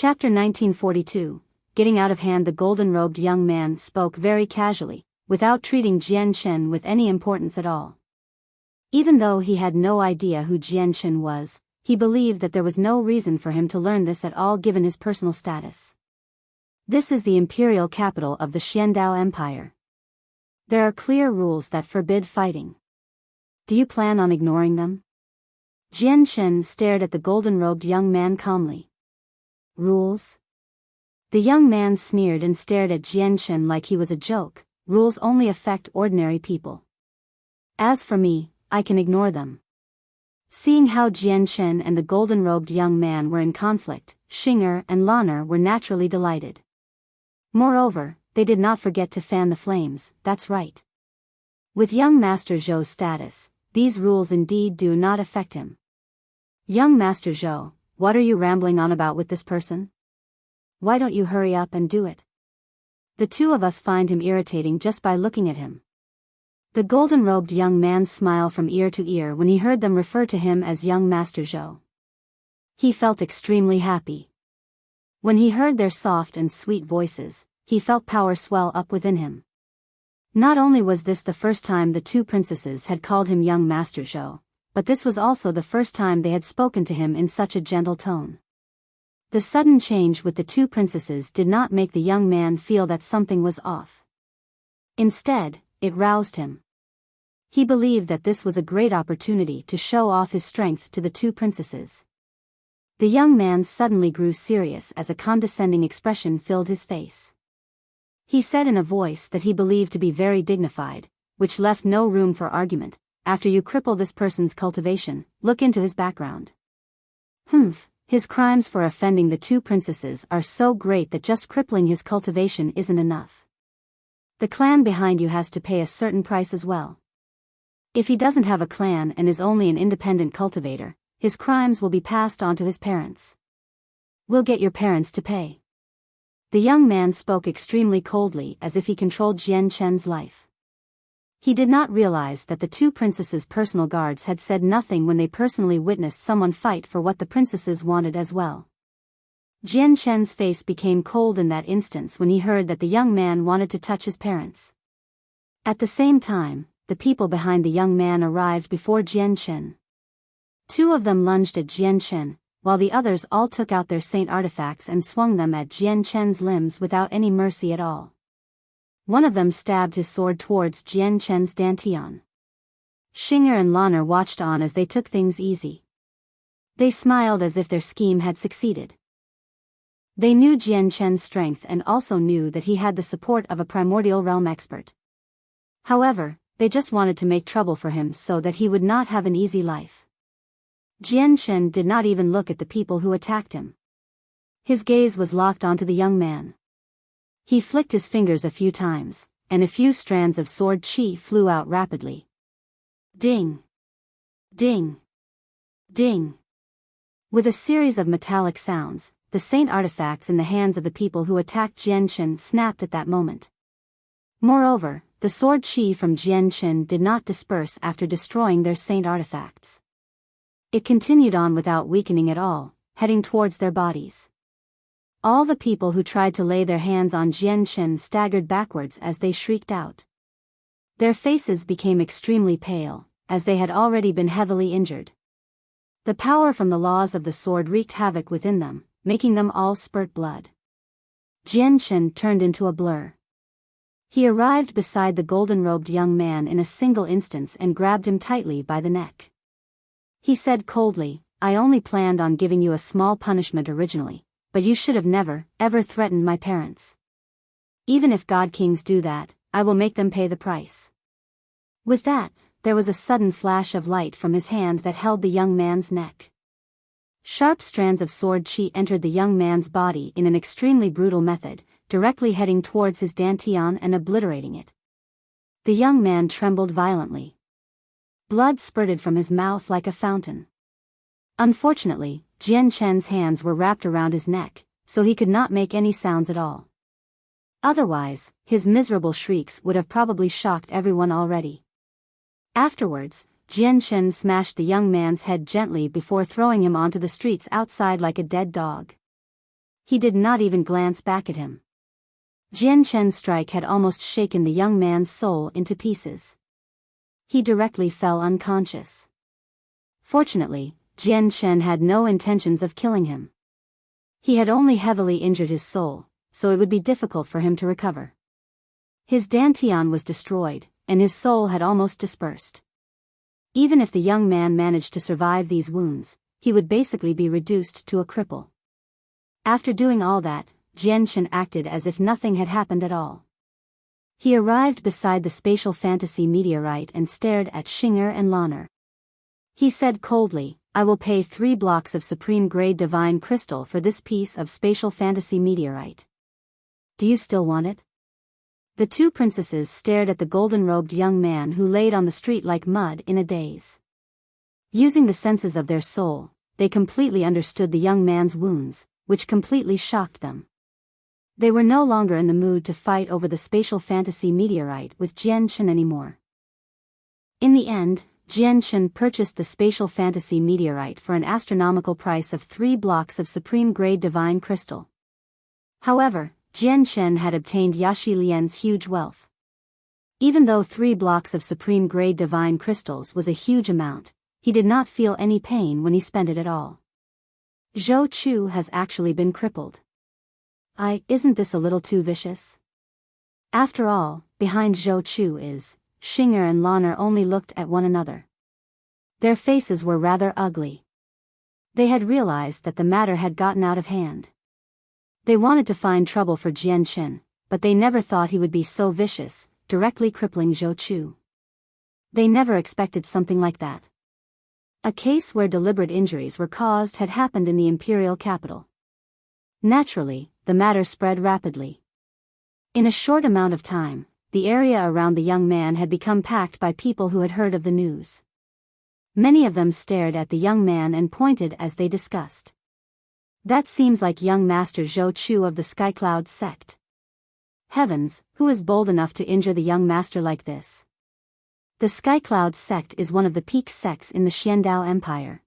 Chapter 1942. Getting out of hand. The golden-robed young man spoke very casually, without treating Jian Shen with any importance at all. Even though he had no idea who Jian Shen was, he believed that there was no reason for him to learn this at all given his personal status. This is the imperial capital of the Xiandao Empire. There are clear rules that forbid fighting. Do you plan on ignoring them? Jian Shen stared at the golden-robed young man calmly. Rules? The young man sneered and stared at Jian Shen like he was a joke. Rules only affect ordinary people. As for me, I can ignore them. Seeing how Jian Shen and the golden-robed young man were in conflict, Xing'er and Lan'er were naturally delighted. Moreover, they did not forget to fan the flames. That's right. With young Master Zhou's status, these rules indeed do not affect him. Young Master Zhou, what are you rambling on about with this person? Why don't you hurry up and do it? The two of us find him irritating just by looking at him. The golden-robed young man smiled from ear to ear when he heard them refer to him as young Master Zhou. He felt extremely happy. When he heard their soft and sweet voices, he felt power swell up within him. Not only was this the first time the two princesses had called him young Master Zhou, but this was also the first time they had spoken to him in such a gentle tone. The sudden change with the two princesses did not make the young man feel that something was off. Instead, it roused him. He believed that this was a great opportunity to show off his strength to the two princesses. The young man suddenly grew serious as a condescending expression filled his face. He said in a voice that he believed to be very dignified, which left no room for argument, after you cripple this person's cultivation, look into his background. His crimes for offending the two princesses are so great that just crippling his cultivation isn't enough. The clan behind you has to pay a certain price as well. If he doesn't have a clan and is only an independent cultivator, his crimes will be passed on to his parents. We'll get your parents to pay. The young man spoke extremely coldly as if he controlled Jian Shen's life. He did not realize that the two princesses' personal guards had said nothing when they personally witnessed someone fight for what the princesses wanted as well. Jian Shen's face became cold in that instance when he heard that the young man wanted to touch his parents. At the same time, the people behind the young man arrived before Jian Shen. Two of them lunged at Jian Shen, while the others all took out their saint artifacts and swung them at Jian Shen's limbs without any mercy at all. One of them stabbed his sword towards Jian Shen's dantian. Xing'er and Lan'er watched on as they took things easy. They smiled as if their scheme had succeeded. They knew Jian Shen's strength and also knew that he had the support of a primordial realm expert. However, they just wanted to make trouble for him so that he would not have an easy life. Jian Shen did not even look at the people who attacked him. His gaze was locked onto the young man. He flicked his fingers a few times, and a few strands of sword qi flew out rapidly. Ding! Ding! Ding! With a series of metallic sounds, the saint artifacts in the hands of the people who attacked Jian Shen snapped at that moment. Moreover, the sword qi from Jian Shen did not disperse after destroying their saint artifacts. It continued on without weakening at all, heading towards their bodies. All the people who tried to lay their hands on Jian Shen staggered backwards as they shrieked out. Their faces became extremely pale, as they had already been heavily injured. The power from the laws of the sword wreaked havoc within them, making them all spurt blood. Jian Shen turned into a blur. He arrived beside the golden-robed young man in a single instance and grabbed him tightly by the neck. He said coldly, I only planned on giving you a small punishment originally, but you should have never, ever threatened my parents. Even if God Kings do that, I will make them pay the price. With that, there was a sudden flash of light from his hand that held the young man's neck. Sharp strands of sword qi entered the young man's body in an extremely brutal method, directly heading towards his dantian and obliterating it. The young man trembled violently. Blood spurted from his mouth like a fountain. Unfortunately, Jian Shen's hands were wrapped around his neck, so he could not make any sounds at all. Otherwise, his miserable shrieks would have probably shocked everyone already. Afterwards, Jian Shen smashed the young man's head gently before throwing him onto the streets outside like a dead dog. He did not even glance back at him. Jian Chen's strike had almost shaken the young man's soul into pieces. He directly fell unconscious. Fortunately, Jian Chen had no intentions of killing him. He had only heavily injured his soul, so it would be difficult for him to recover. His dantian was destroyed, and his soul had almost dispersed. Even if the young man managed to survive these wounds, he would basically be reduced to a cripple. After doing all that, Jian Chen acted as if nothing had happened at all. He arrived beside the spatial fantasy meteorite and stared at Xinger and Lanner. He said coldly, "I will pay 3 blocks of supreme-grade divine crystal for this piece of spatial fantasy meteorite. Do you still want it?" The 2 princesses stared at the golden-robed young man who laid on the street like mud in a daze. Using the senses of their soul, they completely understood the young man's wounds, which completely shocked them. They were no longer in the mood to fight over the spatial fantasy meteorite with Jian Chen anymore. In the end, Jian Chen purchased the spatial fantasy meteorite for an astronomical price of 3 blocks of supreme-grade divine crystal. However, Jian Chen had obtained Yaxi Lian's huge wealth. Even though 3 blocks of supreme-grade divine crystals was a huge amount, he did not feel any pain when he spent it at all. Zhou Chu has actually been crippled. Isn't this a little too vicious? After all, behind Zhou Chu is, Xinger and Lanner only looked at one another. Their faces were rather ugly. They had realized that the matter had gotten out of hand. They wanted to find trouble for Jian Chen, but they never thought he would be so vicious, directly crippling Zhou Chu. They never expected something like that. A case where deliberate injuries were caused had happened in the imperial capital. Naturally, the matter spread rapidly. In a short amount of time, the area around the young man had become packed by people who had heard of the news. Many of them stared at the young man and pointed as they discussed. "That seems like young Master Zhou Chu of the Skycloud sect. Heavens, who is bold enough to injure the young master like this?" The Skycloud sect is one of the peak sects in the Xiandao Empire.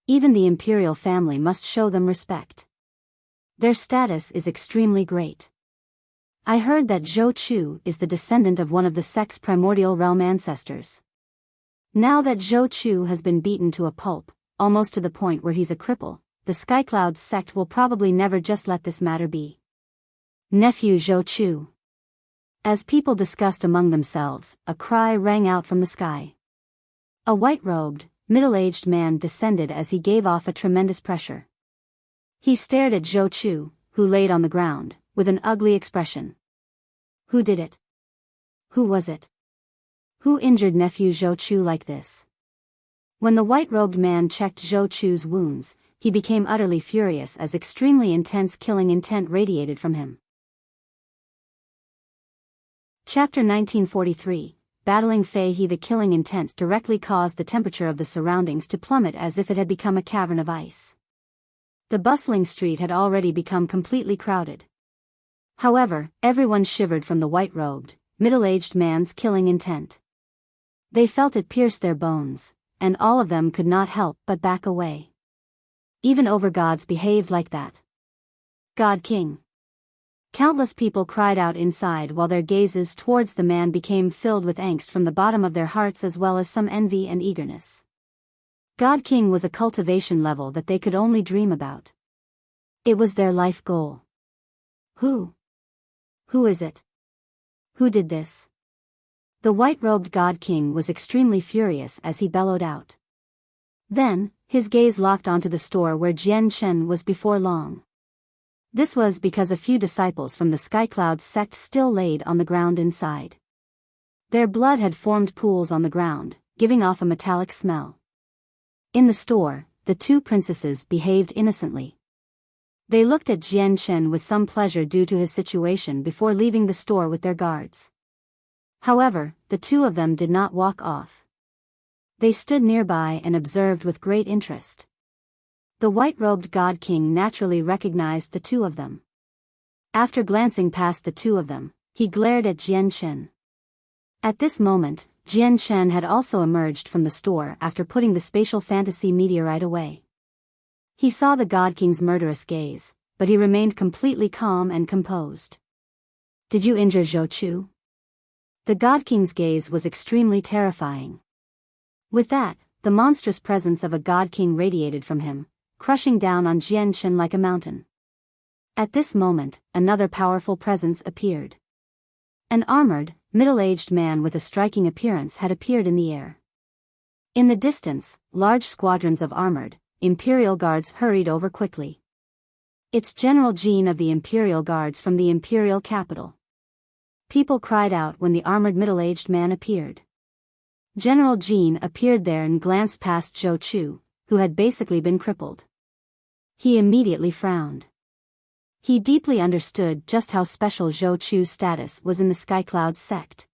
Even the imperial family must show them respect. Their status is extremely great. I heard that Zhou Chu is the descendant of one of the sect's primordial realm ancestors. Now that Zhou Chu has been beaten to a pulp, almost to the point where he's a cripple, the Skycloud sect will probably never just let this matter be. Nephew Zhou Chu. As people discussed among themselves, a cry rang out from the sky. A white-robed, middle-aged man descended as he gave off a tremendous pressure. He stared at Zhou Chu, who laid on the ground, with an ugly expression. Who did it? Who was it? Who injured nephew Zhou Chu like this? When the white-robed man checked Zhou Chu's wounds, he became utterly furious as extremely intense killing intent radiated from him. Chapter 1943, Battling Fei He. The killing intent directly caused the temperature of the surroundings to plummet as if it had become a cavern of ice. The bustling street had already become completely crowded. However, everyone shivered from the white-robed, middle-aged man's killing intent. They felt it pierce their bones, and all of them could not help but back away. Even overgods behaved like that. God King. Countless people cried out inside while their gazes towards the man became filled with angst from the bottom of their hearts as well as some envy and eagerness. God King was a cultivation level that they could only dream about. It was their life goal. Who? Who is it? Who did this? The white-robed God King was extremely furious as he bellowed out. Then, his gaze locked onto the store where Jian Chen was before long. This was because a few disciples from the Skycloud sect still laid on the ground inside. Their blood had formed pools on the ground, giving off a metallic smell. In the store, the 2 princesses behaved innocently. They looked at Jian Chen with some pleasure due to his situation before leaving the store with their guards. However, the 2 of them did not walk off. They stood nearby and observed with great interest. The white-robed God King naturally recognized the 2 of them. After glancing past the 2 of them, he glared at Jian Chen. At this moment, Jian Chen had also emerged from the store after putting the spatial fantasy meteorite away. He saw the God King's murderous gaze, but he remained completely calm and composed. Did you injure Zhou Chu? The God King's gaze was extremely terrifying. With that, the monstrous presence of a God King radiated from him, crushing down on Jian Chen like a mountain. At this moment, another powerful presence appeared. An armored, middle-aged man with a striking appearance had appeared in the air. In the distance, large squadrons of armored, Imperial Guards hurried over quickly. It's General Jin of the Imperial Guards from the Imperial capital. People cried out when the armored middle-aged man appeared. General Jin appeared there and glanced past Zhou Chu, who had basically been crippled. He immediately frowned. He deeply understood just how special Zhou Chu's status was in the Skycloud sect.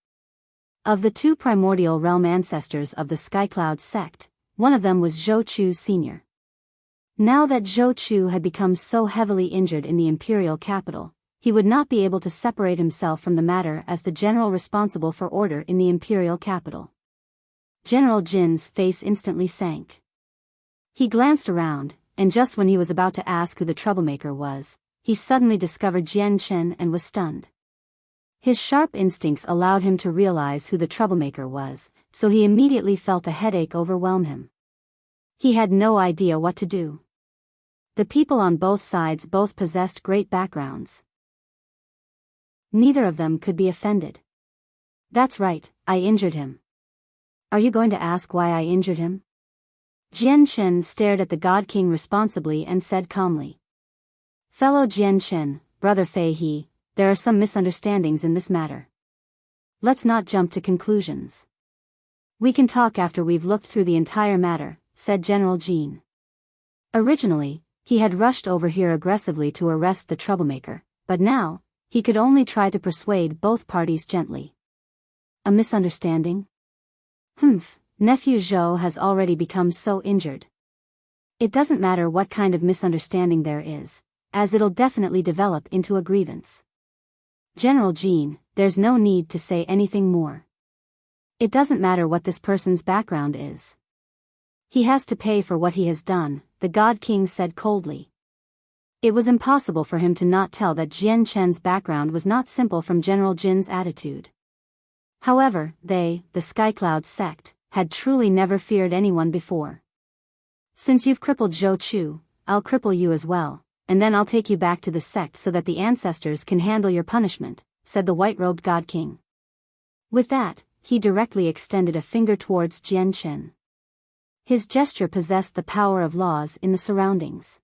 Of the two primordial realm ancestors of the Skycloud sect, one of them was Zhou Chu's senior. Now that Zhou Chu had become so heavily injured in the imperial capital, he would not be able to separate himself from the matter as the general responsible for order in the imperial capital. General Jin's face instantly sank. He glanced around, and just when he was about to ask who the troublemaker was, he suddenly discovered Jian Chen and was stunned. His sharp instincts allowed him to realize who the troublemaker was, so he immediately felt a headache overwhelm him. He had no idea what to do. The people on both sides both possessed great backgrounds. Neither of them could be offended. That's right, I injured him. Are you going to ask why I injured him? Jian Chen stared at the God King responsibly and said calmly. Fellow Jian Chen, brother Fei He, there are some misunderstandings in this matter. Let's not jump to conclusions. We can talk after we've looked through the entire matter, said General Jin. Originally, he had rushed over here aggressively to arrest the troublemaker, but now, he could only try to persuade both parties gently. A misunderstanding? Nephew Zhou has already become so injured. It doesn't matter what kind of misunderstanding there is, as it'll definitely develop into a grievance. General Jin, there's no need to say anything more. It doesn't matter what this person's background is. He has to pay for what he has done, the God King said coldly. It was impossible for him to not tell that Jian Chen's background was not simple from General Jin's attitude. However, they, the Skycloud sect, had truly never feared anyone before. Since you've crippled Zhou Chu, I'll cripple you as well, and then I'll take you back to the sect so that the ancestors can handle your punishment, said the white-robed God King. With that, he directly extended a finger towards Jian Chen. His gesture possessed the power of laws in the surroundings.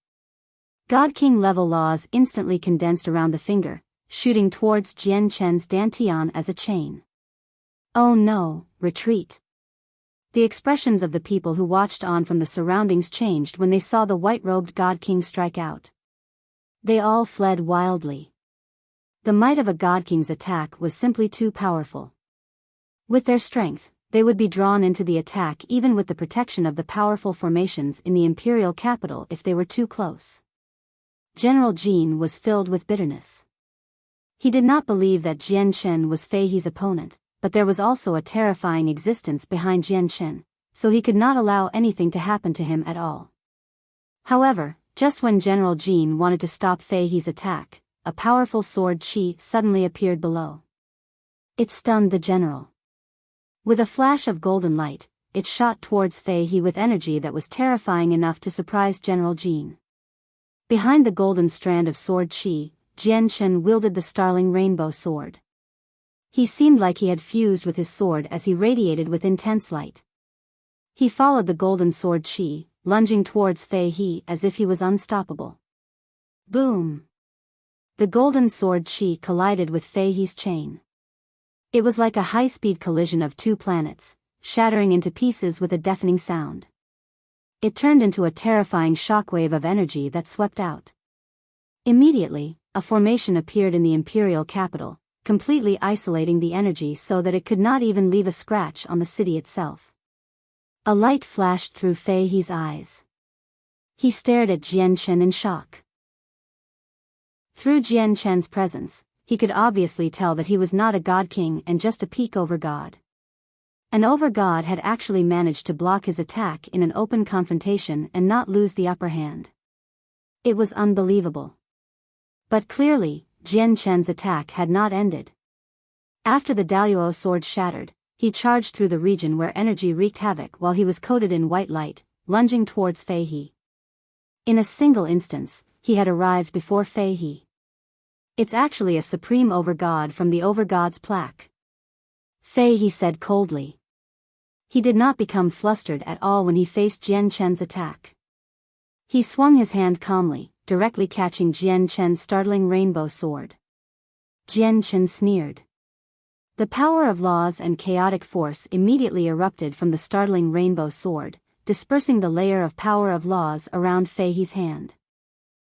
God King level laws instantly condensed around the finger, shooting towards Jian Chen's dantian as a chain. Oh no, retreat. The expressions of the people who watched on from the surroundings changed when they saw the white-robed God King strike out. They all fled wildly. The might of a God King's attack was simply too powerful. With their strength, they would be drawn into the attack even with the protection of the powerful formations in the imperial capital if they were too close. General Jin was filled with bitterness. He did not believe that Jian Chen was Fei He's opponent, but there was also a terrifying existence behind Jian Chen, so he could not allow anything to happen to him at all. However, just when General Jin wanted to stop Fei He's attack, a powerful sword chi suddenly appeared below. It stunned the general. With a flash of golden light, it shot towards Fei He with energy that was terrifying enough to surprise General Jin. Behind the golden strand of sword chi, Jian Chen wielded the starling rainbow sword. He seemed like he had fused with his sword as he radiated with intense light. He followed the golden sword chi, lunging towards Fei He as if he was unstoppable. Boom! The golden sword chi collided with Fei He's chain. It was like a high-speed collision of two planets, shattering into pieces with a deafening sound. It turned into a terrifying shockwave of energy that swept out. Immediately, a formation appeared in the imperial capital, completely isolating the energy so that it could not even leave a scratch on the city itself. A light flashed through Fei He's eyes. He stared at Jian Chen in shock. Through Jian Chen's presence, he could obviously tell that he was not a God King and just a peak over God. An over-god had actually managed to block his attack in an open confrontation and not lose the upper hand. It was unbelievable. But clearly, Jian Chen's attack had not ended. After the Daluo sword shattered, he charged through the region where energy wreaked havoc while he was coated in white light, lunging towards Fei He. In a single instance, he had arrived before Fei He. It's actually a supreme overgod from the overgod's plaque. Fei He said coldly. He did not become flustered at all when he faced Jian Chen's attack. He swung his hand calmly, directly catching Jian Chen's startling rainbow sword. Jian Chen sneered. The power of laws and chaotic force immediately erupted from the startling rainbow sword, dispersing the layer of power of laws around Fei He's hand.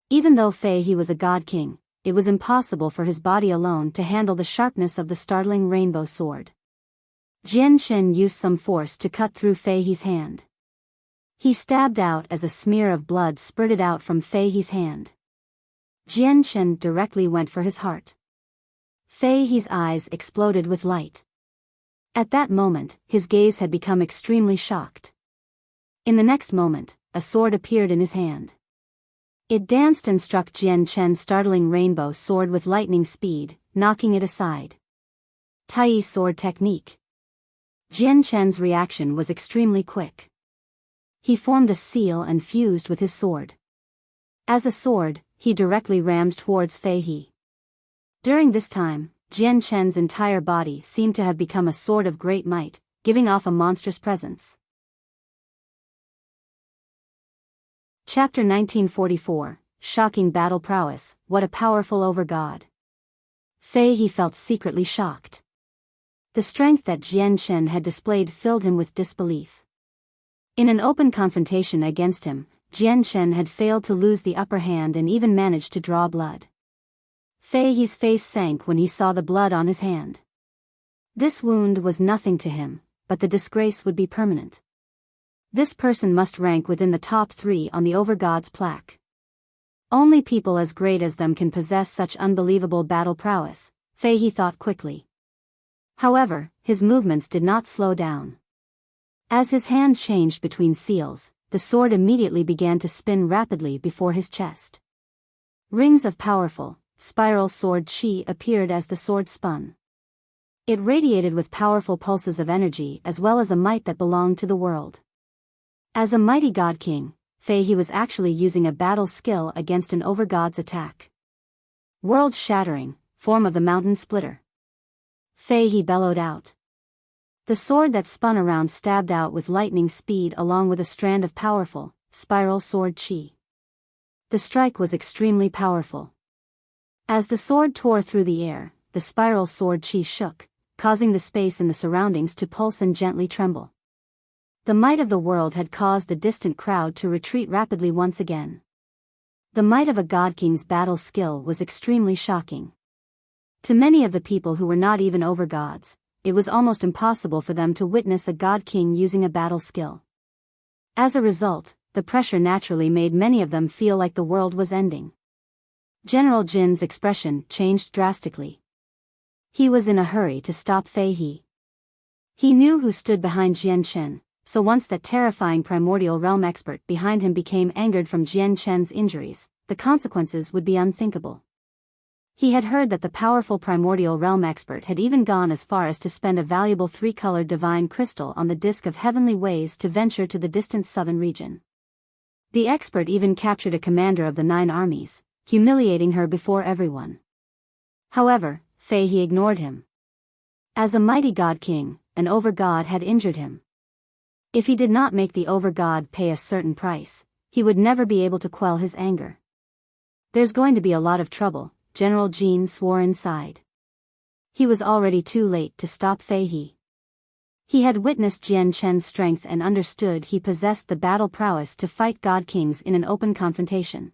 Even though Fei He was a god king, it was impossible for his body alone to handle the sharpness of the startling rainbow sword. Jian Chen used some force to cut through Fei He's hand. He stabbed out as a smear of blood spurted out from Fei He's hand. Jian Chen directly went for his heart. Fei He's eyes exploded with light. At that moment, his gaze had become extremely shocked. In the next moment, a sword appeared in his hand. It danced and struck Jian Chen's startling rainbow sword with lightning speed, knocking it aside. Tai sword technique. Jian Chen's reaction was extremely quick. He formed a seal and fused with his sword. As a sword, he directly rammed towards Fei He. During this time, Jian Chen's entire body seemed to have become a sword of great might, giving off a monstrous presence. Chapter 1944, Shocking Battle Prowess, What a Powerful Overgod. Fei He felt secretly shocked. The strength that Jian Chen had displayed filled him with disbelief. In an open confrontation against him, Jian Chen had failed to lose the upper hand and even managed to draw blood. Fei He's face sank when he saw the blood on his hand. This wound was nothing to him, but the disgrace would be permanent. This person must rank within the top 3 on the overgod's plaque. Only people as great as them can possess such unbelievable battle prowess, Fei He thought quickly. However, his movements did not slow down. As his hand changed between seals, the sword immediately began to spin rapidly before his chest. Rings of powerful, spiral sword chi appeared as the sword spun. It radiated with powerful pulses of energy as well as a might that belonged to the world. As a mighty god king, Fei He was actually using a battle skill against an overgod's attack. World-shattering, form of the mountain splitter. Fei He bellowed out. The sword that spun around stabbed out with lightning speed along with a strand of powerful, spiral sword chi. The strike was extremely powerful. As the sword tore through the air, the spiral sword chi shook, causing the space in the surroundings to pulse and gently tremble. The might of the world had caused the distant crowd to retreat rapidly once again. The might of a god king's battle skill was extremely shocking. To many of the people who were not even overgods, it was almost impossible for them to witness a god king using a battle skill. As a result, the pressure naturally made many of them feel like the world was ending. General Jin's expression changed drastically. He was in a hurry to stop Fei He. He knew who stood behind Jian Chen, so once that terrifying primordial realm expert behind him became angered from Jian Chen's injuries, the consequences would be unthinkable. He had heard that the powerful primordial realm expert had even gone as far as to spend a valuable 3-colored divine crystal on the disk of heavenly ways to venture to the distant southern region. The expert even captured a commander of the 9 armies, humiliating her before everyone. However, Fei He ignored him. As a mighty god king, an overgod had injured him. If he did not make the overgod pay a certain price, he would never be able to quell his anger. There's going to be a lot of trouble, General Jin swore inside. He was already too late to stop Fei He. He had witnessed Jian Chen's strength and understood he possessed the battle prowess to fight god kings in an open confrontation.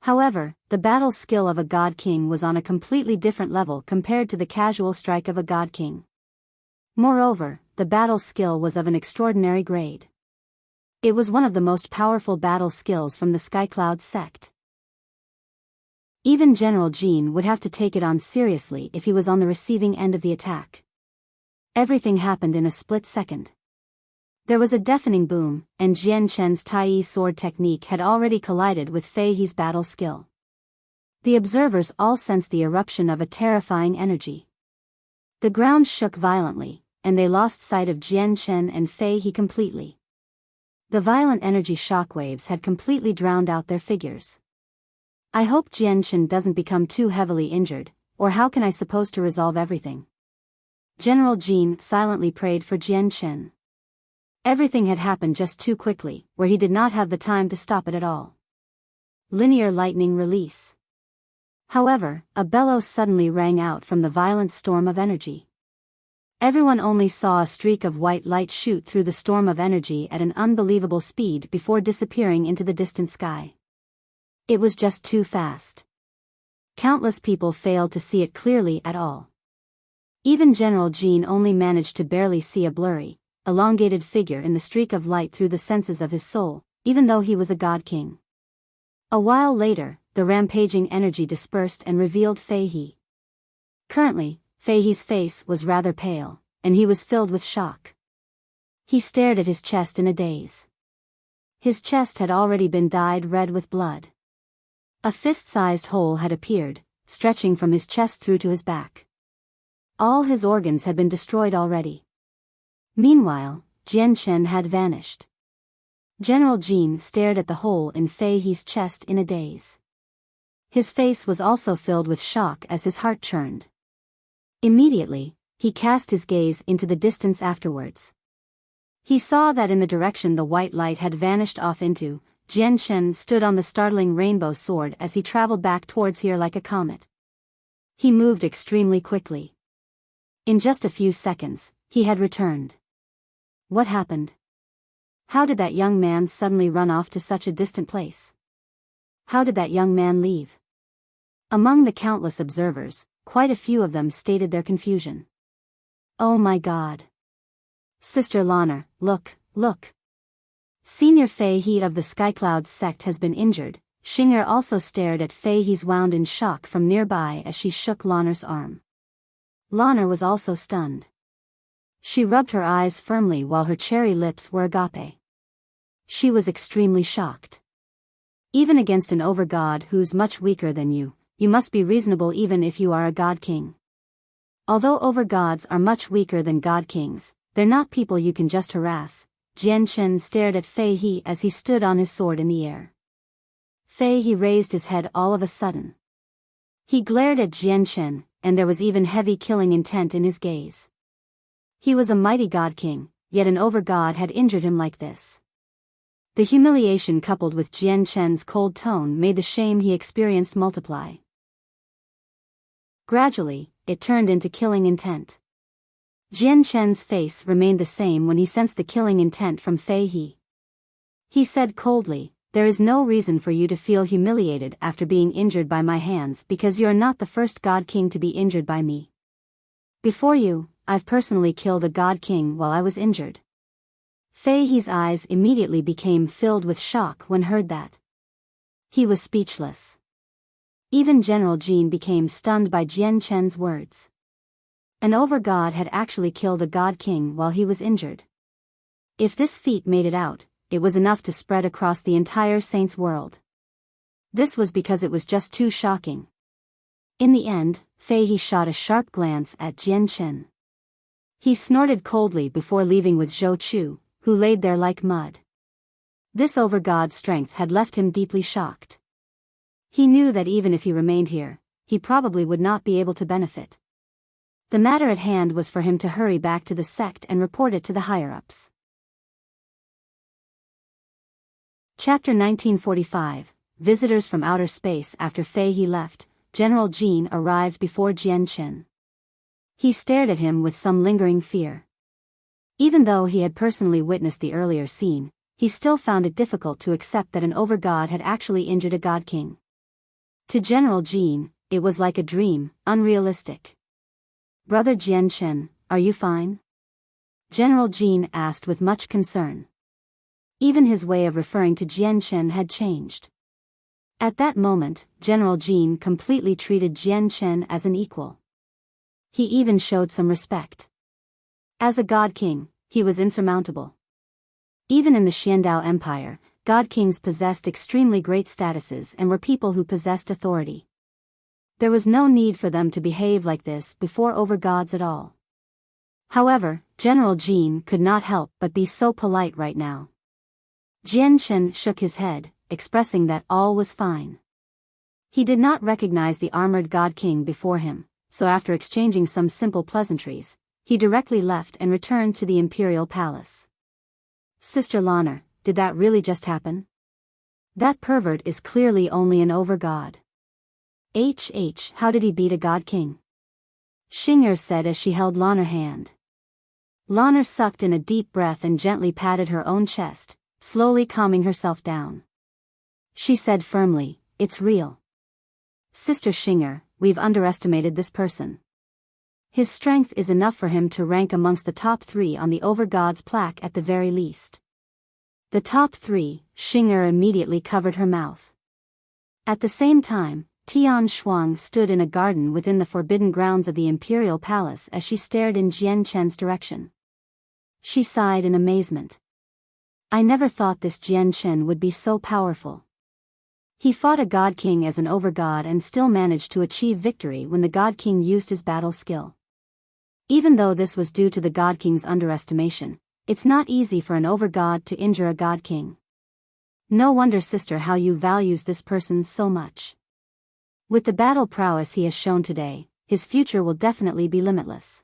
However, the battle skill of a god king was on a completely different level compared to the casual strike of a god king. Moreover, the battle skill was of an extraordinary grade. It was one of the most powerful battle skills from the Skycloud sect. Even General Jin would have to take it on seriously if he was on the receiving end of the attack. Everything happened in a split second. There was a deafening boom, and Jian Chen's Tai sword technique had already collided with Fei He's battle skill. The observers all sensed the eruption of a terrifying energy. The ground shook violently, and they lost sight of Jian Chen and Fei He completely. The violent energy shockwaves had completely drowned out their figures. I hope Jian Chen doesn't become too heavily injured, or how can I suppose to resolve everything? General Jin silently prayed for Jian Chen. Everything had happened just too quickly, where he did not have the time to stop it at all. Linear lightning release. However, a bellow suddenly rang out from the violent storm of energy. Everyone only saw a streak of white light shoot through the storm of energy at an unbelievable speed before disappearing into the distant sky. It was just too fast. Countless people failed to see it clearly at all. Even General Jin only managed to barely see a blurry, elongated figure in the streak of light through the senses of his soul, even though he was a god king. A while later, the rampaging energy dispersed and revealed Fei He. Currently, Fei He's face was rather pale, and he was filled with shock. He stared at his chest in a daze. His chest had already been dyed red with blood. A fist-sized hole had appeared, stretching from his chest through to his back. All his organs had been destroyed already. Meanwhile, Jian Chen had vanished. General Jin stared at the hole in Fei He's chest in a daze. His face was also filled with shock as his heart churned. Immediately, he cast his gaze into the distance afterwards. He saw that in the direction the white light had vanished off into, Jian Chen stood on the startling rainbow sword as he traveled back towards here like a comet. He moved extremely quickly. In just a few seconds, he had returned. What happened? How did that young man suddenly run off to such a distant place? How did that young man leave? Among the countless observers, quite a few of them stated their confusion. Oh my God! Sister Lanner, look, look! Senior Fei He of the Skycloud sect has been injured. Xinger also stared at Fei He's wound in shock from nearby as she shook Lanner's arm. Lanner was also stunned. She rubbed her eyes firmly while her cherry lips were agape. She was extremely shocked. Even against an over-god who's much weaker than you must be reasonable even if you are a god king. Although over-gods are much weaker than god kings, they're not people you can just harass. Jian Chen stared at Fei He as he stood on his sword in the air. Fei He raised his head all of a sudden. He glared at Jian Chen, and there was even heavy killing intent in his gaze. He was a mighty god king, yet an over-god had injured him like this. The humiliation coupled with Jian Chen's cold tone made the shame he experienced multiply. Gradually, it turned into killing intent. Jian Chen's face remained the same when he sensed the killing intent from Fei He. He said coldly, "There is no reason for you to feel humiliated after being injured by my hands because you're not the first god king to be injured by me. Before you, I've personally killed a god king while I was injured." Fei He's eyes immediately became filled with shock when heard that. He was speechless. Even General Jin became stunned by Jian Chen's words. An over-god had actually killed a god king while he was injured. If this feat made it out, it was enough to spread across the entire Saints world. This was because it was just too shocking. In the end, Fei He shot a sharp glance at Jian Chen. He snorted coldly before leaving with Zhou Chu, who laid there like mud. This over-god strength had left him deeply shocked. He knew that even if he remained here, he probably would not be able to benefit. The matter at hand was for him to hurry back to the sect and report it to the higher-ups. Chapter 1945, Visitors from Outer Space. After Fei He left, General Jin arrived before Jian Chen. He stared at him with some lingering fear. Even though he had personally witnessed the earlier scene, he still found it difficult to accept that an over-god had actually injured a god king. To General Jin, it was like a dream, unrealistic. "Brother Jian Chen, are you fine?" General Jin asked with much concern. Even his way of referring to Jian Chen had changed. At that moment, General Jin completely treated Jian Chen as an equal. He even showed some respect. As a god king, he was insurmountable. Even in the Xiandao Empire, god kings possessed extremely great statuses and were people who possessed authority. There was no need for them to behave like this before overgods at all. However, General Jean could not help but be so polite right now. Jian Chen shook his head, expressing that all was fine. He did not recognize the armored god king before him, so after exchanging some simple pleasantries, he directly left and returned to the imperial palace. Sister Lanner, did that really just happen? That pervert is clearly only an overgod. How did he beat a god king? Xing'er said as she held Lanner's hand. Lanner sucked in a deep breath and gently patted her own chest, slowly calming herself down. She said firmly, "It's real. Sister Xing'er, we've underestimated this person. His strength is enough for him to rank amongst the top 3 on the overgod's plaque at the very least." The top 3, Xing'er immediately covered her mouth. At the same time, Tian Shuang stood in a garden within the forbidden grounds of the imperial palace as she stared in Jian Chen's direction. She sighed in amazement. I never thought this Jian Chen would be so powerful. He fought a god king as an overgod and still managed to achieve victory when the god king used his battle skill. Even though this was due to the god king's underestimation, it's not easy for an overgod to injure a god king. No wonder Sister Hao Yu values this person so much. With the battle prowess he has shown today, his future will definitely be limitless.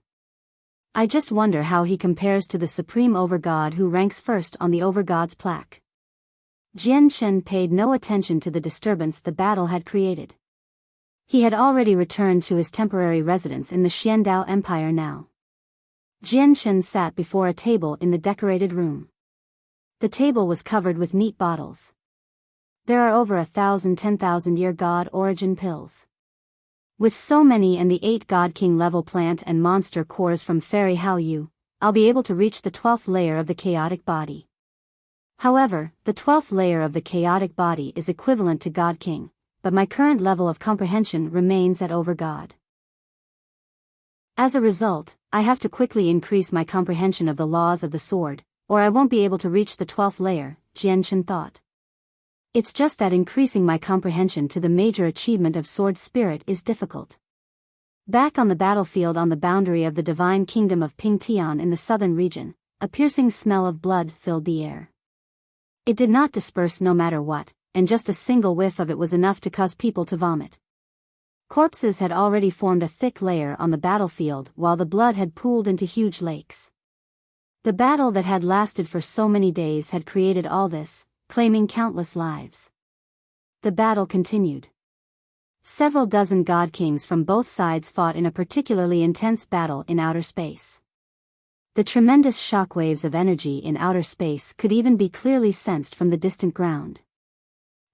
I just wonder how he compares to the supreme overgod who ranks first on the overgod's plaque. Jian Chen paid no attention to the disturbance the battle had created. He had already returned to his temporary residence in the Xiandao Empire now. Jian Chen sat before a table in the decorated room. The table was covered with neat bottles. There are over 10,000-year god origin pills. With so many and the 8 God King level plant and monster cores from Fairy Hao Yu, I'll be able to reach the 12th layer of the chaotic body. However, the 12th layer of the chaotic body is equivalent to God King, but my current level of comprehension remains at Overgod. As a result, I have to quickly increase my comprehension of the laws of the sword, or I won't be able to reach the 12th layer, Jian Chen thought. It's just that increasing my comprehension to the major achievement of sword spirit is difficult. Back on the battlefield on the boundary of the divine kingdom of Pingtian in the southern region, a piercing smell of blood filled the air. It did not disperse no matter what, and just a single whiff of it was enough to cause people to vomit. Corpses had already formed a thick layer on the battlefield while the blood had pooled into huge lakes. The battle that had lasted for so many days had created all this, claiming countless lives. The battle continued. Several dozen god kings from both sides fought in a particularly intense battle in outer space. The tremendous shockwaves of energy in outer space could even be clearly sensed from the distant ground.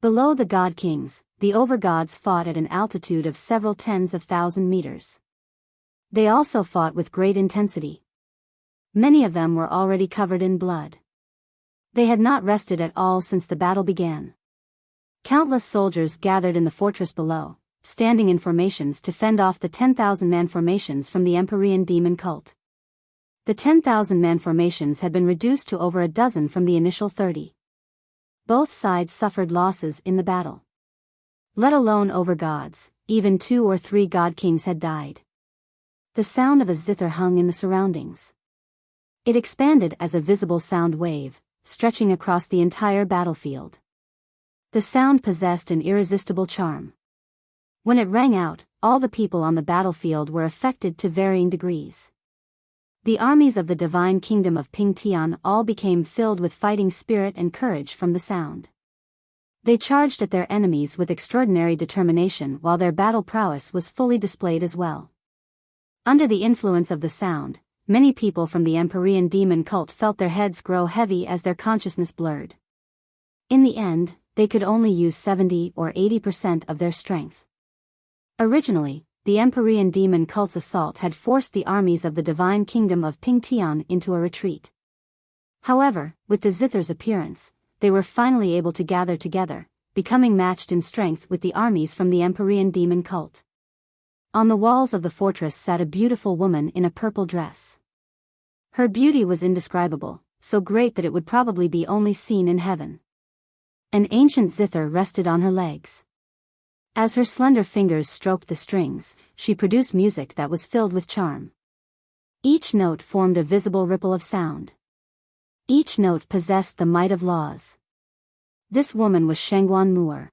Below the god kings, the overgods fought at an altitude of several tens of thousand meters. They also fought with great intensity. Many of them were already covered in blood. They had not rested at all since the battle began. Countless soldiers gathered in the fortress below, standing in formations to fend off the 10,000-man formations from the Empyrean demon cult. The 10,000-man formations had been reduced to over a dozen from the initial 30. Both sides suffered losses in the battle. Let alone overgods, even 2 or 3 god kings had died. The sound of a zither hung in the surroundings. It expanded as a visible sound wave, stretching across the entire battlefield. The sound possessed an irresistible charm. When it rang out, all the people on the battlefield were affected to varying degrees. The armies of the divine kingdom of Pingtian all became filled with fighting spirit and courage from the sound. They charged at their enemies with extraordinary determination while their battle prowess was fully displayed as well. Under the influence of the sound, many people from the Empyrean demon cult felt their heads grow heavy as their consciousness blurred. In the end, they could only use 70 or 80% of their strength. Originally, the Empyrean demon cult's assault had forced the armies of the divine kingdom of Pingtian into a retreat. However, with the Zither's appearance, they were finally able to gather together, becoming matched in strength with the armies from the Empyrean demon cult. On the walls of the fortress sat a beautiful woman in a purple dress. Her beauty was indescribable, so great that it would probably be only seen in heaven. An ancient zither rested on her legs. As her slender fingers stroked the strings, she produced music that was filled with charm. Each note formed a visible ripple of sound. Each note possessed the might of laws. This woman was Shangguan Mu'er.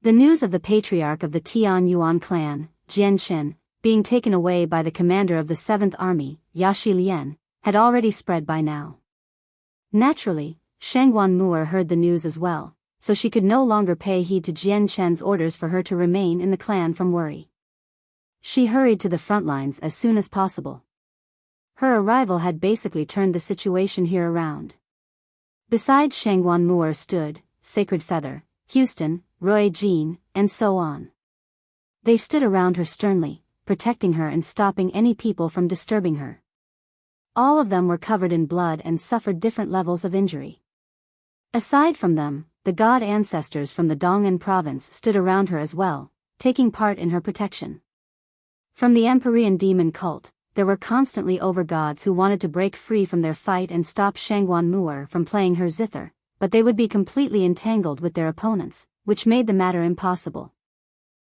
The news of the patriarch of the Tian Yuan clan, Jian Shen, being taken away by the commander of the 7th Army, Yaxi Lian, had already spread by now. Naturally, Shangguan Mu'er heard the news as well, so she could no longer pay heed to Jian Shen's orders for her to remain in the clan from worry. She hurried to the front lines as soon as possible. Her arrival had basically turned the situation here around. Beside Shangguan Mu'er stood Sacred Feather, Houston, Roy Jean, and so on. They stood around her sternly, protecting her and stopping any people from disturbing her. All of them were covered in blood and suffered different levels of injury. Aside from them, the god ancestors from the Dong'an province stood around her as well, taking part in her protection. From the Empyrean demon cult, there were constantly overgods who wanted to break free from their fight and stop Shangguan Mu'er from playing her zither, but they would be completely entangled with their opponents, which made the matter impossible.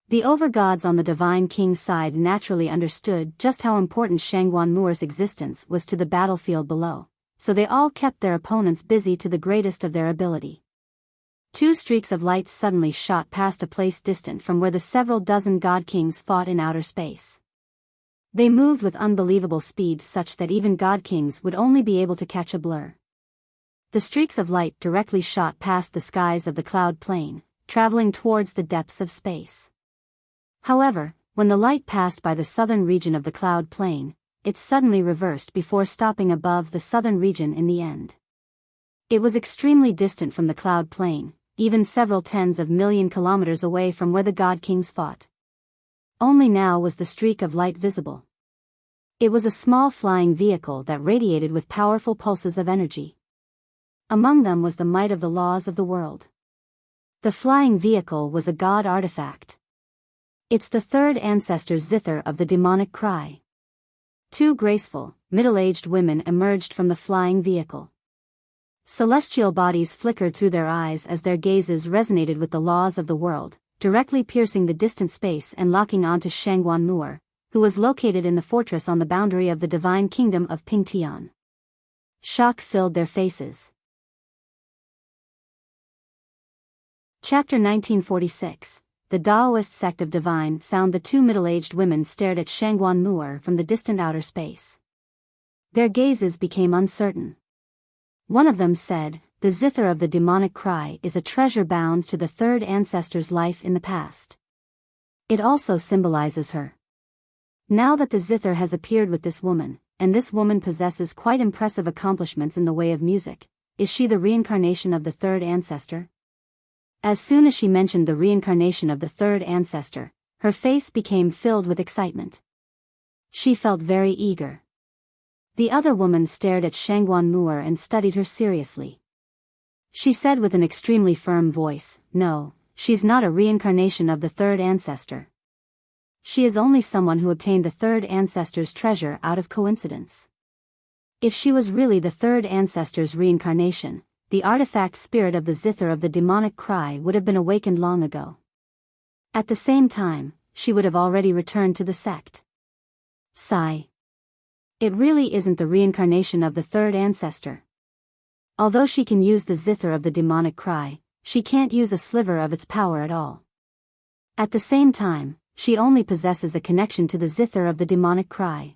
The overgods on the Divine King's side naturally understood just how important Shangguan Mu'er's existence was to the battlefield below, so they all kept their opponents busy to the greatest of their ability. 2 streaks of light suddenly shot past a place distant from where the several dozen god kings fought in outer space. They moved with unbelievable speed such that even god kings would only be able to catch a blur. The streaks of light directly shot past the skies of the cloud plain, traveling towards the depths of space. However, when the light passed by the southern region of the cloud plain, it suddenly reversed before stopping above the southern region in the end. It was extremely distant from the cloud plain, even several tens of million kilometers away from where the god kings fought. Only now was the streak of light visible. It was a small flying vehicle that radiated with powerful pulses of energy. Among them was the might of the laws of the world. The flying vehicle was a god artifact. It's the 3rd ancestor zither of the demonic cry. 2 graceful, middle-aged women emerged from the flying vehicle. Celestial bodies flickered through their eyes as their gazes resonated with the laws of the world, directly piercing the distant space and locking onto Shangguan Mu'er, who was located in the fortress on the boundary of the divine kingdom of Pingtian. Shock filled their faces. Chapter 1946. The Daoist sect of divine sound. The 2 middle-aged women stared at Shangguan Mu'er from the distant outer space. Their gazes became uncertain. One of them said, "The zither of the demonic cry is a treasure bound to the 3rd ancestor's life in the past. It also symbolizes her. Now that the zither has appeared with this woman, and this woman possesses quite impressive accomplishments in the way of music, is she the reincarnation of the 3rd ancestor?" As soon as she mentioned the reincarnation of the 3rd ancestor, her face became filled with excitement. She felt very eager. The other woman stared at Shangguan Mu'er and studied her seriously. She said with an extremely firm voice, "No, she's not a reincarnation of the 3rd ancestor. She is only someone who obtained the 3rd ancestor's treasure out of coincidence. If she was really the 3rd ancestor's reincarnation, the artifact spirit of the zither of the demonic cry would have been awakened long ago. At the same time, she would have already returned to the sect." Sigh. It really isn't the reincarnation of the 3rd ancestor. Although she can use the zither of the demonic cry, she can't use a sliver of its power at all. At the same time, she only possesses a connection to the zither of the demonic cry.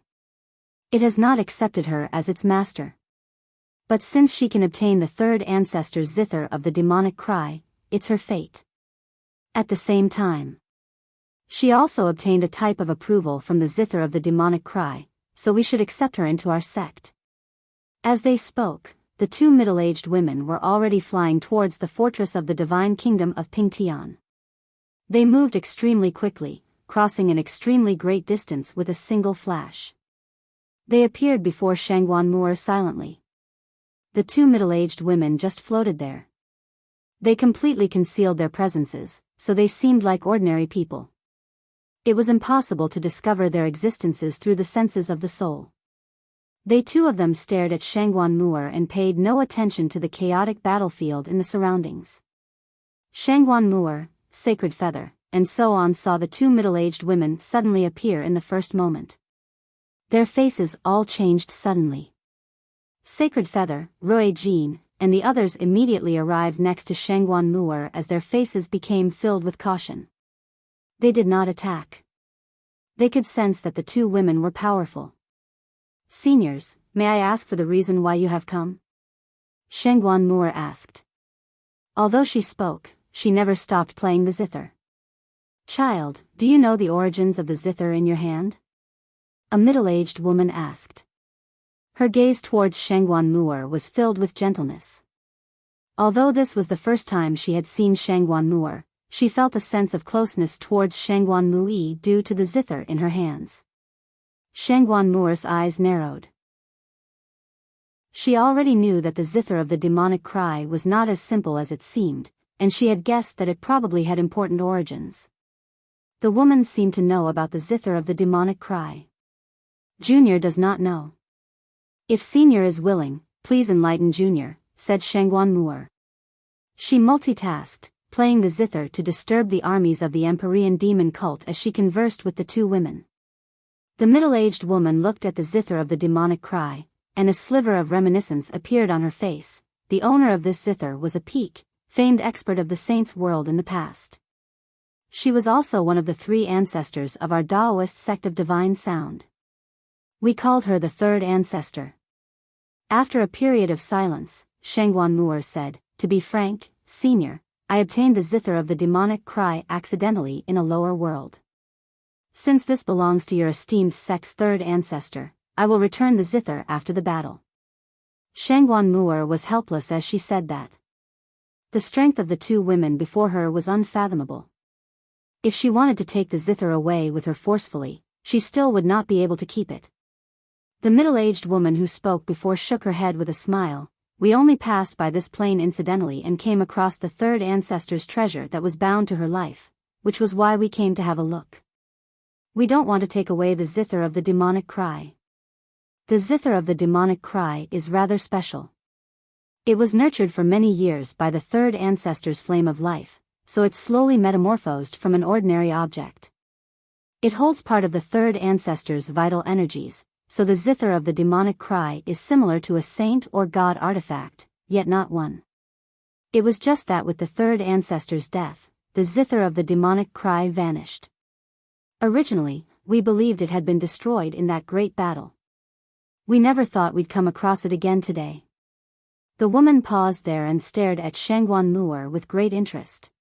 It has not accepted her as its master. But since she can obtain the 3rd ancestor's zither of the demonic cry, it's her fate. At the same time, she also obtained a type of approval from the zither of the demonic cry, so we should accept her into our sect. As they spoke, the 2 middle-aged women were already flying towards the fortress of the divine kingdom of Pingtian. They moved extremely quickly, crossing an extremely great distance with a single flash. They appeared before Shangguan Mu'er silently. The 2 middle-aged women just floated there. They completely concealed their presences, so they seemed like ordinary people. It was impossible to discover their existences through the senses of the soul. They 2 of them stared at Shangguan Mu'er and paid no attention to the chaotic battlefield in the surroundings. Shangguan Mu'er, Sacred Feather, and so on saw the two middle-aged women suddenly appear in the first moment. Their faces all changed suddenly. Sacred Feather, Rui Jin, and the others immediately arrived next to Shangguan Mu'er as their faces became filled with caution. They did not attack. They could sense that the two women were powerful. "Seniors, may I ask for the reason why you have come?" Shangguan Mu'er asked. Although she spoke, she never stopped playing the zither. "Child, do you know the origins of the zither in your hand?" a middle-aged woman asked. Her gaze towards Shangguan Mu'er was filled with gentleness. Although this was the first time she had seen Shangguan Mu'er, she felt a sense of closeness towards Shangguan Mu'er due to the zither in her hands. Shangguan Mu'er's eyes narrowed. She already knew that the zither of the demonic cry was not as simple as it seemed, and she had guessed that it probably had important origins. The woman seemed to know about the zither of the demonic cry. "Junior does not know." "If Senior is willing, please enlighten Junior," said Shangguan Mu'er. She multitasked, playing the zither to disturb the armies of the Empyrean demon cult as she conversed with the two women. The middle-aged woman looked at the zither of the demonic cry, and a sliver of reminiscence appeared on her face. The owner of this zither was a peak, famed expert of the saints' world in the past. She was also one of the three ancestors of our Taoist sect of divine sound. We called her the third ancestor. After a period of silence, Shangguan Mu'er said, "To be frank, Senior, I obtained the zither of the demonic cry accidentally in a lower world. Since this belongs to your esteemed sect's third ancestor, I will return the zither after the battle." Shangguan Mu'er was helpless as she said that. The strength of the two women before her was unfathomable. If she wanted to take the zither away with her forcefully, she still would not be able to keep it. The middle-aged woman who spoke before shook her head with a smile. "We only passed by this plane incidentally and came across the third ancestor's treasure that was bound to her life, which was why we came to have a look. We don't want to take away the zither of the demonic cry. The zither of the demonic cry is rather special. It was nurtured for many years by the third ancestor's flame of life, so it slowly metamorphosed from an ordinary object. It holds part of the third ancestor's vital energies, so the zither of the demonic cry is similar to a saint or god artifact, yet not one. It was just that with the third ancestor's death, the zither of the demonic cry vanished. Originally, we believed it had been destroyed in that great battle. We never thought we'd come across it again today." The woman paused there and stared at Shangguan Mu'er with great interest.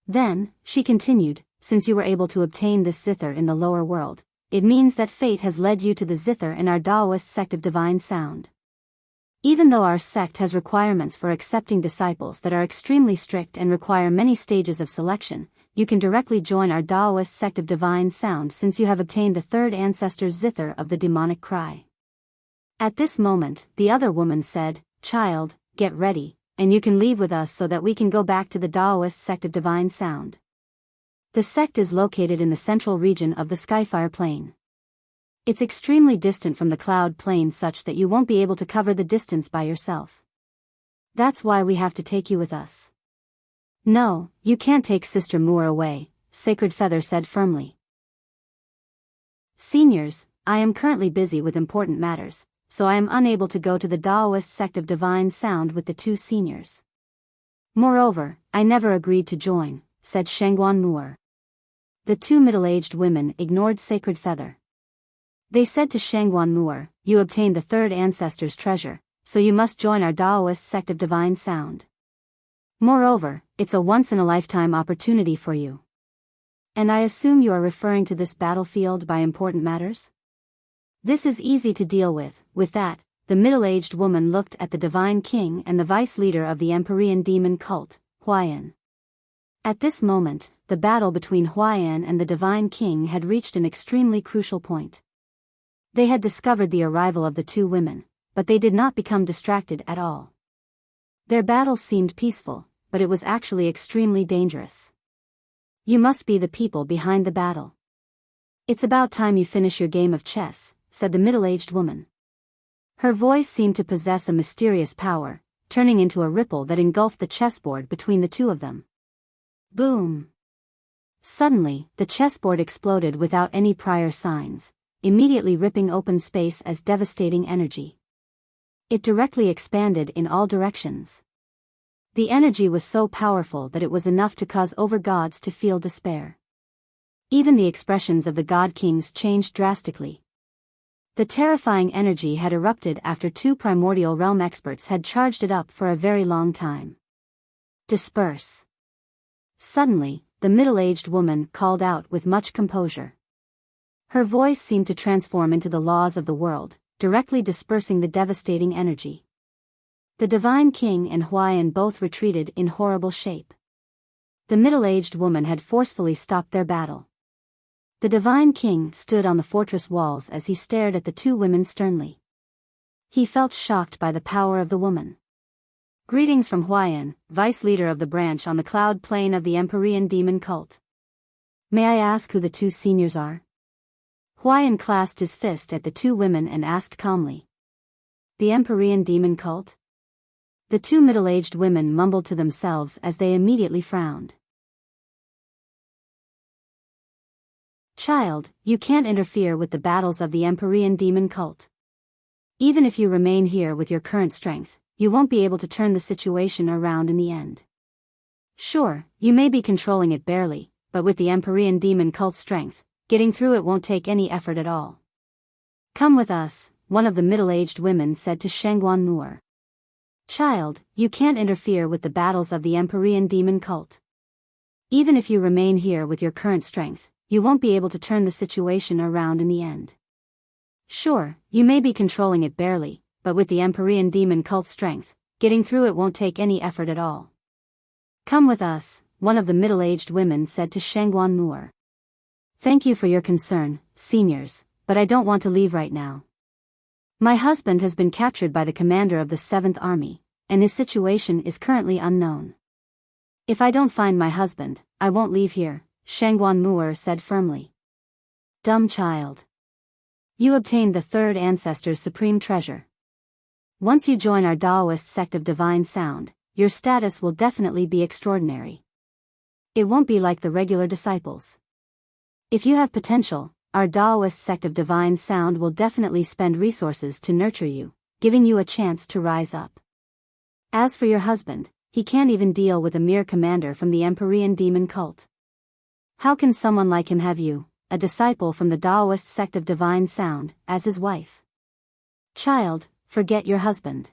Then, she continued, "Since you were able to obtain this zither in the lower world, it means that fate has led you to the zither in our Taoist sect of divine sound. Even though our sect has requirements for accepting disciples that are extremely strict and require many stages of selection, you can directly join our Taoist sect of divine sound since you have obtained the third ancestor's zither of the demonic cry." At this moment, the other woman said, "Child, get ready, and you can leave with us so that we can go back to the Taoist sect of divine sound. The sect is located in the central region of the Skyfire Plain. It's extremely distant from the Cloud Plain such that you won't be able to cover the distance by yourself. That's why we have to take you with us." "No, you can't take Sister Mu'er away," Sacred Feather said firmly. "Seniors, I am currently busy with important matters, so I am unable to go to the Taoist sect of divine sound with the two seniors. Moreover, I never agreed to join," said Shangguan Mu'er. The two middle-aged women ignored Sacred Feather. They said to Shangguan Mu'er, "You obtained the third ancestor's treasure, so you must join our Taoist sect of divine sound. Moreover, it's a once-in-a-lifetime opportunity for you. And I assume you are referring to this battlefield by important matters? This is easy to deal with." With that, the middle-aged woman looked at the Divine King and the vice-leader of the Empyrean demon cult, Huayan. At this moment, the battle between Huayan and the Divine King had reached an extremely crucial point. They had discovered the arrival of the two women, but they did not become distracted at all. Their battle seemed peaceful, but it was actually extremely dangerous. "You must be the people behind the battle. It's about time you finish your game of chess," said the middle-aged woman. Her voice seemed to possess a mysterious power, turning into a ripple that engulfed the chessboard between the two of them. Boom! Suddenly, the chessboard exploded without any prior signs, immediately ripping open space as devastating energy. It directly expanded in all directions. The energy was so powerful that it was enough to cause over-gods to feel despair. Even the expressions of the god kings changed drastically. The terrifying energy had erupted after two primordial realm experts had charged it up for a very long time. Disperse. Suddenly, the middle-aged woman called out with much composure. Her voice seemed to transform into the laws of the world, directly dispersing the devastating energy. The Divine King and Huayan both retreated in horrible shape. The middle-aged woman had forcefully stopped their battle. The Divine King stood on the fortress walls as he stared at the two women sternly. He felt shocked by the power of the woman. Greetings from Huayan, vice leader of the branch on the cloud plane of the Empyrean demon cult. May I ask who the two seniors are? Huayan clasped his fist at the two women and asked calmly. The Empyrean demon cult? The two middle-aged women mumbled to themselves as they immediately frowned. Child, you can't interfere with the battles of the Empyrean demon cult. Even if you remain here with your current strength, you won't be able to turn the situation around in the end. Sure, you may be controlling it barely, but with the Empyrean demon cult's strength, getting through it won't take any effort at all. Come with us, one of the middle-aged women said to Shangguan Moor. Child, you can't interfere with the battles of the Empyrean demon cult. Even if you remain here with your current strength, you won't be able to turn the situation around in the end. Sure, you may be controlling it barely, but with the Empyrean demon cult's strength, getting through it won't take any effort at all. Come with us, one of the middle-aged women said to Shangguan Moor. Thank you for your concern, seniors, but I don't want to leave right now. My husband has been captured by the commander of the 7th Army, and his situation is currently unknown. If I don't find my husband, I won't leave here, Shangguan Moor said firmly. Dumb child. You obtained the third ancestor's supreme treasure. Once you join our Daoist sect of divine sound, your status will definitely be extraordinary. It won't be like the regular disciples. If you have potential, our Daoist sect of divine sound will definitely spend resources to nurture you, giving you a chance to rise up. As for your husband, he can't even deal with a mere commander from the Empyrean demon cult. How can someone like him have you, a disciple from the Daoist sect of divine sound, as his wife? Child, forget your husband.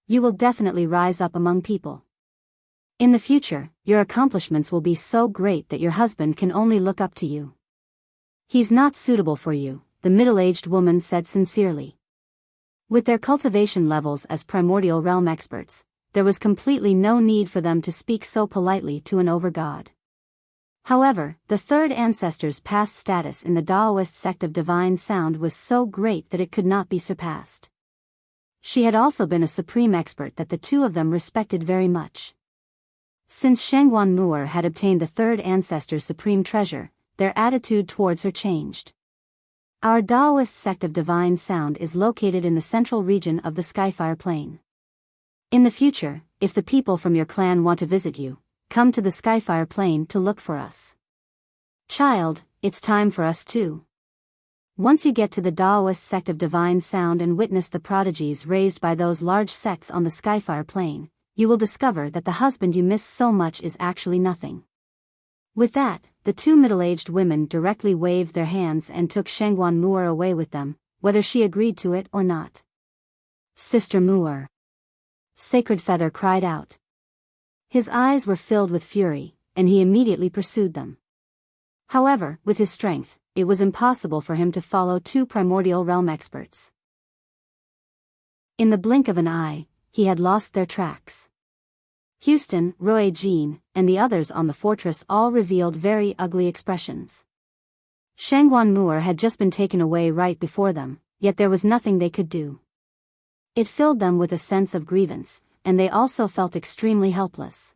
You will definitely rise up among people. In the future, your accomplishments will be so great that your husband can only look up to you. He's not suitable for you, the middle-aged woman said sincerely. With their cultivation levels as primordial realm experts, there was completely no need for them to speak so politely to an over-god. However, the third ancestor's past status in the Daoist sect of divine sound was so great that it could not be surpassed. She had also been a supreme expert that the two of them respected very much. Since Shangguan Moor had obtained the third ancestor's supreme treasure, their attitude towards her changed. Our Daoist sect of divine sound is located in the central region of the Skyfire Plain. In the future, if the people from your clan want to visit you, come to the Skyfire Plain to look for us. Child, it's time for us too. Once you get to the Daoist sect of divine sound and witness the prodigies raised by those large sects on the Skyfire Plain, you will discover that the husband you miss so much is actually nothing. With that, the two middle-aged women directly waved their hands and took Shangguan Moor away with them, whether she agreed to it or not. Sister Moor! Sacred Feather cried out. His eyes were filled with fury, and he immediately pursued them. However, with his strength, it was impossible for him to follow two primordial realm experts. In the blink of an eye, he had lost their tracks. Houston, Roy Jean, and the others on the fortress all revealed very ugly expressions. Shangguan Moor had just been taken away right before them, yet there was nothing they could do. It filled them with a sense of grievance, and they also felt extremely helpless.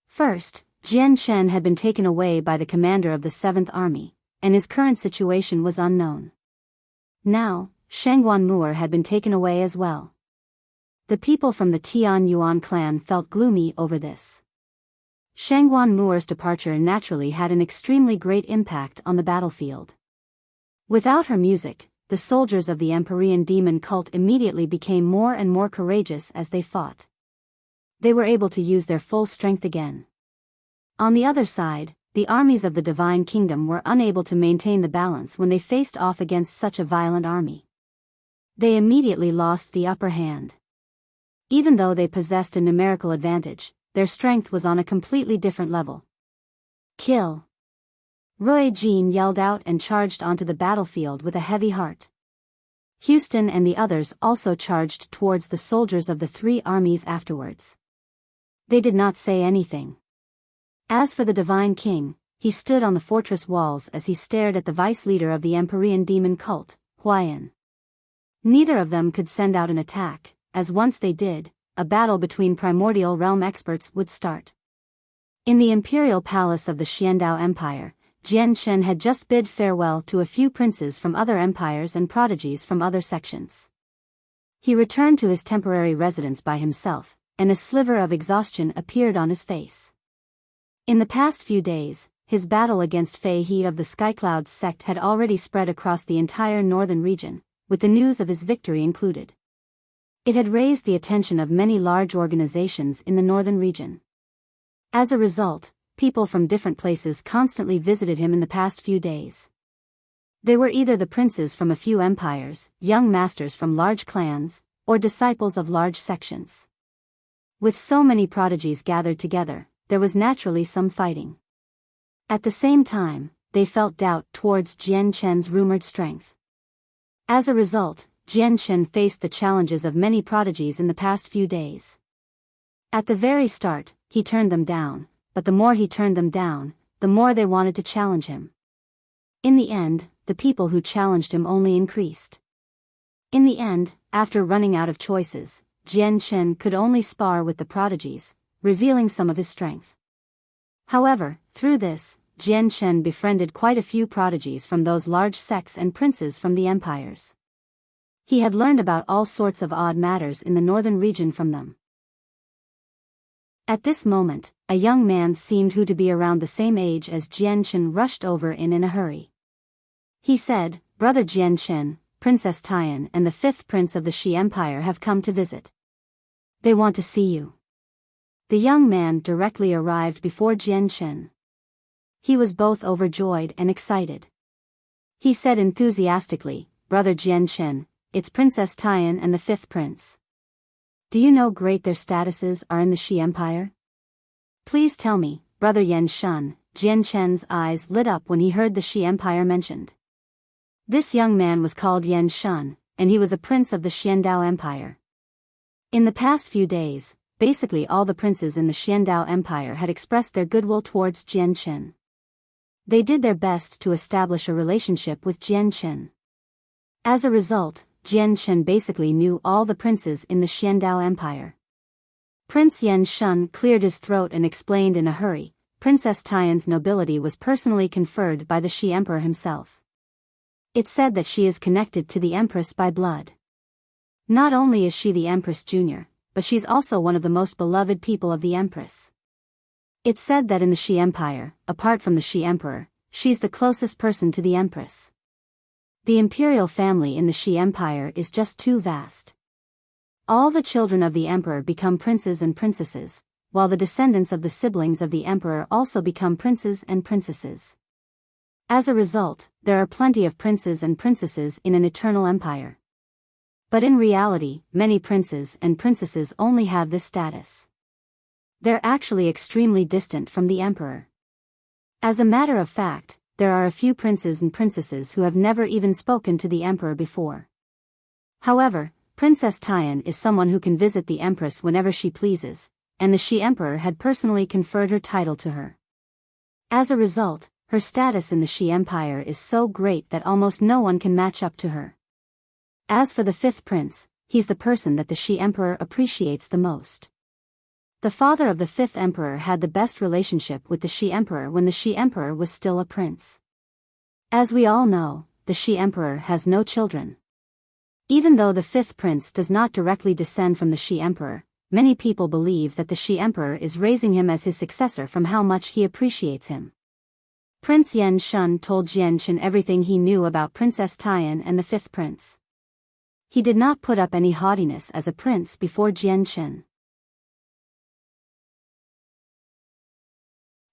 First, Jian Chen had been taken away by the commander of the 7th Army, and his current situation was unknown. Now, Shangguan Moor had been taken away as well. The people from the Tian Yuan clan felt gloomy over this. Shangguan Mu'er's departure naturally had an extremely great impact on the battlefield. Without her music, the soldiers of the Emperorian demon cult immediately became more and more courageous as they fought. They were able to use their full strength again. On the other side, the armies of the Divine Kingdom were unable to maintain the balance when they faced off against such a violent army. They immediately lost the upper hand. Even though they possessed a numerical advantage, their strength was on a completely different level. Kill! Roy Jean yelled out and charged onto the battlefield with a heavy heart. Houston and the others also charged towards the soldiers of the three armies afterwards. They did not say anything. As for the Divine King, he stood on the fortress walls as he stared at the vice-leader of the Emperorian demon cult, Huayan. Neither of them could send out an attack, as once they did, a battle between primordial realm experts would start. In the imperial palace of the Xiandao Empire, Jian Shen had just bid farewell to a few princes from other empires and prodigies from other sections. He returned to his temporary residence by himself, and a sliver of exhaustion appeared on his face. In the past few days, his battle against Fei He of the Skyclouds sect had already spread across the entire northern region, with the news of his victory included. It had raised the attention of many large organizations in the northern region. As a result, people from different places constantly visited him in the past few days. They were either the princes from a few empires, young masters from large clans, or disciples of large sections. With so many prodigies gathered together, there was naturally some fighting. At the same time, they felt doubt towards Jian Chen's rumored strength. As a result, Jian Chen faced the challenges of many prodigies in the past few days. At the very start, he turned them down, but the more he turned them down, the more they wanted to challenge him. In the end, the people who challenged him only increased. In the end, after running out of choices, Jian Chen could only spar with the prodigies, revealing some of his strength. However, through this, Jian Chen befriended quite a few prodigies from those large sects and princes from the empires. He had learned about all sorts of odd matters in the northern region from them. At this moment, a young man seemed to be around the same age as Jian Chen rushed over in a hurry. He said, "Brother Jian Chen, Princess Tian and the fifth prince of the Shi Empire have come to visit. They want to see you." The young man directly arrived before Jian Chen. He was both overjoyed and excited. He said enthusiastically, "Brother Jian Chen, it's Princess Tian and the fifth prince. Do you know great their statuses are in the Shi Empire? Please tell me, Brother Yan Shun." Jian Chen's eyes lit up when he heard the Shi Empire mentioned. This young man was called Yan Shun, and he was a prince of the Xiandao Empire. In the past few days, basically all the princes in the Xiandao Empire had expressed their goodwill towards Jian Chen. They did their best to establish a relationship with Jian Chen. As a result, Jian Chen basically knew all the princes in the Xiandao Empire. Prince Yan Shun cleared his throat and explained in a hurry, Princess Tian's nobility was personally conferred by the Shi Emperor himself. It's said that she is connected to the Empress by blood. Not only is she the Empress Junior, but she's also one of the most beloved people of the Empress. It's said that in the Shi Empire, apart from the Shi Emperor, she's the closest person to the Empress. The imperial family in the Shi Empire is just too vast. All the children of the Emperor become princes and princesses, while the descendants of the siblings of the Emperor also become princes and princesses. As a result, there are plenty of princes and princesses in an eternal empire. But in reality, many princes and princesses only have this status. They're actually extremely distant from the Emperor. As a matter of fact, there are a few princes and princesses who have never even spoken to the Emperor before. However, Princess Tian is someone who can visit the Empress whenever she pleases, and the Shi Emperor had personally conferred her title to her. As a result, her status in the Shi Empire is so great that almost no one can match up to her. As for the fifth prince, he's the person that the Shi Emperor appreciates the most. The father of the fifth emperor had the best relationship with the Shi Emperor when the Shi Emperor was still a prince. As we all know, the Shi Emperor has no children. Even though the fifth prince does not directly descend from the Shi Emperor, many people believe that the Shi Emperor is raising him as his successor from how much he appreciates him. Prince Yan Shun told Jianchen everything he knew about Princess Tian and the fifth prince. He did not put up any haughtiness as a prince before Jianchen.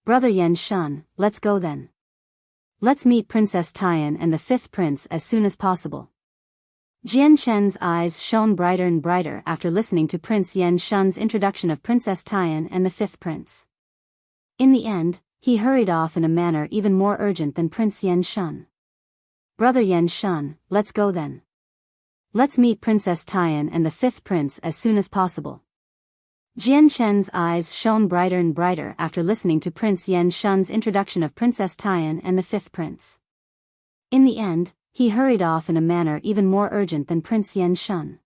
Brother Yan Shun, let's go then. Let's meet Princess Tian and the fifth prince as soon as possible. Jianchen's eyes shone brighter and brighter after listening to Prince Yan Shun's introduction of Princess Tian and the fifth prince. In the end, he hurried off in a manner even more urgent than Prince Yan Shun. Brother Yan Shun, let's go then. Let's meet Princess Tian and the fifth prince as soon as possible. Jianchen's eyes shone brighter and brighter after listening to Prince Yan Shun's introduction of Princess Tian and the fifth prince. In the end, he hurried off in a manner even more urgent than Prince Yan Shun.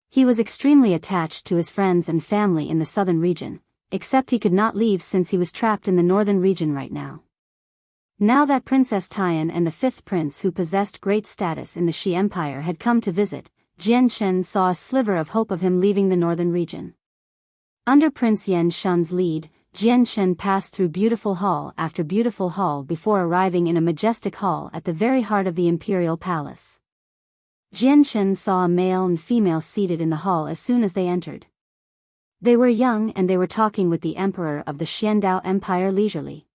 He was extremely attached to his friends and family in the southern region, except he could not leave since he was trapped in the northern region right now. Now that Princess Tian and the fifth prince who possessed great status in the Shi Empire had come to visit, Jianchen saw a sliver of hope of him leaving the northern region. Under Prince Yan Shun's lead, Jianchen passed through beautiful hall after beautiful hall before arriving in a majestic hall at the very heart of the imperial palace. Jianchen saw a male and female seated in the hall as soon as they entered. They were young and they were talking with the emperor of the Xiandao Empire leisurely.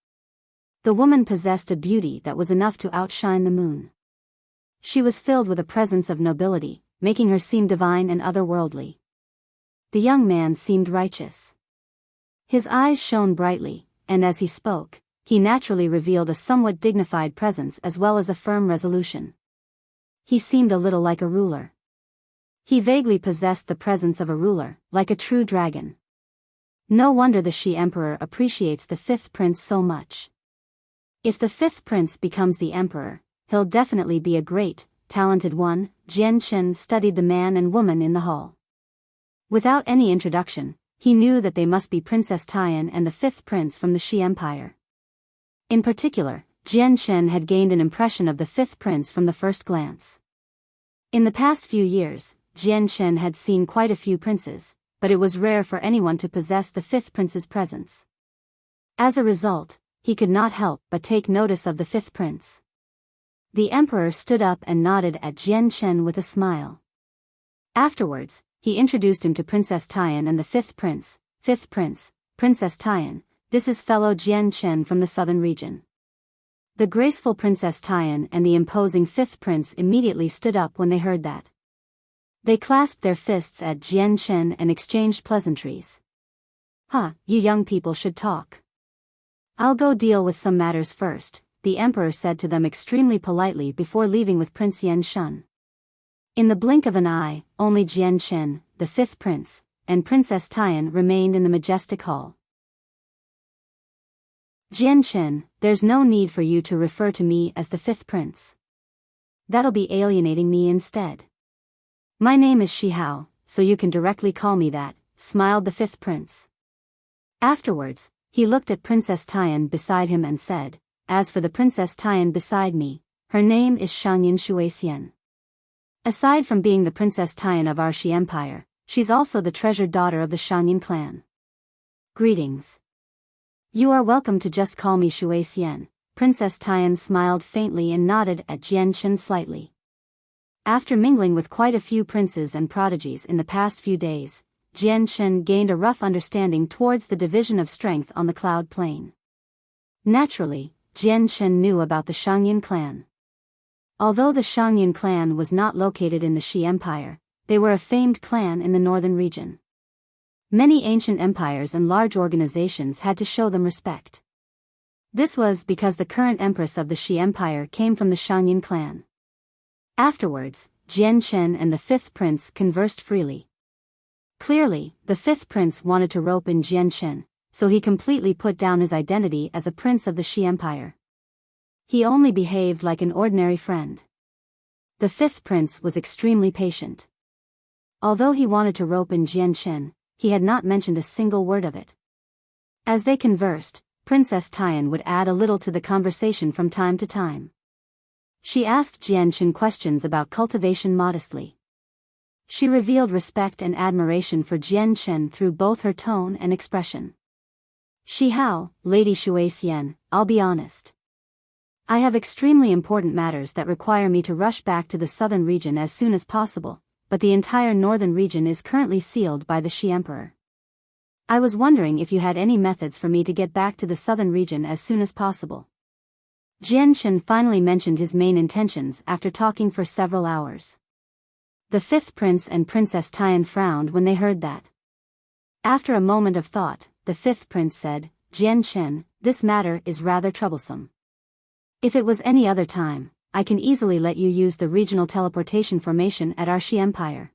The woman possessed a beauty that was enough to outshine the moon. She was filled with a presence of nobility, making her seem divine and otherworldly. The young man seemed righteous. His eyes shone brightly, and as he spoke, he naturally revealed a somewhat dignified presence as well as a firm resolution. He seemed a little like a ruler. He vaguely possessed the presence of a ruler, like a true dragon. No wonder the Shi Emperor appreciates the fifth prince so much. If the fifth prince becomes the emperor, he'll definitely be a great, talented one. Jianchen studied the man and woman in the hall. Without any introduction, he knew that they must be Princess Tian and the fifth prince from the Shi Empire. In particular, Jianchen had gained an impression of the fifth prince from the first glance. In the past few years, Jianchen had seen quite a few princes, but it was rare for anyone to possess the fifth prince's presence. As a result, he could not help but take notice of the fifth prince. The emperor stood up and nodded at Jianchen with a smile. Afterwards, he introduced him to Princess Tian and the fifth prince, Princess Tian, this is fellow Jianchen from the southern region. The graceful Princess Tian and the imposing fifth prince immediately stood up when they heard that. They clasped their fists at Jianchen and exchanged pleasantries. You young people should talk. I'll go deal with some matters first, the emperor said to them extremely politely before leaving with Prince Yan Shun. In the blink of an eye, only Jianchen, the fifth prince, and Princess Tian remained in the majestic hall. Jianchen, there's no need for you to refer to me as the fifth prince. That'll be alienating me instead. My name is Shi Hao, so you can directly call me that, smiled the fifth prince. Afterwards, he looked at Princess Tian beside him and said, as for the Princess Tian beside me, her name is Shangyin Shuixian. Aside from being the Princess Tian of our Shi Empire, she's also the treasured daughter of the Shangyin clan. Greetings. You are welcome to just call me Shuixian. Princess Tian smiled faintly and nodded at Jianchen slightly. After mingling with quite a few princes and prodigies in the past few days, Jianchen gained a rough understanding towards the division of strength on the cloud plane. Naturally, Jianchen knew about the Shangyin clan. Although the Shangyin clan was not located in the Shi Empire, they were a famed clan in the northern region. Many ancient empires and large organizations had to show them respect. This was because the current empress of the Shi Empire came from the Shangyin clan. Afterwards, Jianchen and the fifth prince conversed freely. Clearly, the fifth prince wanted to rope in Jianchen, so he completely put down his identity as a prince of the Shi Empire. He only behaved like an ordinary friend. The fifth prince was extremely patient. Although he wanted to rope in Jianchen, he had not mentioned a single word of it. As they conversed, Princess Tian would add a little to the conversation from time to time. She asked Jianchen questions about cultivation modestly. She revealed respect and admiration for Jian Chen through both her tone and expression. "Shi Hao, Lady Shui Xian, I'll be honest. I have extremely important matters that require me to rush back to the southern region as soon as possible, but the entire northern region is currently sealed by the Shi Emperor. I was wondering if you had any methods for me to get back to the southern region as soon as possible." Jian Chen finally mentioned his main intentions after talking for several hours. The fifth prince and Princess Tian frowned when they heard that. After a moment of thought, the fifth prince said, "Jian Chen, this matter is rather troublesome. If it was any other time, I can easily let you use the regional teleportation formation at our Shi Empire.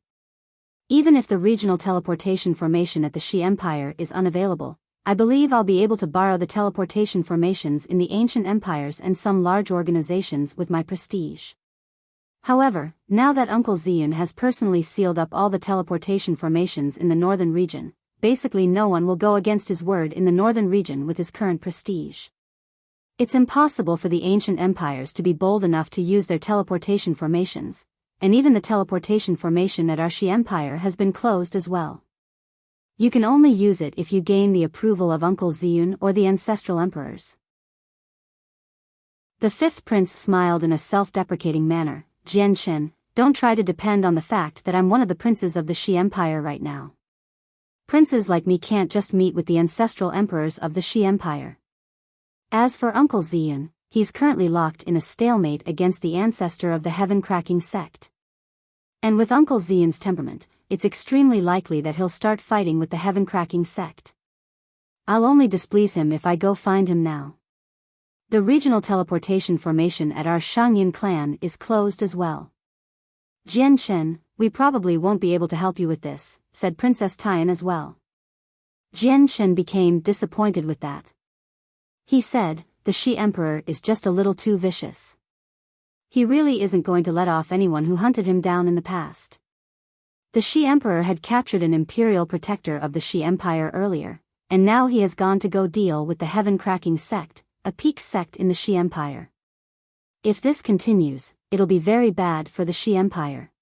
Even if the regional teleportation formation at the Shi Empire is unavailable, I believe I'll be able to borrow the teleportation formations in the ancient empires and some large organizations with my prestige. However, now that Uncle Ziyun has personally sealed up all the teleportation formations in the northern region, basically no one will go against his word in the northern region with his current prestige. It's impossible for the ancient empires to be bold enough to use their teleportation formations, and even the teleportation formation at our Shi Empire has been closed as well. You can only use it if you gain the approval of Uncle Ziyun or the ancestral emperors." The fifth prince smiled in a self-deprecating manner. "Jian Chen, don't try to depend on the fact that I'm one of the princes of the Shi Empire right now. Princes like me can't just meet with the ancestral emperors of the Shi Empire. As for Uncle Ziyun, he's currently locked in a stalemate against the ancestor of the heaven-cracking sect. And with Uncle Ziyun's temperament, it's extremely likely that he'll start fighting with the heaven-cracking sect. I'll only displease him if I go find him now. The regional teleportation formation at our Shangyun clan is closed as well. Jian Chen, we probably won't be able to help you with this," said Princess Tian as well. Jian Chen became disappointed with that. He said, "The Shi Emperor is just a little too vicious. He really isn't going to let off anyone who hunted him down in the past." The Shi Emperor had captured an imperial protector of the Shi Empire earlier, and now he has gone to go deal with the heaven-cracking sect, a peak sect in the Shi Empire. If this continues, it'll be very bad for the Shi Empire.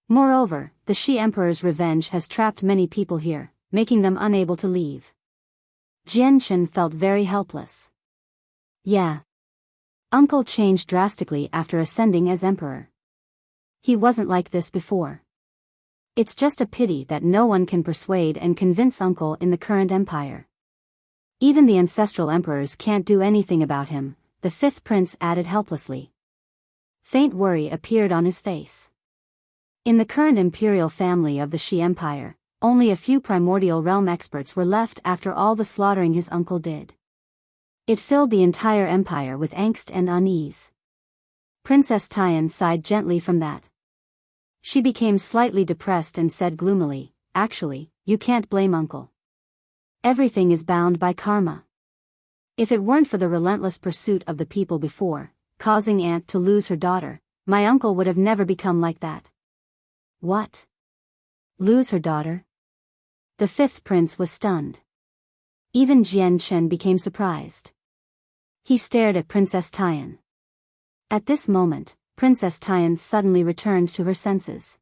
Moreover, the Shi Emperor's revenge has trapped many people here, making them unable to leave. Jian Chen felt very helpless. Yeah. Uncle changed drastically after ascending as emperor. He wasn't like this before. It's just a pity that no one can persuade and convince Uncle in the current empire. Even the ancestral emperors can't do anything about him, the fifth prince added helplessly. Faint worry appeared on his face. In the current imperial family of the Shi Empire, only a few primordial realm experts were left after all the slaughtering his uncle did. It filled the entire empire with angst and unease. Princess Tian sighed gently from that. She became slightly depressed and said gloomily, "Actually, you can't blame Uncle. Everything is bound by karma. If it weren't for the relentless pursuit of the people before, causing Aunt to lose her daughter, my uncle would have never become like that." "What? Lose her daughter?" The fifth prince was stunned. Even Jian Chen became surprised. He stared at Princess Tian. At this moment, Princess Tian suddenly returned to her senses.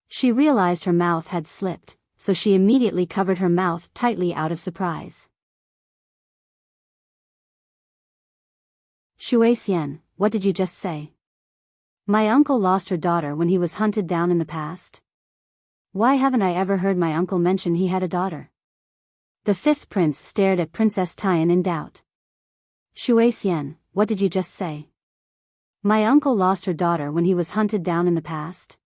She realized her mouth had slipped, so she immediately covered her mouth tightly out of surprise. "Shui Xian, what did you just say? My uncle lost her daughter when he was hunted down in the past? Why haven't I ever heard my uncle mention he had a daughter?" The fifth prince stared at Princess Tian in doubt. "Shui Xian, what did you just say? My uncle lost her daughter when he was hunted down in the past?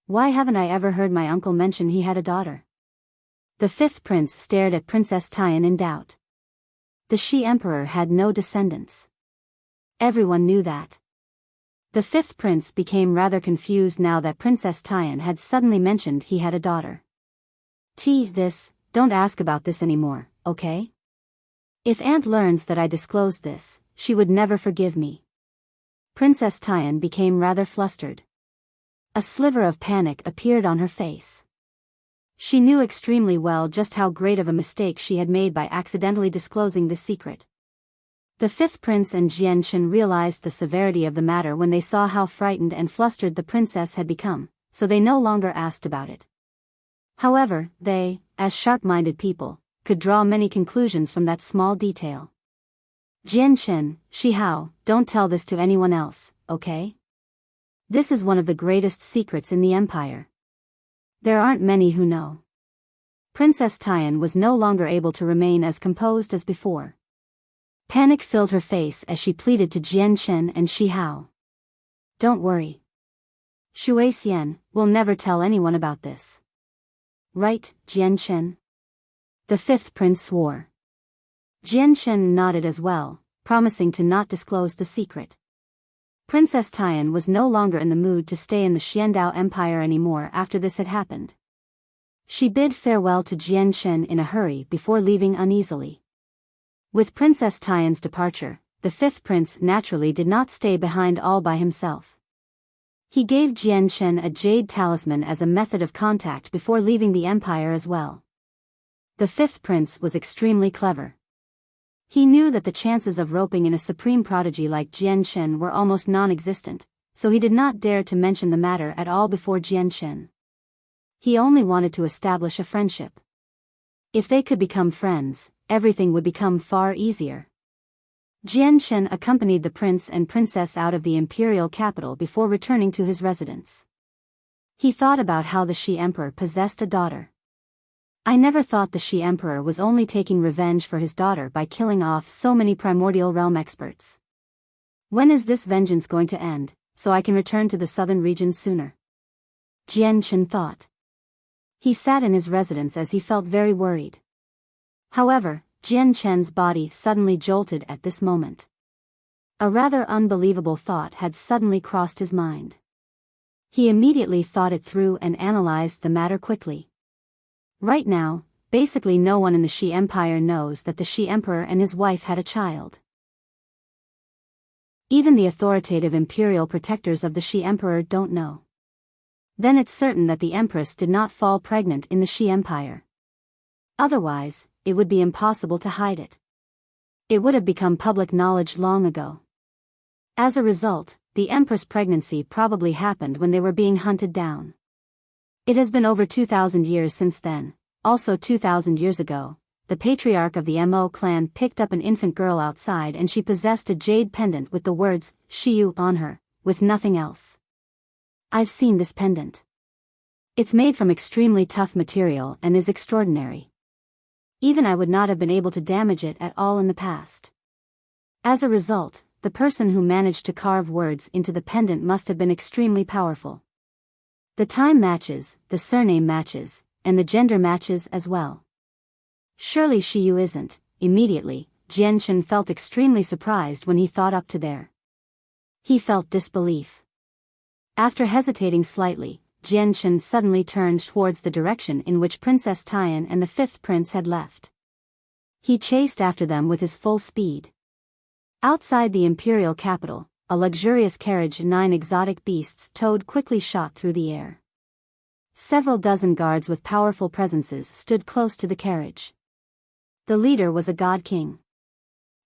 Why haven't I ever heard my uncle mention he had a daughter?" The fifth prince stared at Princess Tian in doubt. The Shi Emperor had no descendants. Everyone knew that. The fifth prince became rather confused now that Princess Tian had suddenly mentioned he had a daughter. Don't ask about this anymore, okay? If Aunt learns that I disclosed this, she would never forgive me." Princess Tian became rather flustered. A sliver of panic appeared on her face. She knew extremely well just how great of a mistake she had made by accidentally disclosing this secret. The fifth prince and Jian Chen realized the severity of the matter when they saw how frightened and flustered the princess had become, so they no longer asked about it. However, they, as sharp-minded people, could draw many conclusions from that small detail. Jianchen, Shihao, don't tell this to anyone else, okay? This is one of the greatest secrets in the empire. There aren't many who know. Princess Tian was no longer able to remain as composed as before. Panic filled her face as she pleaded to Jianchen and Shihao. Don't worry. Shui Xian will never tell anyone about this. Right, Jianchen? The fifth prince swore. Jianchen nodded as well, promising to not disclose the secret. Princess Tian was no longer in the mood to stay in the Xiandao Empire anymore after this had happened. She bid farewell to Jianchen in a hurry before leaving uneasily. With Princess Tian's departure, the fifth prince naturally did not stay behind all by himself. He gave Jianchen a jade talisman as a method of contact before leaving the empire as well. The fifth prince was extremely clever. He knew that the chances of roping in a supreme prodigy like Jianchen were almost non-existent, so he did not dare to mention the matter at all before Jianchen. He only wanted to establish a friendship. If they could become friends, everything would become far easier. Jianchen accompanied the prince and princess out of the imperial capital before returning to his residence. He thought about how the Shi Emperor possessed a daughter. I never thought the Shi Emperor was only taking revenge for his daughter by killing off so many primordial realm experts. When is this vengeance going to end, so I can return to the southern region sooner? Jianchen thought. He sat in his residence as he felt very worried. However, Jianchen's body suddenly jolted at this moment. A rather unbelievable thought had suddenly crossed his mind. He immediately thought it through and analyzed the matter quickly. Right now, basically no one in the Shi Empire knows that the Shi Emperor and his wife had a child. Even the authoritative imperial protectors of the Shi Emperor don't know. Then it's certain that the Empress did not fall pregnant in the Shi Empire. Otherwise, it would be impossible to hide it. It would have become public knowledge long ago. As a result, the Empress' pregnancy probably happened when they were being hunted down. It has been over 2,000 years since then. Also 2,000 years ago, the patriarch of the Mo clan picked up an infant girl outside and she possessed a jade pendant with the words, Shiyu on her, with nothing else. I've seen this pendant. It's made from extremely tough material and is extraordinary. Even I would not have been able to damage it at all in the past. As a result, the person who managed to carve words into the pendant must have been extremely powerful. The time matches, the surname matches, and the gender matches as well. Surely Shiyu isn't. Immediately, Jianchen felt extremely surprised when he thought up to there. He felt disbelief. After hesitating slightly, Jianchen suddenly turned towards the direction in which Princess Tian and the fifth prince had left. He chased after them with his full speed. Outside the imperial capital, a luxurious carriage and 9 exotic beasts towed quickly shot through the air. Several dozen guards with powerful presences stood close to the carriage. The leader was a god king.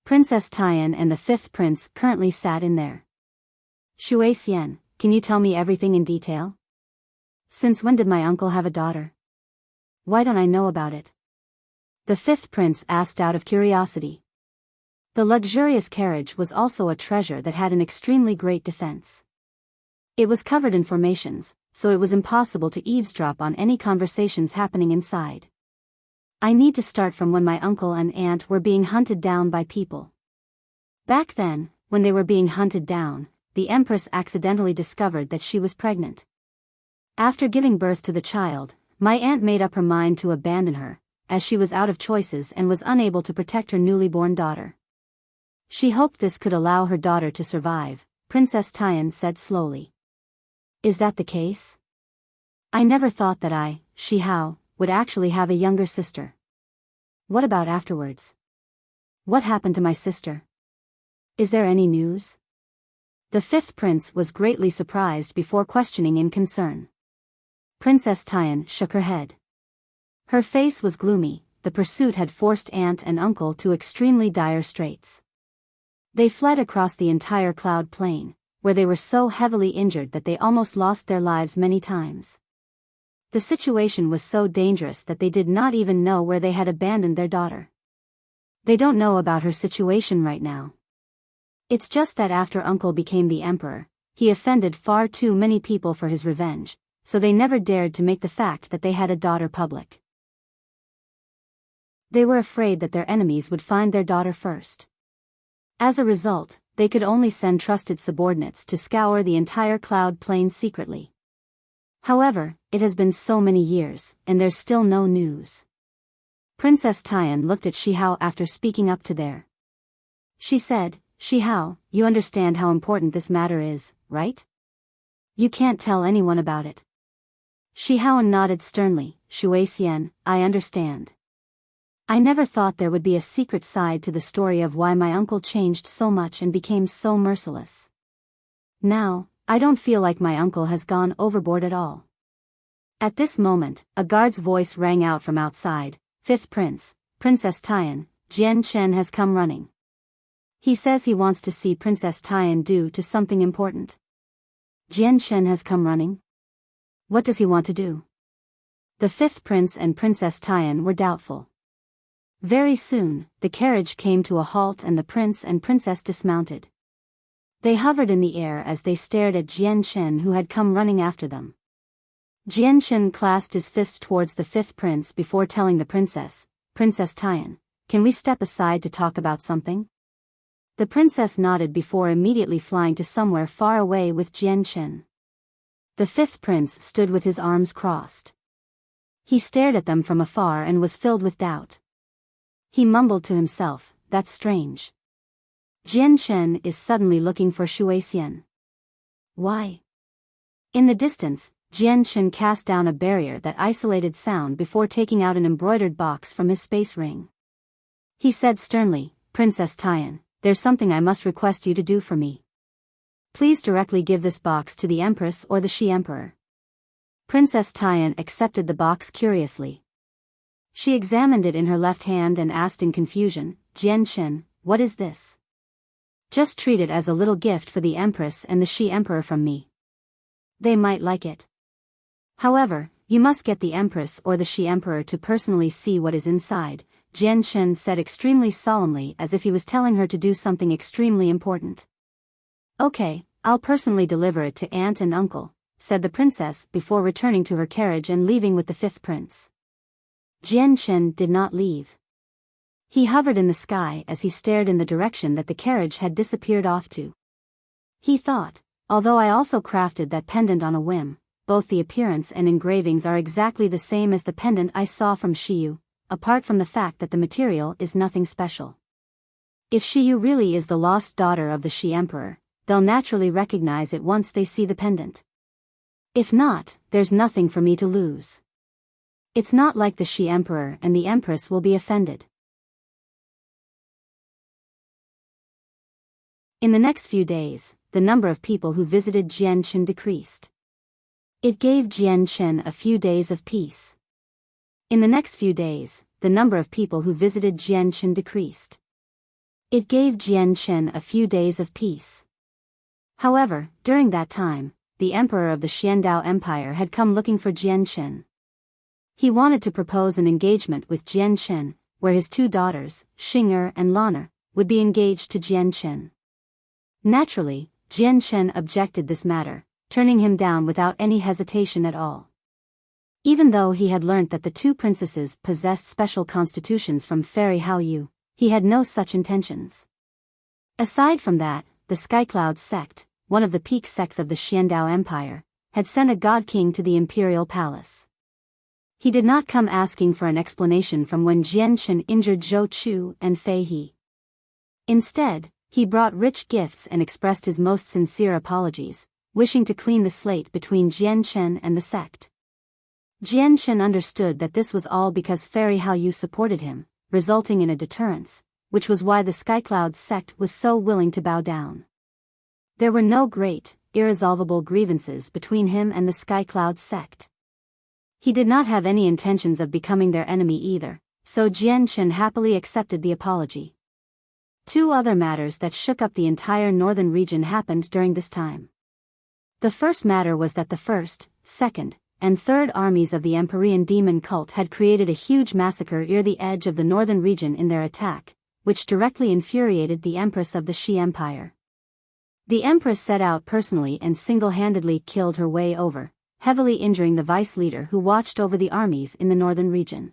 Princess Tian and the fifth prince currently sat in there. Shui Xian, can you tell me everything in detail? Since when did my uncle have a daughter? Why don't I know about it? The fifth prince asked out of curiosity. The luxurious carriage was also a treasure that had an extremely great defense. It was covered in formations, so it was impossible to eavesdrop on any conversations happening inside. I need to start from when my uncle and aunt were being hunted down by people. Back then, when they were being hunted down, the Empress accidentally discovered that she was pregnant. After giving birth to the child, my aunt made up her mind to abandon her, as she was out of choices and was unable to protect her newly born daughter. She hoped this could allow her daughter to survive, Princess Tian said slowly. Is that the case? I never thought that I, Shihao, would actually have a younger sister. What about afterwards? What happened to my sister? Is there any news? The fifth prince was greatly surprised before questioning in concern. Princess Tian shook her head. Her face was gloomy. The pursuit had forced aunt and uncle to extremely dire straits. They fled across the entire cloud plain, where they were so heavily injured that they almost lost their lives many times. The situation was so dangerous that they did not even know where they had abandoned their daughter. They don't know about her situation right now. It's just that after Uncle became the emperor, he offended far too many people for his revenge, so they never dared to make the fact that they had a daughter public. They were afraid that their enemies would find their daughter first. As a result, they could only send trusted subordinates to scour the entire Cloud Plain secretly. However, it has been so many years, and there's still no news. Princess Tian looked at Shihao after speaking up to their. She said, "Shihao, you understand how important this matter is, right? You can't tell anyone about it." Shihao nodded sternly. "Shuixian, I understand. I never thought there would be a secret side to the story of why my uncle changed so much and became so merciless. Now, I don't feel like my uncle has gone overboard at all." At this moment, a guard's voice rang out from outside. "Fifth Prince, Princess Tian, Jian Chen has come running. He says he wants to see Princess Tian due to something important." Jian Chen has come running? What does he want to do? The fifth prince and Princess Tian were doubtful. Very soon, the carriage came to a halt and the prince and princess dismounted. They hovered in the air as they stared at Jian Chen, who had come running after them. Jian Chen clasped his fist towards the fifth prince before telling the princess, "Princess Tian, can we step aside to talk about something?" The princess nodded before immediately flying to somewhere far away with Jian Chen. The fifth prince stood with his arms crossed. He stared at them from afar and was filled with doubt. He mumbled to himself, "That's strange. Jian Chen is suddenly looking for Shuixian. Why?" In the distance, Jian Chen cast down a barrier that isolated sound before taking out an embroidered box from his space ring. He said sternly, "Princess Tian, there's something I must request you to do for me. Please directly give this box to the Empress or the Shi Emperor." Princess Tian accepted the box curiously. She examined it in her left hand and asked in confusion, "Jian Chen, what is this?" "Just treat it as a little gift for the Empress and the Shi Emperor from me. They might like it. However, you must get the Empress or the Shi Emperor to personally see what is inside," Jian Chen said extremely solemnly, as if he was telling her to do something extremely important. "Okay, I'll personally deliver it to aunt and uncle," said the princess before returning to her carriage and leaving with the fifth prince. Jian Chen did not leave. He hovered in the sky as he stared in the direction that the carriage had disappeared off to. He thought, although I also crafted that pendant on a whim, both the appearance and engravings are exactly the same as the pendant I saw from Shiyu, apart from the fact that the material is nothing special. If Shiyu really is the lost daughter of the Shi Emperor, they'll naturally recognize it once they see the pendant. If not, there's nothing for me to lose. It's not like the Shi Emperor and the Empress will be offended. In the next few days, the number of people who visited Jian Chen decreased. It gave Jian Chen a few days of peace. In the next few days, the number of people who visited Jian Chen decreased. It gave Jian Chen a few days of peace. However, during that time, the emperor of the Xiandao Empire had come looking for Jian Chen. He wanted to propose an engagement with Jian Chen, where his two daughters, Xing'er and Lan'er, would be engaged to Jian Chen. Naturally, Jian Chen objected this matter, turning him down without any hesitation at all. Even though he had learnt that the two princesses possessed special constitutions from Fairy Hao Yu, he had no such intentions. Aside from that, the Skycloud sect, one of the peak sects of the Xiandao Empire, had sent a god king to the imperial palace. He did not come asking for an explanation from when Jian Chen injured Zhou Chu and Fei He. Instead, he brought rich gifts and expressed his most sincere apologies, wishing to clean the slate between Jian Chen and the sect. Jian Chen understood that this was all because Fairy Hao Yu supported him, resulting in a deterrence, which was why the Skycloud sect was so willing to bow down. There were no great, irresolvable grievances between him and the Skycloud sect. He did not have any intentions of becoming their enemy either, so Jian Chen happily accepted the apology. Two other matters that shook up the entire northern region happened during this time. The first matter was that the first, second, and third armies of the Empyrean demon cult had created a huge massacre near the edge of the northern region in their attack, which directly infuriated the Empress of the Shi Empire. The Empress set out personally and single-handedly killed her way over, heavily injuring the vice leader who watched over the armies in the northern region.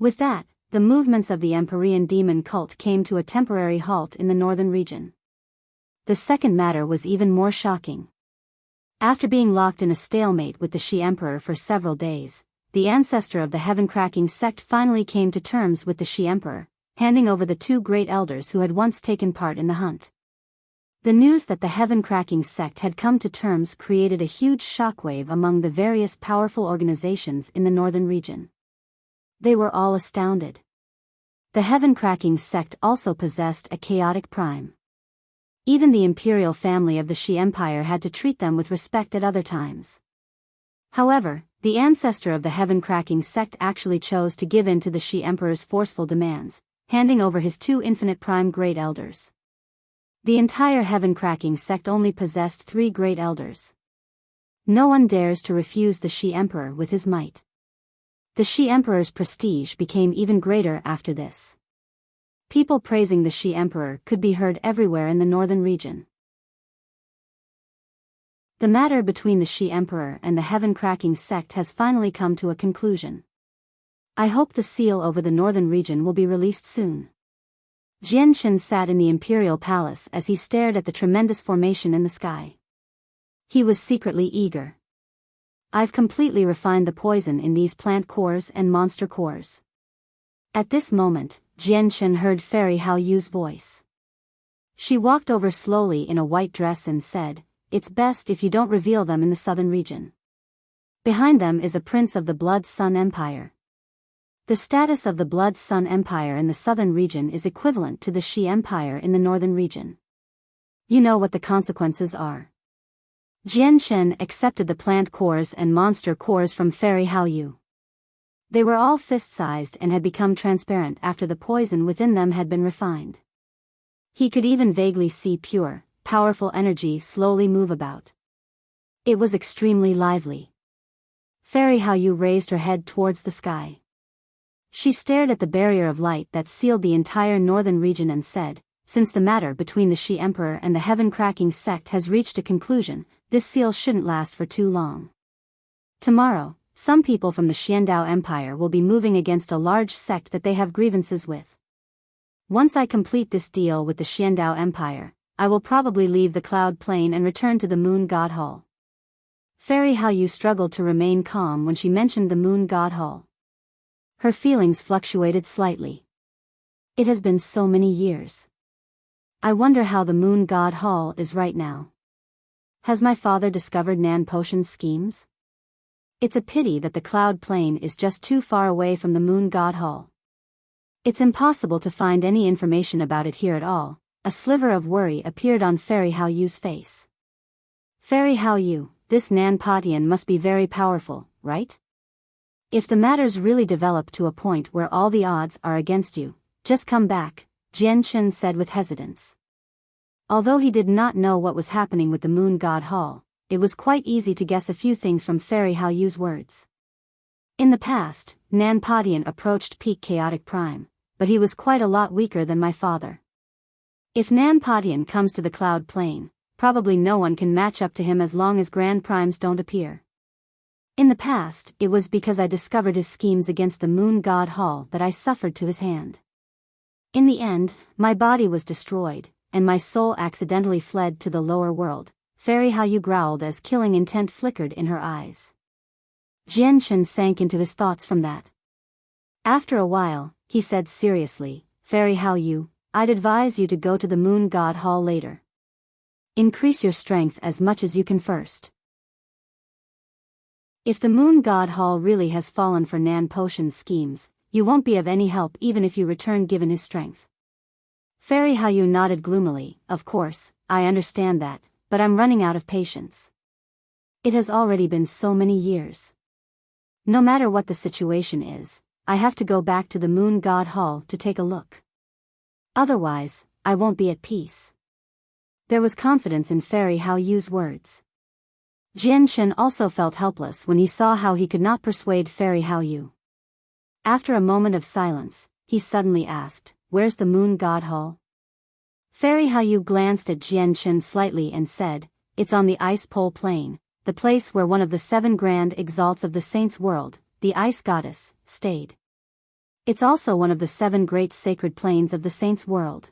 With that, the movements of the Empyrean demon cult came to a temporary halt in the northern region. The second matter was even more shocking. After being locked in a stalemate with the Shi Emperor for several days, the ancestor of the heaven-cracking sect finally came to terms with the Shi Emperor, handing over the two great elders who had once taken part in the hunt. The news that the heaven-cracking sect had come to terms created a huge shockwave among the various powerful organizations in the northern region. They were all astounded. The heaven-cracking sect also possessed a chaotic prime. Even the imperial family of the Shi Empire had to treat them with respect at other times. However, the ancestor of the heaven-cracking sect actually chose to give in to the Shi Emperor's forceful demands, handing over his two infinite prime great elders. The entire heaven-cracking sect only possessed 3 great elders. No one dares to refuse the Shi Emperor with his might. The Shi Emperor's prestige became even greater after this. People praising the Shi Emperor could be heard everywhere in the northern region. The matter between the Shi Emperor and the heaven-cracking sect has finally come to a conclusion. I hope the seal over the northern region will be released soon. Jianchen sat in the imperial palace as he stared at the tremendous formation in the sky. He was secretly eager. I've completely refined the poison in these plant cores and monster cores. At this moment, Jianchen heard Fairy Hao Yu's voice. She walked over slowly in a white dress and said, "It's best if you don't reveal them in the southern region. Behind them is a prince of the Blood Sun Empire." The status of the Blood Sun Empire in the southern region is equivalent to the Shi Empire in the northern region. You know what the consequences are. Jianchen accepted the plant cores and monster cores from Fairy Hao Yu. They were all fist-sized and had become transparent after the poison within them had been refined. He could even vaguely see pure, powerful energy slowly move about. It was extremely lively. Fairy Hao Yu raised her head towards the sky. She stared at the barrier of light that sealed the entire northern region and said, "Since the matter between the Shi Emperor and the heaven-cracking sect has reached a conclusion, this seal shouldn't last for too long. Tomorrow, some people from the Xiandao Empire will be moving against a large sect that they have grievances with. Once I complete this deal with the Xiandao Empire, I will probably leave the Cloud Plain and return to the Moon God Hall." Fairy Hao Yu struggled to remain calm when she mentioned the Moon God Hall. Her feelings fluctuated slightly. It has been so many years. I wonder how the Moon God Hall is right now. Has my father discovered Nan Potion's schemes? It's a pity that the Cloud Plain is just too far away from the Moon God Hall. It's impossible to find any information about it here at all. A sliver of worry appeared on Fairy Hao Yu's face. Fairy Hao Yu, this Nan Potion must be very powerful, right? If the matters really develop to a point where all the odds are against you, just come back, Jianchen said with hesitance. Although he did not know what was happening with the Moon God Hall, it was quite easy to guess a few things from Fairy Hao Yu's words. In the past, Nan Potion approached peak chaotic prime, but he was quite a lot weaker than my father. If Nan Potion comes to the Cloud Plain, probably no one can match up to him as long as Grand Primes don't appear. In the past, it was because I discovered his schemes against the Moon God Hall that I suffered to his hand. In the end, my body was destroyed, and my soul accidentally fled to the lower world. Fairy Hao Yu growled as killing intent flickered in her eyes. Jianchen sank into his thoughts from that. After a while, he said seriously, "Fairy Hao Yu, I'd advise you to go to the Moon God Hall later. Increase your strength as much as you can first. If the Moon God Hall really has fallen for Nan Potion's schemes, you won't be of any help even if you return given his strength." Fairy Hao Yu nodded gloomily. "Of course, I understand that, but I'm running out of patience. It has already been so many years. No matter what the situation is, I have to go back to the Moon God Hall to take a look. Otherwise, I won't be at peace. There was confidence in Fairy Hao Yu's words. Jian Shen also felt helpless when he saw how he could not persuade Fairy Hao Yu. After a moment of silence, he suddenly asked, "Where's the moon god hall?" Fairy Hao Yu glanced at Jian Shen slightly and said, "It's on the ice pole plain, the place where one of the 7 grand exalts of the saints' world, the ice goddess, stayed. It's also one of the 7 great sacred plains of the saints' world."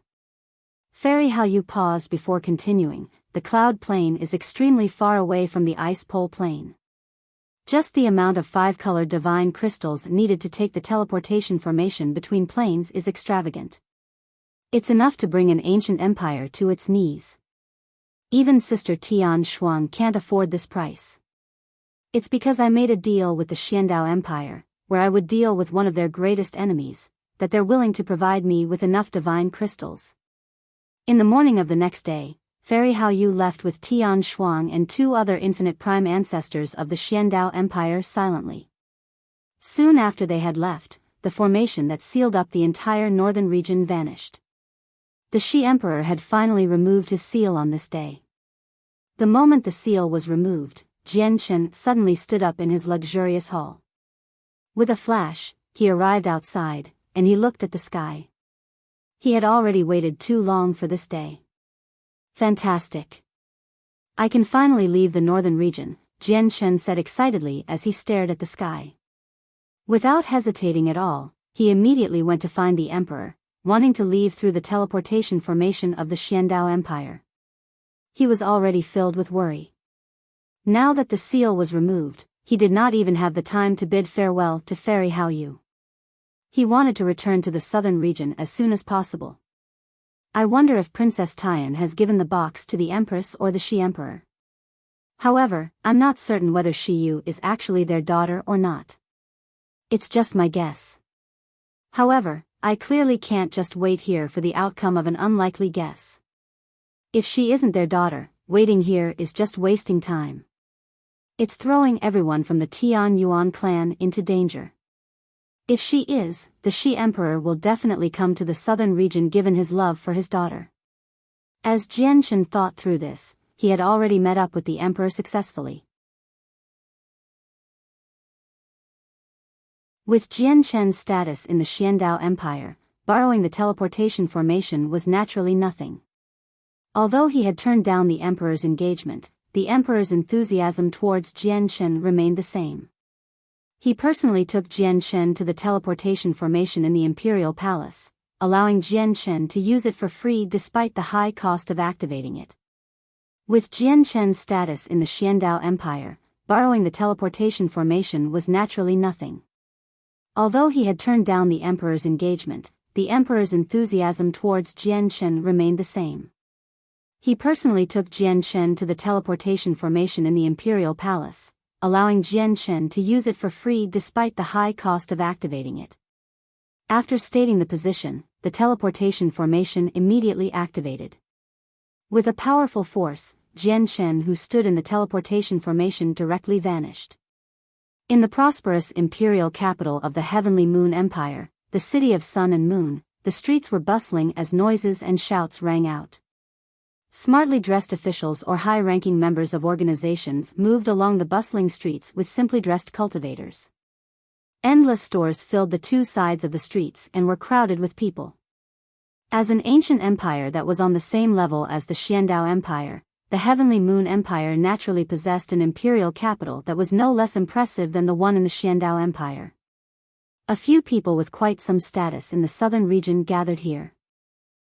Fairy Hao Yu paused before continuing, "The cloud plain is extremely far away from the ice pole plain. Just the amount of 5-colored divine crystals needed to take the teleportation formation between planes is extravagant. It's enough to bring an ancient empire to its knees. Even Sister Tian Shuang can't afford this price. It's because I made a deal with the Xiandao Empire, where I would deal with one of their greatest enemies, that they're willing to provide me with enough divine crystals." In the morning of the next day, Fairy Hao Yu left with Tian Shuang and 2 other infinite prime ancestors of the Xiandao Empire silently. Soon after they had left, the formation that sealed up the entire northern region vanished. The Shi Emperor had finally removed his seal on this day. The moment the seal was removed, Jian Shen suddenly stood up in his luxurious hall. With a flash, he arrived outside, and he looked at the sky. He had already waited too long for this day. Fantastic. I can finally leave the northern region, Jian Shen said excitedly as he stared at the sky. Without hesitating at all, he immediately went to find the Emperor, wanting to leave through the teleportation formation of the Xiandao Empire. He was already filled with worry. Now that the seal was removed, he did not even have the time to bid farewell to Fairy Hao Yu. He wanted to return to the southern region as soon as possible. I wonder if Princess Tian has given the box to the Empress or the Shi Emperor. However, I'm not certain whether Shi Yu is actually their daughter or not. It's just my guess. However, I clearly can't just wait here for the outcome of an unlikely guess. If she isn't their daughter, waiting here is just wasting time. It's throwing everyone from the Tian Yuan clan into danger. If she is, the Shi Emperor will definitely come to the southern region given his love for his daughter. As Jian Shen thought through this, he had already met up with the Emperor successfully. With Jian Shen's status in the Xiandao Empire, borrowing the teleportation formation was naturally nothing. Although he had turned down the Emperor's engagement, the Emperor's enthusiasm towards Jian Shen remained the same. He personally took Jian Shen to the teleportation formation in the Imperial Palace, allowing Jian Shen to use it for free despite the high cost of activating it. With Jian Shen's status in the Xiandao Empire, borrowing the teleportation formation was naturally nothing. Although he had turned down the Emperor's engagement, the Emperor's enthusiasm towards Jian Shen remained the same. He personally took Jian Shen to the teleportation formation in the Imperial Palace, allowing Jian Shen to use it for free despite the high cost of activating it. After stating the position, the teleportation formation immediately activated. With a powerful force, Jian Shen, who stood in the teleportation formation, directly vanished. In the prosperous imperial capital of the Heavenly Moon Empire, the city of Sun and Moon, the streets were bustling as noises and shouts rang out. Smartly dressed officials or high-ranking members of organizations moved along the bustling streets with simply dressed cultivators. Endless stores filled the 2 sides of the streets and were crowded with people. As an ancient empire that was on the same level as the Xiandao Empire, the Heavenly Moon Empire naturally possessed an imperial capital that was no less impressive than the one in the Xiandao Empire. A few people with quite some status in the southern region gathered here.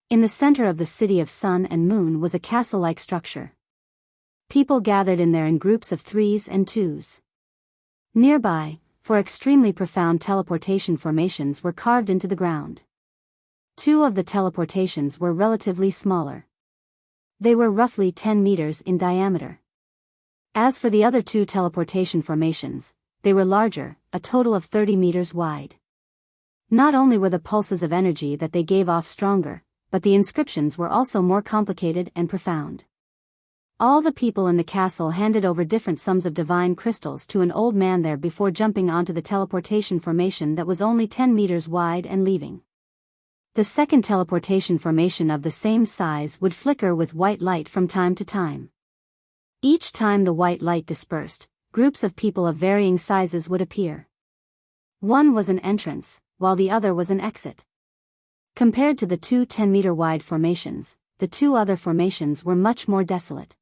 In the center of the city of Sun and Moon was a castle-like structure. People gathered in there in groups of 3s and 2s. Nearby, 4 extremely profound teleportation formations were carved into the ground. 2 of the teleportations were relatively smaller. They were roughly 10 meters in diameter. As for the other 2 teleportation formations, they were larger, a total of 30 meters wide. Not only were the pulses of energy that they gave off stronger, but the inscriptions were also more complicated and profound. All the people in the castle handed over different sums of divine crystals to an old man there before jumping onto the teleportation formation that was only 10 meters wide and leaving. The second teleportation formation of the same size would flicker with white light from time to time. Each time the white light dispersed, groups of people of varying sizes would appear. One was an entrance, while the other was an exit. Compared to the two 10-meter-wide formations, the two other formations were much more desolate.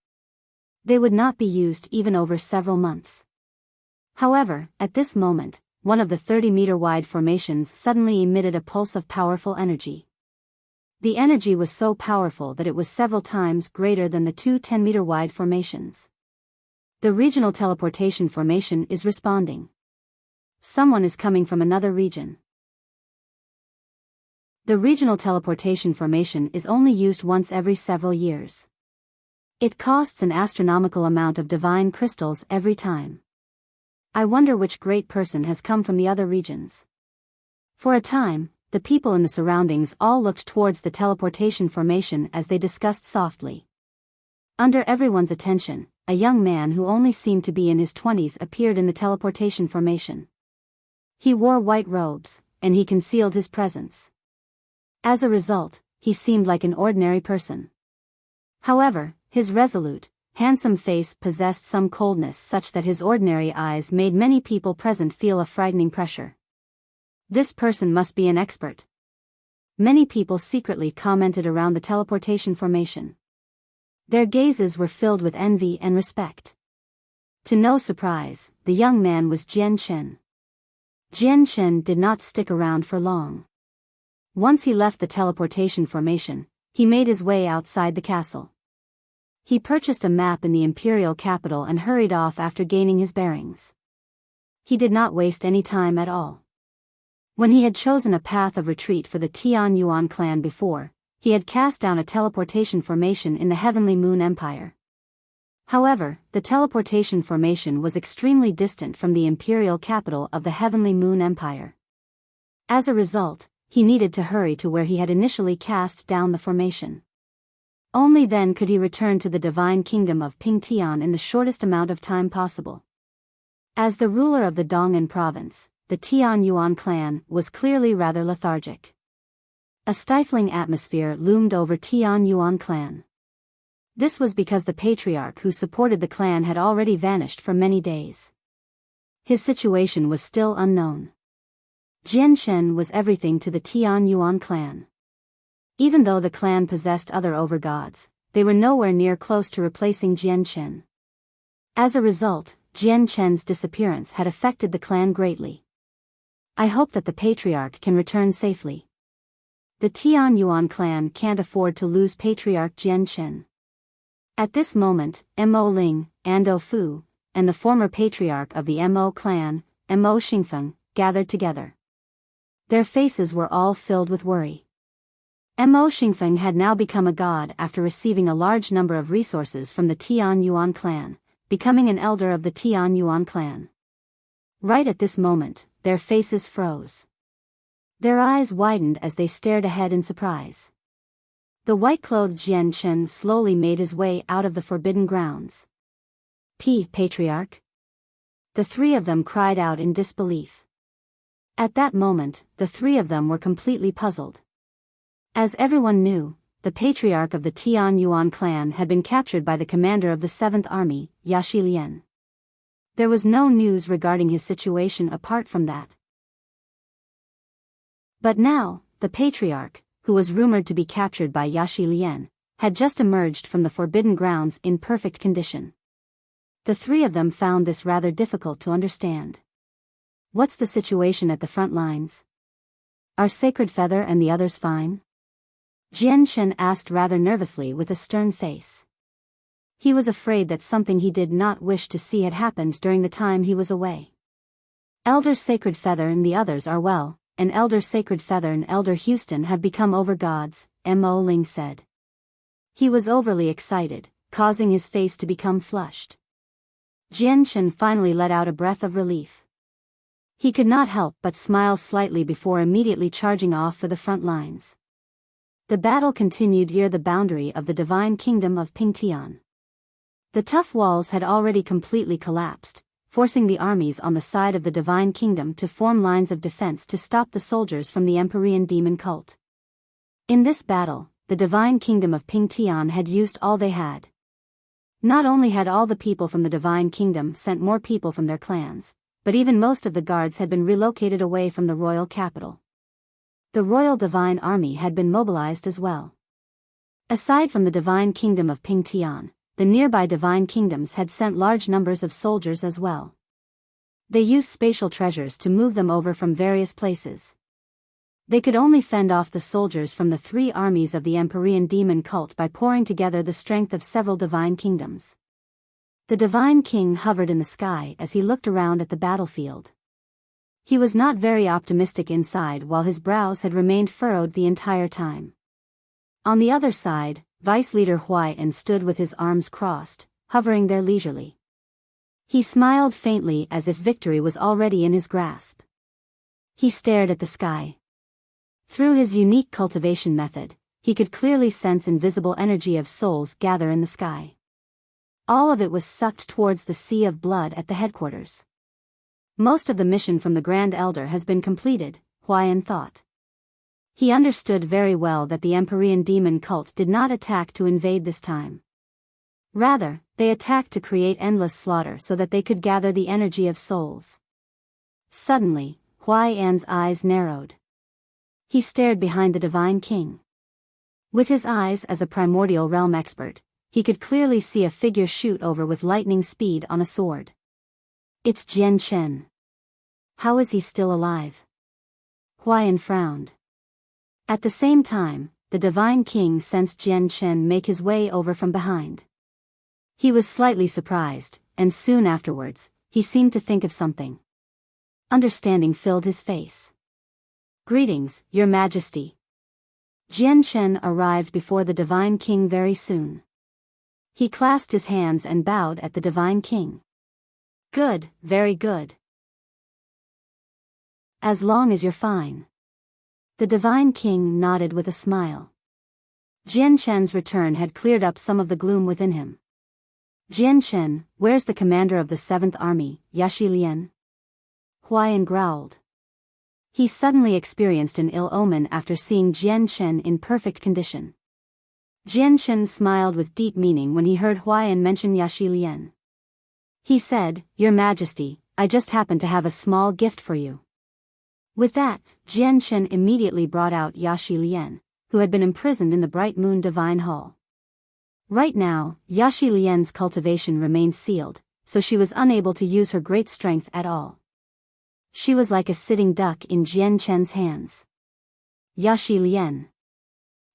They would not be used even over several months. However, at this moment, one of the 30-meter-wide formations suddenly emitted a pulse of powerful energy. The energy was so powerful that it was several times greater than the two 10-meter-wide formations. The regional teleportation formation is responding. Someone is coming from another region. The regional teleportation formation is only used once every several years. It costs an astronomical amount of divine crystals every time. I wonder which great person has come from the other regions. For a time, the people in the surroundings all looked towards the teleportation formation as they discussed softly. Under everyone's attention, a young man who only seemed to be in his 20s appeared in the teleportation formation. He wore white robes, and he concealed his presence. As a result, he seemed like an ordinary person. However, his resolute, handsome face possessed some coldness such that his ordinary eyes made many people present feel a frightening pressure. This person must be an expert. Many people secretly commented around the teleportation formation. Their gazes were filled with envy and respect. To no surprise, the young man was Jian Chen. Jian Chen did not stick around for long. Once he left the teleportation formation, he made his way outside the castle. He purchased a map in the imperial capital and hurried off after gaining his bearings. He did not waste any time at all. When he had chosen a path of retreat for the Tian Yuan clan before, he had cast down a teleportation formation in the Heavenly Moon Empire. However, the teleportation formation was extremely distant from the imperial capital of the Heavenly Moon Empire. As a result, he needed to hurry to where he had initially cast down the formation. Only then could he return to the divine kingdom of Pingtian in the shortest amount of time possible. As the ruler of the Dong'an province, the Tian Yuan clan was clearly rather lethargic. A stifling atmosphere loomed over Tian Yuan clan. This was because the patriarch who supported the clan had already vanished for many days. His situation was still unknown. Jian Shen was everything to the Tian Yuan clan. Even though the clan possessed other overgods, they were nowhere near close to replacing Jian Chen. As a result, Jian Chen's disappearance had affected the clan greatly. I hope that the patriarch can return safely. The Tian Yuan clan can't afford to lose Patriarch Jian Chen. At this moment, Mo Ling, Ando Fu, and the former patriarch of the Mo clan, Mo Xingfeng, gathered together. Their faces were all filled with worry. Mo Xingfeng had now become a god after receiving a large number of resources from the Tian Yuan clan, becoming an elder of the Tian Yuan clan. Right at this moment, their faces froze. Their eyes widened as they stared ahead in surprise. The white-clothed Jian Chen slowly made his way out of the forbidden grounds. Patriarch? The three of them cried out in disbelief. At that moment, the three of them were completely puzzled. As everyone knew, the patriarch of the Tian Yuan clan had been captured by the commander of the 7th Army, Yashi Lian. There was no news regarding his situation apart from that. But now, the patriarch, who was rumored to be captured by Yashi Lian, had just emerged from the forbidden grounds in perfect condition. The three of them found this rather difficult to understand. What's the situation at the front lines? Are Sacred Feather and the others fine? Jian Chen asked rather nervously with a stern face. He was afraid that something he did not wish to see had happened during the time he was away. Elder Sacred Feather and the others are well, and Elder Sacred Feather and Elder Houston have become overgods, Mo Ling said. He was overly excited, causing his face to become flushed. Jian Chen finally let out a breath of relief. He could not help but smile slightly before immediately charging off for the front lines. The battle continued near the boundary of the divine kingdom of Pingtian. The tough walls had already completely collapsed, forcing the armies on the side of the divine kingdom to form lines of defense to stop the soldiers from the Empyrean demon cult. In this battle, the divine kingdom of Pingtian had used all they had. Not only had all the people from the divine kingdom sent more people from their clans, but even most of the guards had been relocated away from the royal capital. The royal divine army had been mobilized as well. Aside from the divine kingdom of Pingtian, the nearby divine kingdoms had sent large numbers of soldiers as well. They used spatial treasures to move them over from various places. They could only fend off the soldiers from the three armies of the Empyrean demon cult by pouring together the strength of several divine kingdoms. The divine king hovered in the sky as he looked around at the battlefield. He was not very optimistic inside while his brows had remained furrowed the entire time. On the other side, Vice Leader Huaiyan stood with his arms crossed, hovering there leisurely. He smiled faintly as if victory was already in his grasp. He stared at the sky. Through his unique cultivation method, he could clearly sense invisible energy of souls gather in the sky. All of it was sucked towards the sea of blood at the headquarters. Most of the mission from the Grand Elder has been completed, Huaiyan thought. He understood very well that the Empyrean demon cult did not attack to invade this time. Rather, they attacked to create endless slaughter so that they could gather the energy of souls. Suddenly, Huaiyan's eyes narrowed. He stared behind the divine king. With his eyes as a primordial realm expert, he could clearly see a figure shoot over with lightning speed on a sword. It's Jian Chen. How is he still alive? Huaiyan frowned. At the same time, the divine king sensed Jian Chen make his way over from behind. He was slightly surprised, and soon afterwards, he seemed to think of something. Understanding filled his face. Greetings, Your Majesty. Jian Chen arrived before the divine king very soon. He clasped his hands and bowed at the divine king. Good, very good. As long as you're fine. The divine king nodded with a smile. Jian Chen's return had cleared up some of the gloom within him. Jian Chen, where's the commander of the 7th Army, Yashi Lian? Huaiyan growled. He suddenly experienced an ill omen after seeing Jian Chen in perfect condition. Jian Chen smiled with deep meaning when he heard Huaiyan mention Yashi Lian. He said, Your Majesty, I just happened to have a small gift for you. With that, Jian Chen immediately brought out Yashi Lian, who had been imprisoned in the Bright Moon Divine Hall. Right now, Yashi Lian's cultivation remained sealed, so she was unable to use her great strength at all. She was like a sitting duck in Jian Chen's hands. Yashi Lian.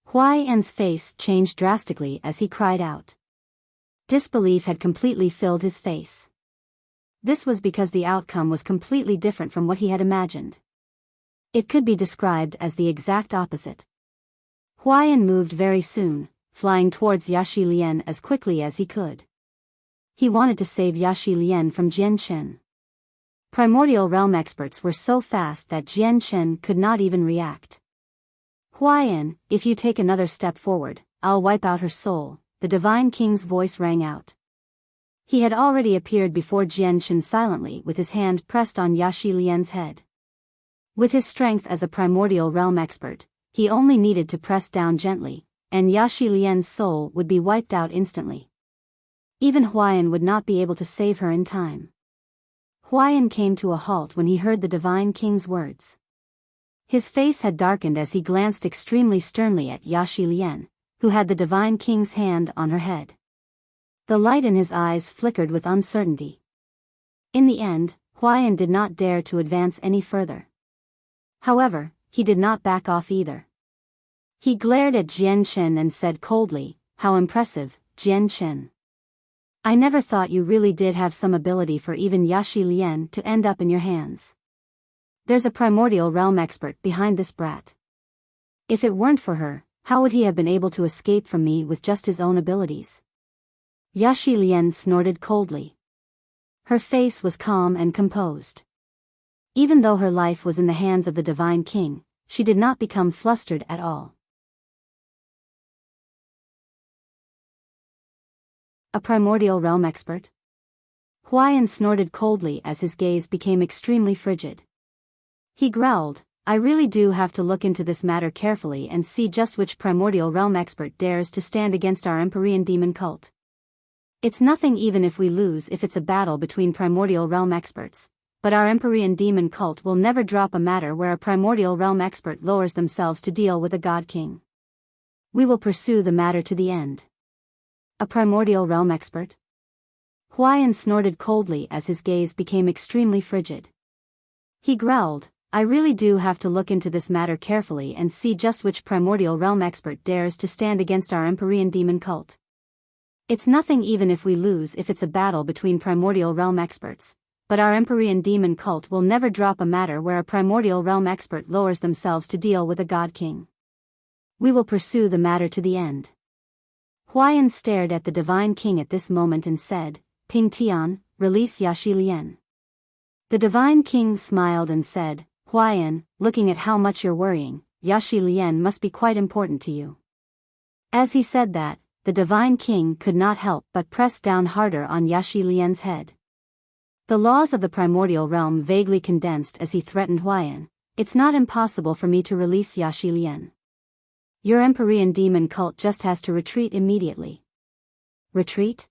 Huaiyan's face changed drastically as he cried out. Disbelief had completely filled his face. This was because the outcome was completely different from what he had imagined. It could be described as the exact opposite. Huaiyan moved very soon, flying towards Yashi Lian as quickly as he could. He wanted to save Yashi Lian from Jian Chen. Primordial realm experts were so fast that Jian Chen could not even react. Huaiyan, if you take another step forward, I'll wipe out her soul, the divine king's voice rang out. He had already appeared before Jian Chen silently with his hand pressed on Yashi Lian's head. With his strength as a primordial realm expert, he only needed to press down gently, and Yashi Lian's soul would be wiped out instantly. Even Huaiyan would not be able to save her in time. Huaiyan came to a halt when he heard the divine king's words. His face had darkened as he glanced extremely sternly at Yashi Lian, who had the divine king's hand on her head. The light in his eyes flickered with uncertainty. In the end, Huaiyan did not dare to advance any further. However, he did not back off either. He glared at Jian Chen and said coldly, How impressive, Jian Chen. I never thought you really did have some ability for even Yashi Lian to end up in your hands. There's a primordial realm expert behind this brat. If it weren't for her, how would he have been able to escape from me with just his own abilities? Yashi Lian snorted coldly. Her face was calm and composed. Even though her life was in the hands of the divine king, she did not become flustered at all. A primordial realm expert? Huaiyan snorted coldly as his gaze became extremely frigid. He growled, I really do have to look into this matter carefully and see just which primordial realm expert dares to stand against our Empyrean demon cult. It's nothing even if we lose if it's a battle between primordial realm experts, but our Empyrean demon cult will never drop a matter where a primordial realm expert lowers themselves to deal with a god king. We will pursue the matter to the end. A primordial realm expert? Huayan snorted coldly as his gaze became extremely frigid. He growled, I really do have to look into this matter carefully and see just which primordial realm expert dares to stand against our Empyrean demon cult. It's nothing even if we lose if it's a battle between primordial realm experts, but our Empyrean demon cult will never drop a matter where a primordial realm expert lowers themselves to deal with a god king. We will pursue the matter to the end. Huayan stared at the divine king at this moment and said, Ping Tian, release Yaxi Lian. The divine king smiled and said, Huayan, looking at how much you're worrying, Yaxi Lian must be quite important to you. As he said that, the divine king could not help but press down harder on Yaxi Lian's head. The laws of the primordial realm vaguely condensed as he threatened Huayan, it's not impossible for me to release Yaxi Lian. Your Empyrean demon cult just has to retreat immediately. Retreat?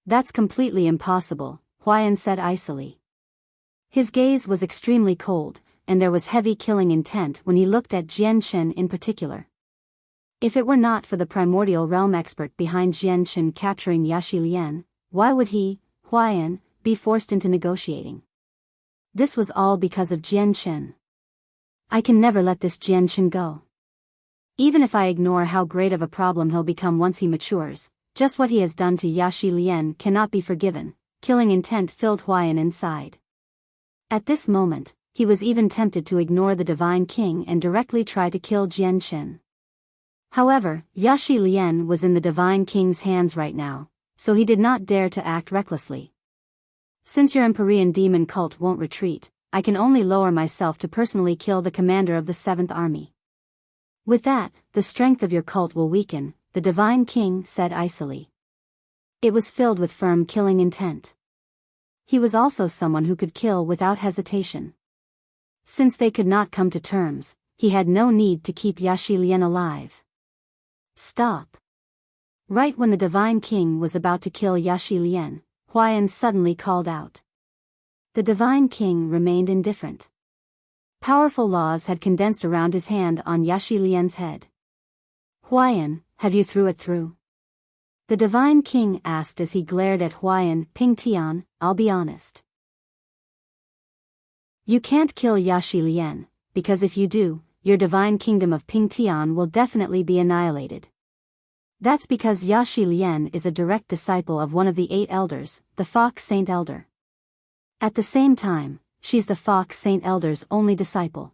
That's completely impossible, Huayan said icily. His gaze was extremely cold, and there was heavy killing intent when he looked at Jianchen in particular. If it were not for the primordial realm expert behind Jianchen capturing Yaxi Lian, why would he, Huayan, be forced into negotiating? This was all because of Jianchen. I can never let this Jianchen go. Even if I ignore how great of a problem he'll become once he matures, just what he has done to Yaxi Lian cannot be forgiven. Killing intent filled Huayan inside. At this moment, he was even tempted to ignore the divine king and directly try to kill Jianchen. However, Yaxi Lian was in the divine king's hands right now, so he did not dare to act recklessly. Since your Empyrean demon cult won't retreat, I can only lower myself to personally kill the commander of the 7th Army. With that, the strength of your cult will weaken, the divine king said icily. It was filled with firm killing intent. He was also someone who could kill without hesitation. Since they could not come to terms, he had no need to keep Yaxi Lian alive. Stop. Right when the divine king was about to kill Yaxi Lian, Huayan suddenly called out. The divine king remained indifferent. Powerful laws had condensed around his hand on Yaxi Lian's head. Huayan, have you through it through? The divine king asked as he glared at Huayan. Ping Tian, I'll be honest. You can't kill Yaxi Lian, because if you do, your divine kingdom of Ping Tian will definitely be annihilated. That's because Yaxi Lian is a direct disciple of one of the 8 elders, the Fox Saint Elder. At the same time, she's the Fox Saint Elder's only disciple.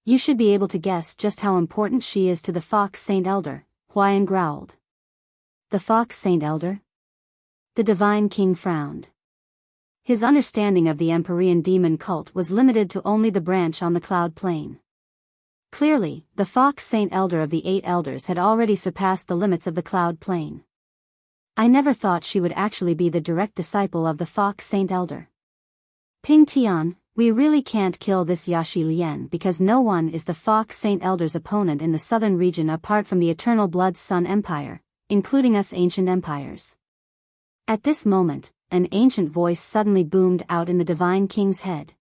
You should be able to guess just how important she is to the Fox Saint Elder, Huayan growled. The Fox Saint Elder? The divine king frowned. His understanding of the Empyrean demon cult was limited to only the branch on the cloud plane. Clearly, the Fox Saint Elder of the 8 elders had already surpassed the limits of the cloud plane. I never thought she would actually be the direct disciple of the Fox Saint Elder. Ping Tian, we really can't kill this Yaxi Lian because no one is the Fox Saint Elder's opponent in the southern region apart from the Eternal Blood Sun Empire, including us ancient empires. At this moment, an ancient voice suddenly boomed out in the divine king's head.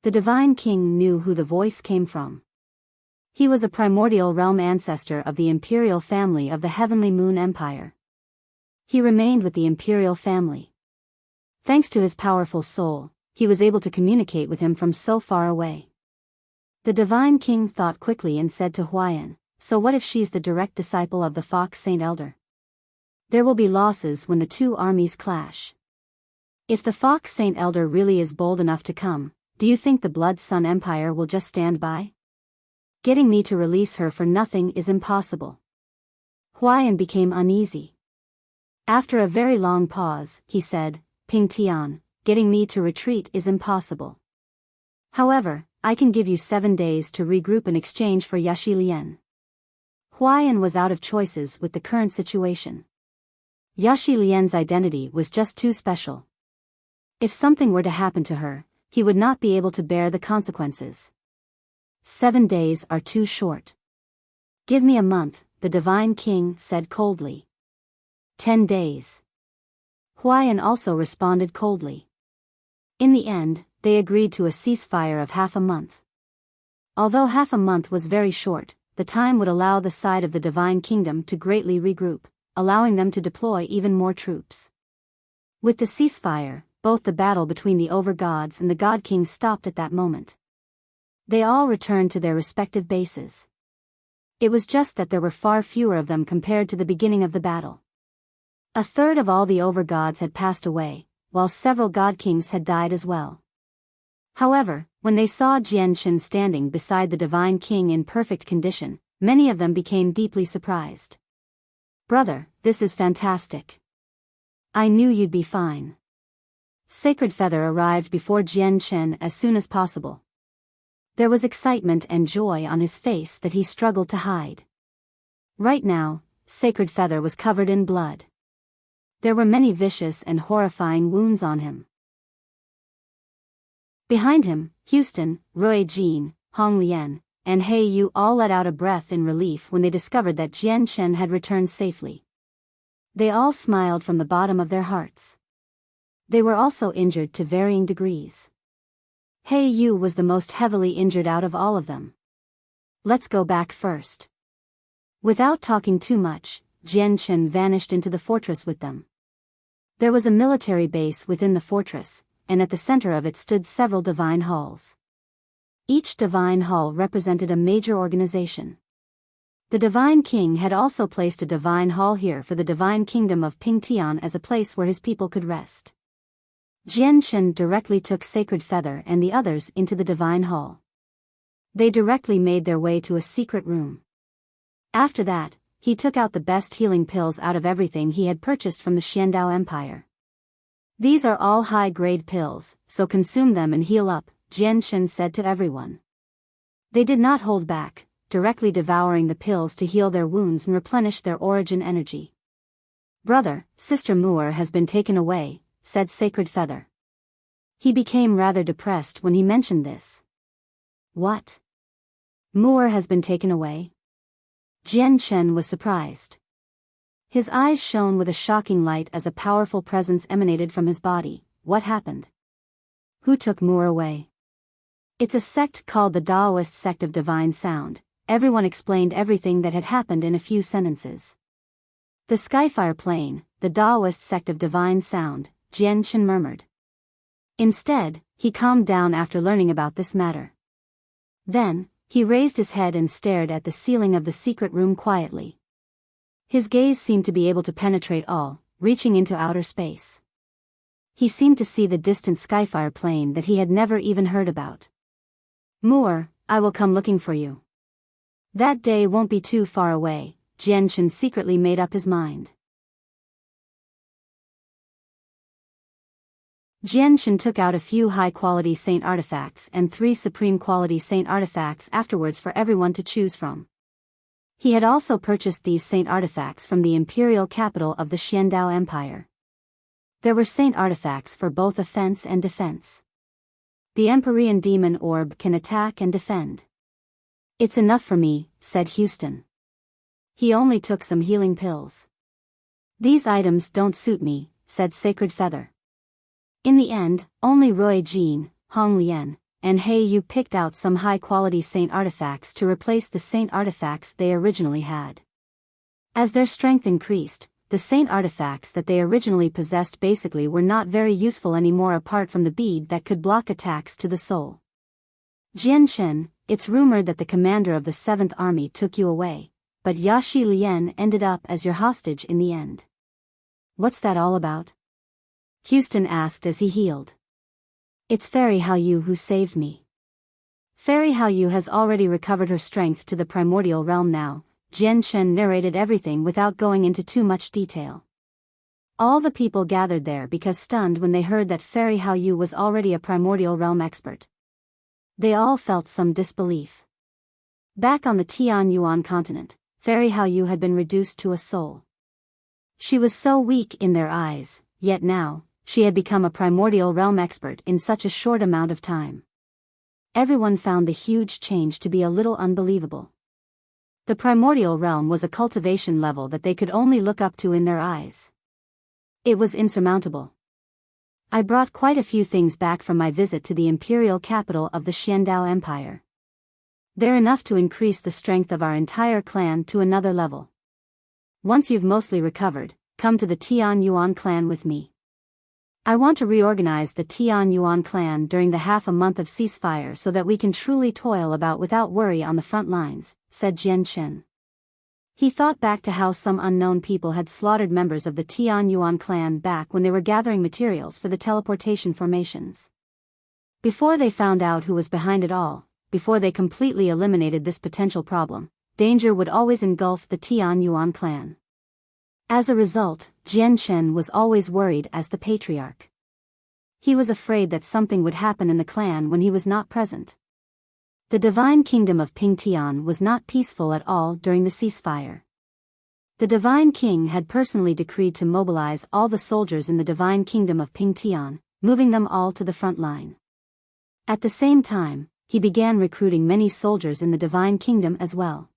The divine king knew who the voice came from. He was a primordial realm ancestor of the imperial family of the Heavenly Moon Empire. He remained with the imperial family. Thanks to his powerful soul, he was able to communicate with him from so far away. The divine king thought quickly and said to Huayan, so what if she's the direct disciple of the Fox Saint Elder? There will be losses when the 2 armies clash. If the Fox Saint Elder really is bold enough to come, do you think the Blood Sun Empire will just stand by? Getting me to release her for nothing is impossible. Huayan became uneasy. After a very long pause, he said, Ping Tian, getting me to retreat is impossible. However, I can give you 7 days to regroup in exchange for Yaxi Lian. Huayan was out of choices with the current situation. Yaxi Lian's identity was just too special. If something were to happen to her, he would not be able to bear the consequences. 7 days are too short. Give me a month, the Divine King said coldly. 10 days. Huaiyan also responded coldly. In the end, they agreed to a ceasefire of half a month. Although half a month was very short, the time would allow the side of the Divine Kingdom to greatly regroup, allowing them to deploy even more troops. With the ceasefire, both the battle between the Overgods and the God King stopped at that moment. They all returned to their respective bases. It was just that there were far fewer of them compared to the beginning of the battle. A third of all the Overgods had passed away, while several God Kings had died as well. However, when they saw Jianchen standing beside the Divine King in perfect condition, many of them became deeply surprised. Brother, this is fantastic. I knew you'd be fine. Sacred Feather arrived before Jianchen as soon as possible. There was excitement and joy on his face that he struggled to hide. Right now, Sacred Feather was covered in blood. There were many vicious and horrifying wounds on him. Behind him, Houston, Rui Jin, Hong Lian, and He Yu all let out a breath in relief when they discovered that Jianchen had returned safely. They all smiled from the bottom of their hearts. They were also injured to varying degrees. He Yu was the most heavily injured out of all of them. Let's go back first. Without talking too much, Jianchen vanished into the fortress with them. There was a military base within the fortress, and at the center of it stood several divine halls. Each divine hall represented a major organization. The Divine King had also placed a divine hall here for the Divine Kingdom of Pingtian as a place where his people could rest. Jianchen directly took Sacred Feather and the others into the divine hall. They directly made their way to a secret room. After that, he took out the best healing pills out of everything he had purchased from the Xiandao Empire. These are all high-grade pills, so consume them and heal up, Jianchen said to everyone. They did not hold back, directly devouring the pills to heal their wounds and replenish their origin energy. Brother, Sister Moor has been taken away, said Sacred Feather. He became rather depressed when he mentioned this. What? Moor has been taken away? Jianchen was surprised. His eyes shone with a shocking light as a powerful presence emanated from his body. What happened? Who took Moor away? It's a sect called the Taoist Sect of Divine Sound. Everyone explained everything that had happened in a few sentences. The Skyfire Plane, the Taoist Sect of Divine Sound, Jianchen murmured. Instead, he calmed down after learning about this matter. Then, he raised his head and stared at the ceiling of the secret room quietly. His gaze seemed to be able to penetrate all, reaching into outer space. He seemed to see the distant Skyfire plane that he had never even heard about. Moor, I will come looking for you. That day won't be too far away, Jianchen secretly made up his mind. Jianchen took out a few high-quality saint artifacts and 3 supreme-quality saint artifacts afterwards for everyone to choose from. He had also purchased these saint artifacts from the imperial capital of the Xiandao Empire. There were saint artifacts for both offense and defense. The Empyrean Demon Orb can attack and defend. It's enough for me, said Houston. He only took some healing pills. These items don't suit me, said Sacred Feather. In the end, only Rui Jin, Hong Lian, and He Yu picked out some high-quality saint artifacts to replace the saint artifacts they originally had. As their strength increased, the saint artifacts that they originally possessed basically were not very useful anymore apart from the bead that could block attacks to the soul. Jianchen, it's rumored that the commander of the 7th Army took you away, but Yashi Lian ended up as your hostage in the end. What's that all about? Houston asked as he healed. It's Fairy Hao Yu who saved me. Fairy Hao Yu has already recovered her strength to the primordial realm now. Jianchen narrated everything without going into too much detail. All the people gathered there because stunned when they heard that Fairy Hao Yu was already a primordial realm expert. They all felt some disbelief. Back on the Tianyuan continent, Fairy Hao Yu had been reduced to a soul. She was so weak in their eyes, yet now, she had become a primordial realm expert in such a short amount of time. everyone found the huge change to be a little unbelievable. The primordial realm was a cultivation level that they could only look up to in their eyes. It was insurmountable. I brought quite a few things back from my visit to the imperial capital of the Xiandao Empire. They're enough to increase the strength of our entire clan to another level. Once you've mostly recovered, come to the Tian Yuan clan with me. I want to reorganize the Tian Yuan clan during the half a month of ceasefire so that we can truly toil about without worry on the front lines, said Jian Chen. He thought back to how some unknown people had slaughtered members of the Tian Yuan clan back when they were gathering materials for the teleportation formations. Before they found out who was behind it all, before they completely eliminated this potential problem, danger would always engulf the Tian Yuan clan. As a result, Jian Chen was always worried as the patriarch. He was afraid that something would happen in the clan when he was not present. The divine kingdom of Pingtian was not peaceful at all during the ceasefire. The divine king had personally decreed to mobilize all the soldiers in the divine kingdom of Pingtian, moving them all to the front line. At the same time, he began recruiting many soldiers in the divine kingdom as well.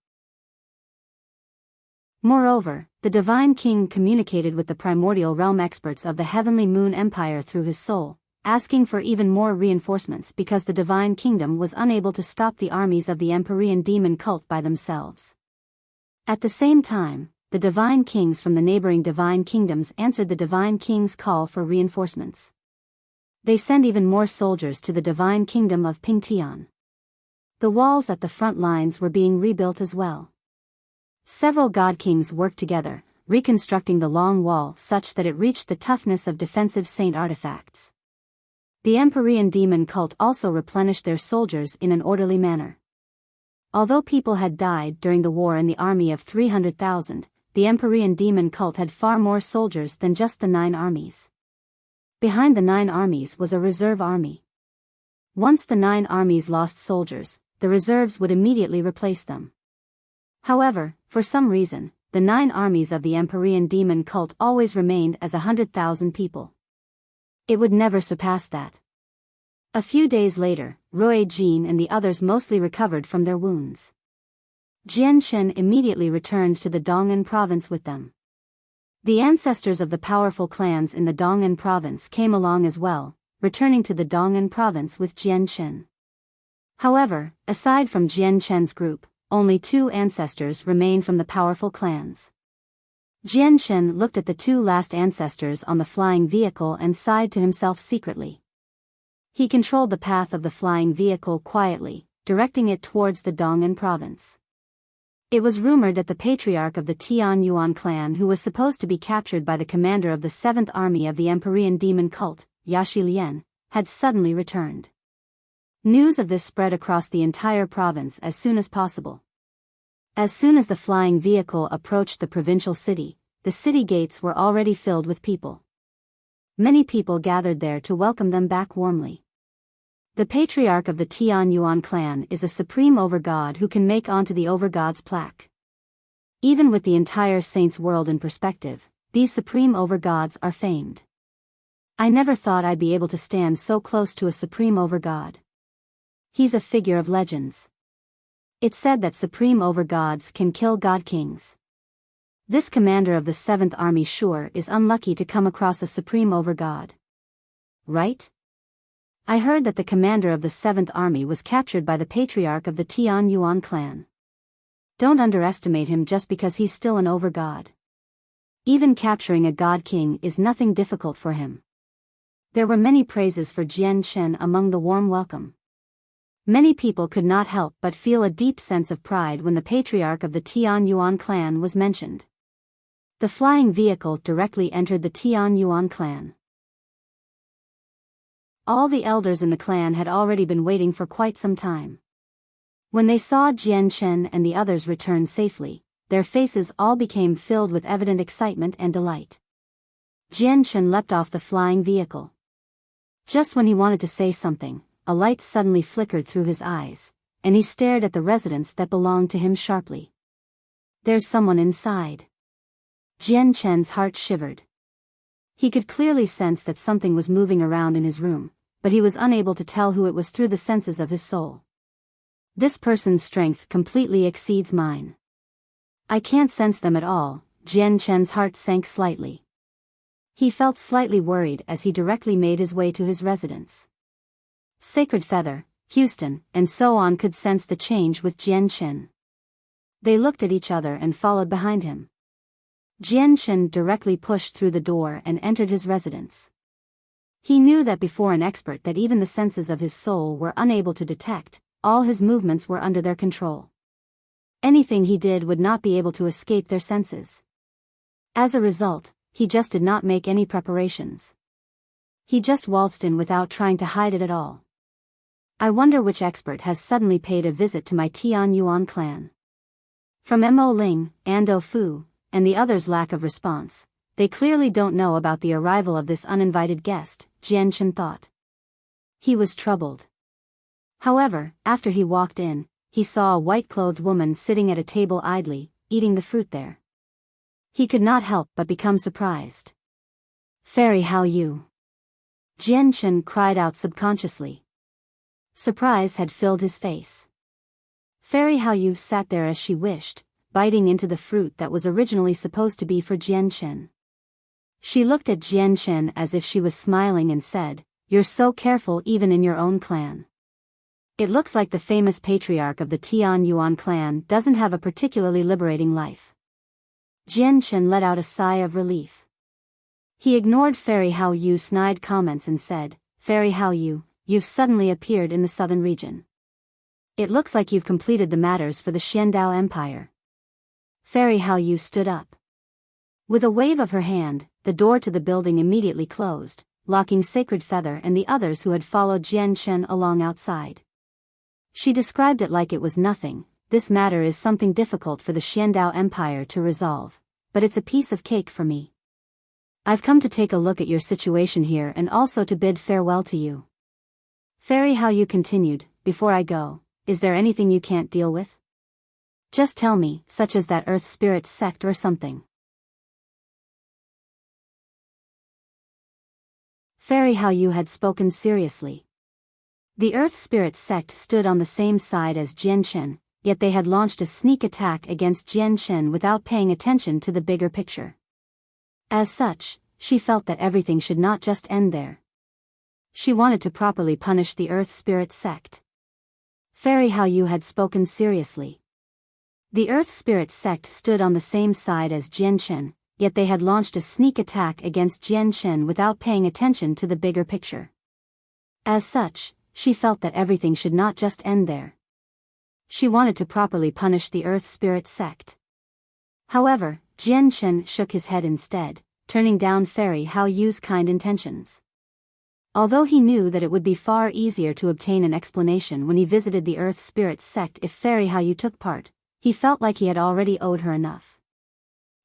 Moreover, the divine king communicated with the primordial realm experts of the heavenly moon empire through his soul, asking for even more reinforcements because the divine kingdom was unable to stop the armies of the Empyrean demon cult by themselves. At the same time, the divine kings from the neighboring divine kingdoms answered the divine king's call for reinforcements. They sent even more soldiers to the divine kingdom of Pingtian. The walls at the front lines were being rebuilt as well. Several god kings worked together, reconstructing the long wall such that it reached the toughness of defensive saint artifacts. The Empyrean demon cult also replenished their soldiers in an orderly manner. Although people had died during the war in the army of 300,000, the Empyrean demon cult had far more soldiers than just the 9 armies. Behind the 9 armies was a reserve army. Once the 9 armies lost soldiers, the reserves would immediately replace them. However, for some reason, the 9 armies of the Empyrean demon cult always remained as 100,000 people. It would never surpass that. A few days later, Rui Jin and the others mostly recovered from their wounds. Jian Chen immediately returned to the Dong'an province with them. The ancestors of the powerful clans in the Dong'an province came along as well, returning to the Dong'an province with Jian Chen. However, aside from Jian Chen's group, only 2 ancestors remained from the powerful clans. Jian Chen looked at the 2 last ancestors on the flying vehicle and sighed to himself secretly. He controlled the path of the flying vehicle quietly, directing it towards the Dong'an province. It was rumored that the patriarch of the Tian Yuan clan, who was supposed to be captured by the commander of the 7th army of the Empyrean demon cult, Yashi Lian, had suddenly returned. News of this spread across the entire province as soon as possible. As soon as the flying vehicle approached the provincial city, the city gates were already filled with people. Many people gathered there to welcome them back warmly. The patriarch of the Tian Yuan clan is a supreme overgod who can make onto the overgod's plaque. Even with the entire saints' world in perspective, these supreme overgods are famed. I never thought I'd be able to stand so close to a supreme overgod. He's a figure of legends. It's said that supreme overgods can kill god kings. This commander of the 7th army sure is unlucky to come across a supreme overgod. Right? I heard that the commander of the 7th army was captured by the patriarch of the Tian Yuan clan. Don't underestimate him just because he's still an overgod. Even capturing a god king is nothing difficult for him. There were many praises for Jian Chen among the warm welcome. Many people could not help but feel a deep sense of pride when the patriarch of the Tian Yuan clan was mentioned. The flying vehicle directly entered the Tian Yuan clan. All the elders in the clan had already been waiting for quite some time. When they saw Jian Chen and the others return safely, their faces all became filled with evident excitement and delight. Jian Chen leapt off the flying vehicle. Just when he wanted to say something, a light suddenly flickered through his eyes, and he stared at the residence that belonged to him sharply. There's someone inside. Jian Chen's heart shivered. He could clearly sense that something was moving around in his room, but he was unable to tell who it was through the senses of his soul. This person's strength completely exceeds mine. I can't sense them at all. Jian Chen's heart sank slightly. He felt slightly worried as he directly made his way to his residence. Sacred Feather, Houston, and so on could sense the change with Jian Chen. They looked at each other and followed behind him. Jian Chen directly pushed through the door and entered his residence. He knew that before an expert that even the senses of his soul were unable to detect, all his movements were under their control. Anything he did would not be able to escape their senses. As a result, he just did not make any preparations. He just waltzed in without trying to hide it at all. I wonder which expert has suddenly paid a visit to my Tian Yuan clan. From Mo Ling, Ando Fu, and the others' lack of response, they clearly don't know about the arrival of this uninvited guest, Jian Chen thought. He was troubled. However, after he walked in, he saw a white-clothed woman sitting at a table idly, eating the fruit there. He could not help but become surprised. "Fairy Hao Yu!" Jian Chen cried out subconsciously. Surprise had filled his face. Fairy Hao Yu sat there as she wished, biting into the fruit that was originally supposed to be for Jian Chen. She looked at Jian Chen as if she was smiling and said, "You're so careful even in your own clan. It looks like the famous patriarch of the Tian Yuan clan doesn't have a particularly liberating life." Jian Chen let out a sigh of relief. He ignored Fairy Hao Yu's snide comments and said, "Fairy Hao Yu, you've suddenly appeared in the southern region. It looks like you've completed the matters for the Xiandao Empire." Fairy Hao Yu stood up. With a wave of her hand, the door to the building immediately closed, locking Sacred Feather and the others who had followed Jian Chen along outside. She described it like it was nothing. "This matter is something difficult for the Xiandao Empire to resolve, but it's a piece of cake for me. I've come to take a look at your situation here and also to bid farewell to you." Fairy Hao Yu continued, "Before I go, is there anything you can't deal with? Just tell me, such as that Earth Spirit sect or something." Fairy Hao Yu had spoken seriously. The Earth Spirit sect stood on the same side as Jian Chen, yet they had launched a sneak attack against Jian Chen without paying attention to the bigger picture. As such, she felt that everything should not just end there. She wanted to properly punish the Earth Spirit sect. Fairy Hao Yu had spoken seriously. The Earth Spirit sect stood on the same side as Jian Chen, yet they had launched a sneak attack against Jian Chen without paying attention to the bigger picture. As such, she felt that everything should not just end there. She wanted to properly punish the Earth Spirit sect. However, Jian Chen shook his head instead, turning down Fairy Hao Yu's kind intentions. Although he knew that it would be far easier to obtain an explanation when he visited the Earth Spirit sect if Fairy Hao Yu took part, he felt like he had already owed her enough.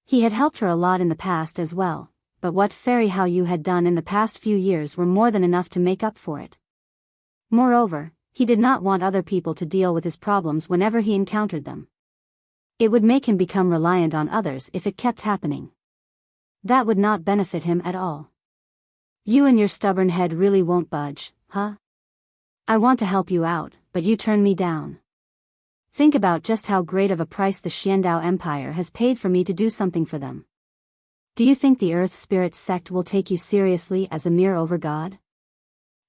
He had helped her a lot in the past as well, but what Fairy Hao Yu had done in the past few years were more than enough to make up for it. Moreover, he did not want other people to deal with his problems whenever he encountered them. It would make him become reliant on others if it kept happening. That would not benefit him at all. "You and your stubborn head really won't budge, huh? I want to help you out, but you turn me down. Think about just how great of a price the Xiandao Empire has paid for me to do something for them. Do you think the Earth Spirit sect will take you seriously as a mere overgod?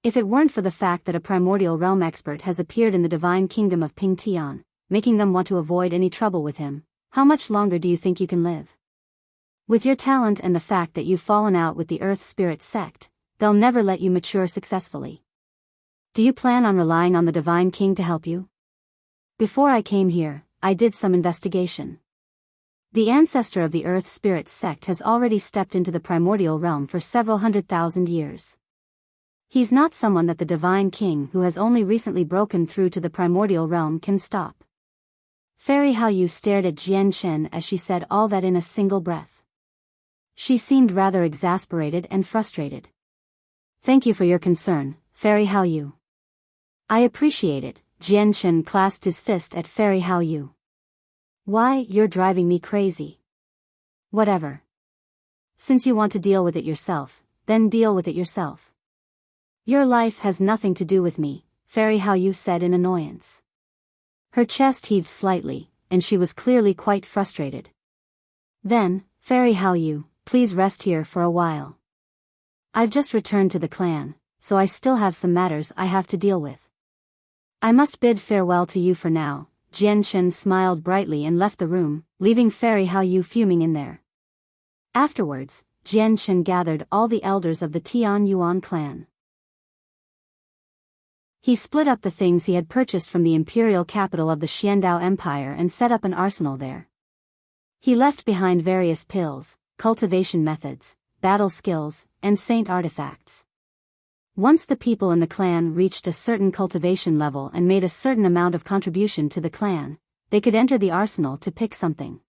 If it weren't for the fact that a primordial realm expert has appeared in the divine kingdom of Pingtian, making them want to avoid any trouble with him, how much longer do you think you can live? With your talent and the fact that you've fallen out with the Earth Spirit sect, they'll never let you mature successfully. Do you plan on relying on the Divine King to help you? Before I came here, I did some investigation. The ancestor of the Earth Spirit sect has already stepped into the primordial realm for several 100,000 years. He's not someone that the Divine King who has only recently broken through to the primordial realm can stop." Fairy Hao Yu stared at Jian Chen as she said all that in a single breath. She seemed rather exasperated and frustrated. "Thank you for your concern, Fairy Hao Yu. I appreciate it." Jian Chen clasped his fist at Fairy Hao Yu. "Why, you're driving me crazy. Whatever. Since you want to deal with it yourself, then deal with it yourself." Your life has nothing to do with me, Fairy Hao Yu said in annoyance. Her chest heaved slightly, and she was clearly quite frustrated. Then, Fairy Hao Yu, please rest here for a while. I've just returned to the clan, so I still have some matters I have to deal with. I must bid farewell to you for now. Jian Chen smiled brightly and left the room, leaving Fairy Hao Yu fuming in there. Afterwards, Jian Chen gathered all the elders of the Tian Yuan clan. He split up the things he had purchased from the imperial capital of the Xiandao Empire and set up an arsenal there. He left behind various pills, cultivation methods, battle skills, and saint artifacts. Once the people in the clan reached a certain cultivation level and made a certain amount of contribution to the clan, they could enter the arsenal to pick something.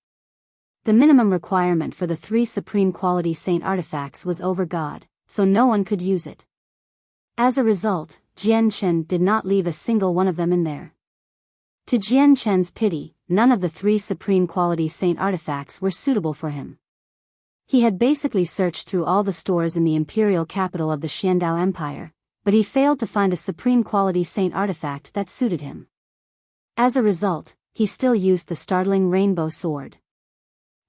The minimum requirement for the 3 supreme quality saint artifacts was over God, so no one could use it. As a result, Jian Chen did not leave a single one of them in there. To Jian Chen's pity, none of the 3 supreme quality saint artifacts were suitable for him. He had basically searched through all the stores in the imperial capital of the Xiandao Empire, but he failed to find a supreme quality saint artifact that suited him. As a result, he still used the startling rainbow sword.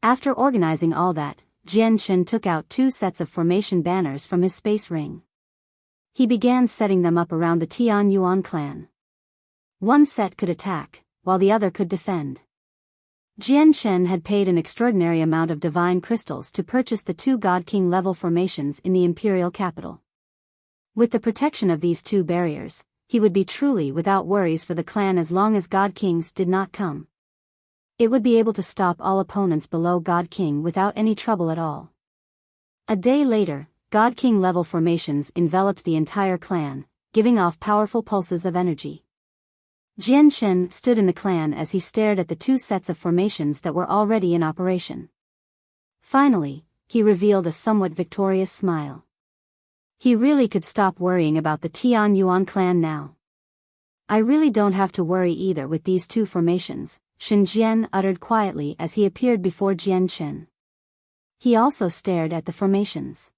After organizing all that, Jian Chen took out 2 sets of formation banners from his space ring. He began setting them up around the Tian Yuan clan. One set could attack, while the other could defend. Jian Chen had paid an extraordinary amount of divine crystals to purchase the 2 God King level formations in the imperial capital. With the protection of these 2 barriers, he would be truly without worries for the clan as long as God Kings did not come. It would be able to stop all opponents below God King without any trouble at all. A day later, God King level formations enveloped the entire clan, giving off powerful pulses of energy. Jian Chen stood in the clan as he stared at the 2 sets of formations that were already in operation. Finally, he revealed a somewhat victorious smile. He really could stop worrying about the Tian Yuan clan now. I really don't have to worry either with these 2 formations, Shen Jian uttered quietly as he appeared before Jian Chen. He also stared at the formations.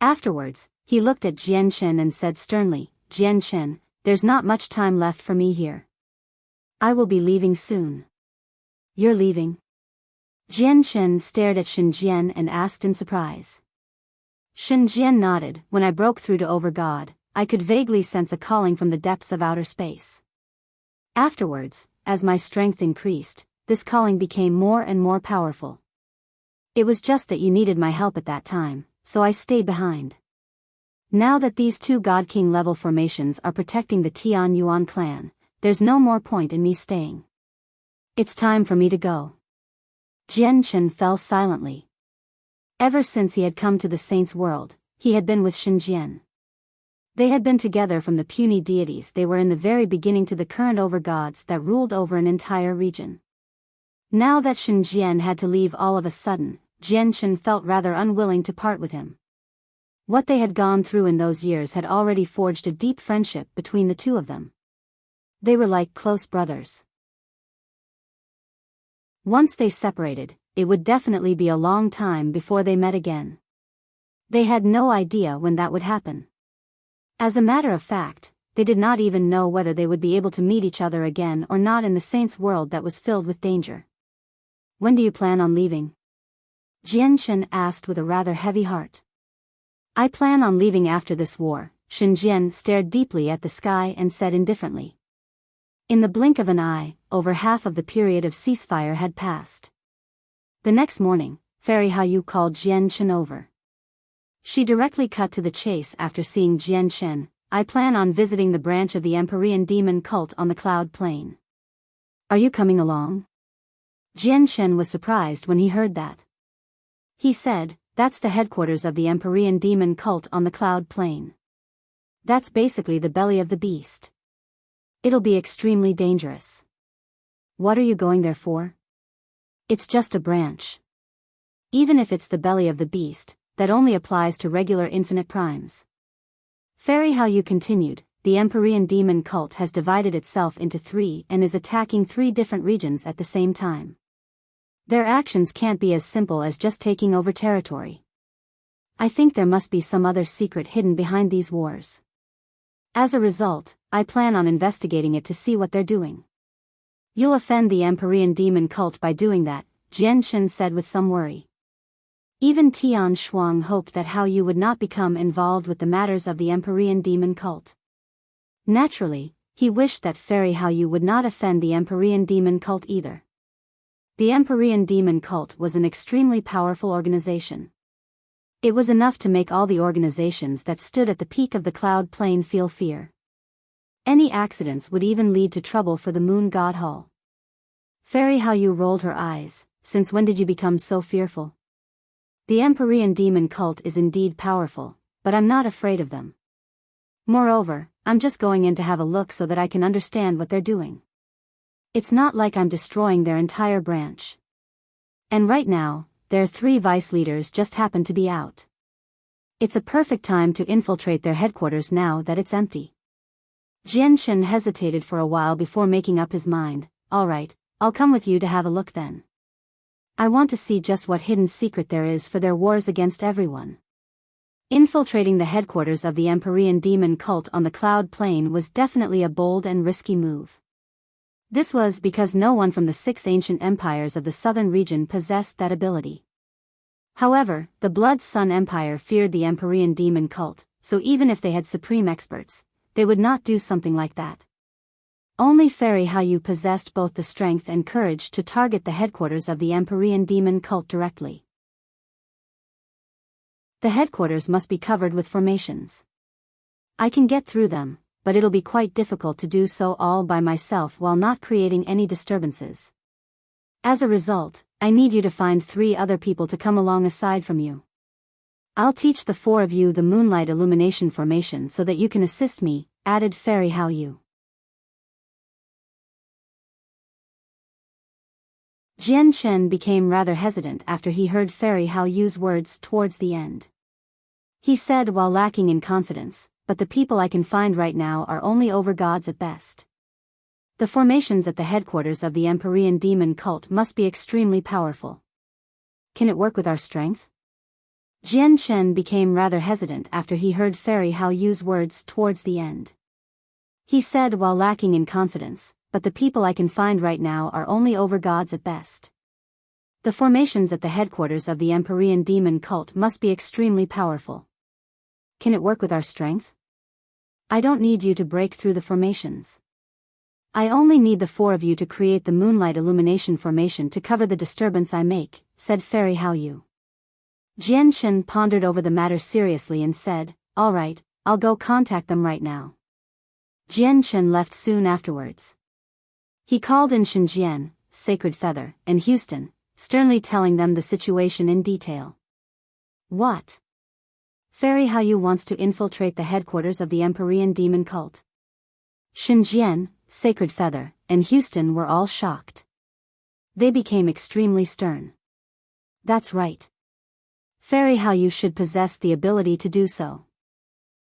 Afterwards, he looked at Jian Chen and said sternly, Jian Chen, there's not much time left for me here. I will be leaving soon. You're leaving? Jian Chen stared at Shen Jian and asked in surprise. Shen Jian nodded. When I broke through to Over God, I could vaguely sense a calling from the depths of outer space. Afterwards, as my strength increased, this calling became more and more powerful. It was just that you needed my help at that time, so I stayed behind. Now that these 2 God King level formations are protecting the Tian Yuan clan, there's no more point in me staying. It's time for me to go. Jian Chen fell silently. Ever since he had come to the saints' world, he had been with Shen Jian. They had been together from the puny deities they were in the very beginning to the current overgods that ruled over an entire region. Now that Shen Jian had to leave all of a sudden, Jian Chen felt rather unwilling to part with him. What they had gone through in those years had already forged a deep friendship between the 2 of them. They were like close brothers. Once they separated, it would definitely be a long time before they met again. They had no idea when that would happen. As a matter of fact, they did not even know whether they would be able to meet each other again or not in the saints' world that was filled with danger. When do you plan on leaving? Jian Chen asked with a rather heavy heart. I plan on leaving after this war. Shen Jian stared deeply at the sky and said indifferently. In the blink of an eye, over half of the period of ceasefire had passed. The next morning, Fairy Hao Yu called Jian Chen over. She directly cut to the chase after seeing Jian Chen. I plan on visiting the branch of the Empyrean demon cult on the Cloud Plain. Are you coming along? Jian Chen was surprised when he heard that. He said, that's the headquarters of the Empyrean demon cult on the Cloud Plain. That's basically the belly of the beast. It'll be extremely dangerous. What are you going there for? It's just a branch. Even if it's the belly of the beast, that only applies to regular infinite primes. Fairy Hao Yu continued, the Empyrean demon cult has divided itself into 3 and is attacking 3 different regions at the same time. Their actions can't be as simple as just taking over territory. I think there must be some other secret hidden behind these wars. As a result, I plan on investigating it to see what they're doing. You'll offend the Empyrean demon cult by doing that, Jian Shen said with some worry. Even Tian Shuang hoped that Hao Yu would not become involved with the matters of the Empyrean demon cult. Naturally, he wished that Fairy Hao Yu would not offend the Empyrean demon cult either. The Empyrean demon cult was an extremely powerful organization. It was enough to make all the organizations that stood at the peak of the cloud plain feel fear. Any accidents would even lead to trouble for the Moon God Hall. Fairy Hao Yu rolled her eyes. Since when did you become so fearful? The Empyrean demon cult is indeed powerful, but I'm not afraid of them. Moreover, I'm just going in to have a look so that I can understand what they're doing. It's not like I'm destroying their entire branch. And right now, their 3 vice leaders just happen to be out. It's a perfect time to infiltrate their headquarters now that it's empty. Jian Shen hesitated for a while before making up his mind. All right, I'll come with you to have a look then. I want to see just what hidden secret there is for their wars against everyone. Infiltrating the headquarters of the Empyrean demon cult on the cloud plain was definitely a bold and risky move. This was because no one from the 6 ancient empires of the southern region possessed that ability. However, the Blood Sun Empire feared the Empyrean demon cult, so even if they had supreme experts, they would not do something like that. Only Fairy Hao Yu possessed both the strength and courage to target the headquarters of the Empyrean demon cult directly. The headquarters must be covered with formations. I can get through them, but it'll be quite difficult to do so all by myself while not creating any disturbances. As a result, I need you to find 3 other people to come along aside from you. I'll teach the 4 of you the moonlight illumination formation so that you can assist me, added Fairy Hao Yu. Jian Shen became rather hesitant after he heard Fairy Hao Yu's words towards the end. He said while lacking in confidence, but the people I can find right now are only overgods at best. The formations at the headquarters of the Empyrean demon cult must be extremely powerful. Can it work with our strength? Jian Shen became rather hesitant after he heard Fairy Hao Yu's words towards the end. He said while lacking in confidence, but the people I can find right now are only overgods at best. The formations at the headquarters of the Empyrean demon cult must be extremely powerful. Can it work with our strength? I don't need you to break through the formations. I only need the 4 of you to create the moonlight illumination formation to cover the disturbance I make, said Fairy Hao Yu. Jian Shen pondered over the matter seriously and said, all right, I'll go contact them right now. Jian Shen left soon afterwards. He called in Shenjian, Sacred Feather, and Houston, sternly telling them the situation in detail. What? Fairy Hao Yu wants to infiltrate the headquarters of the Empyrean demon cult. Shenjian, Sacred Feather, and Houston were all shocked. They became extremely stern. That's right. Fairy Hao Yu should possess the ability to do so.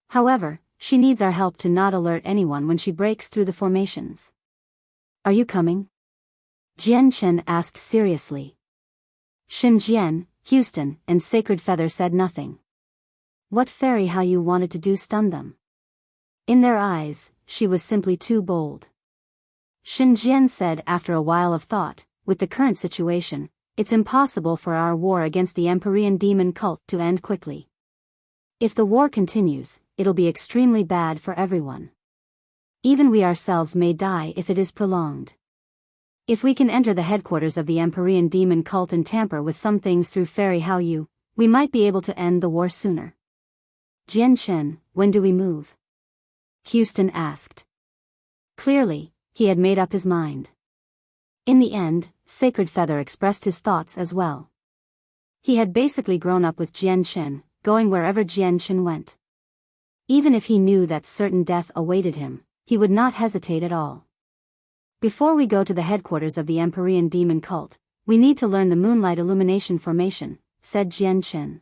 However, she needs our help to not alert anyone when she breaks through the formations. Are you coming? Jian Shen asked seriously. Shenjian, Houston, and Sacred Feather said nothing. What Fairy Hao Yu wanted to do stunned them. In their eyes, she was simply too bold. Shenjian said after a while of thought, with the current situation, it's impossible for our war against the Empyrean demon cult to end quickly. If the war continues, it'll be extremely bad for everyone. Even we ourselves may die if it is prolonged. If we can enter the headquarters of the Empyrean demon cult and tamper with some things through Fairy Hao Yu, we might be able to end the war sooner. Jian Shen, when do we move? Houston asked. Clearly, he had made up his mind. In the end, Sacred Feather expressed his thoughts as well. He had basically grown up with Jian Shen, going wherever Jian Shen went. Even if he knew that certain death awaited him, he would not hesitate at all. Before we go to the headquarters of the Empyrean demon cult, we need to learn the moonlight illumination formation, said Jian Shen.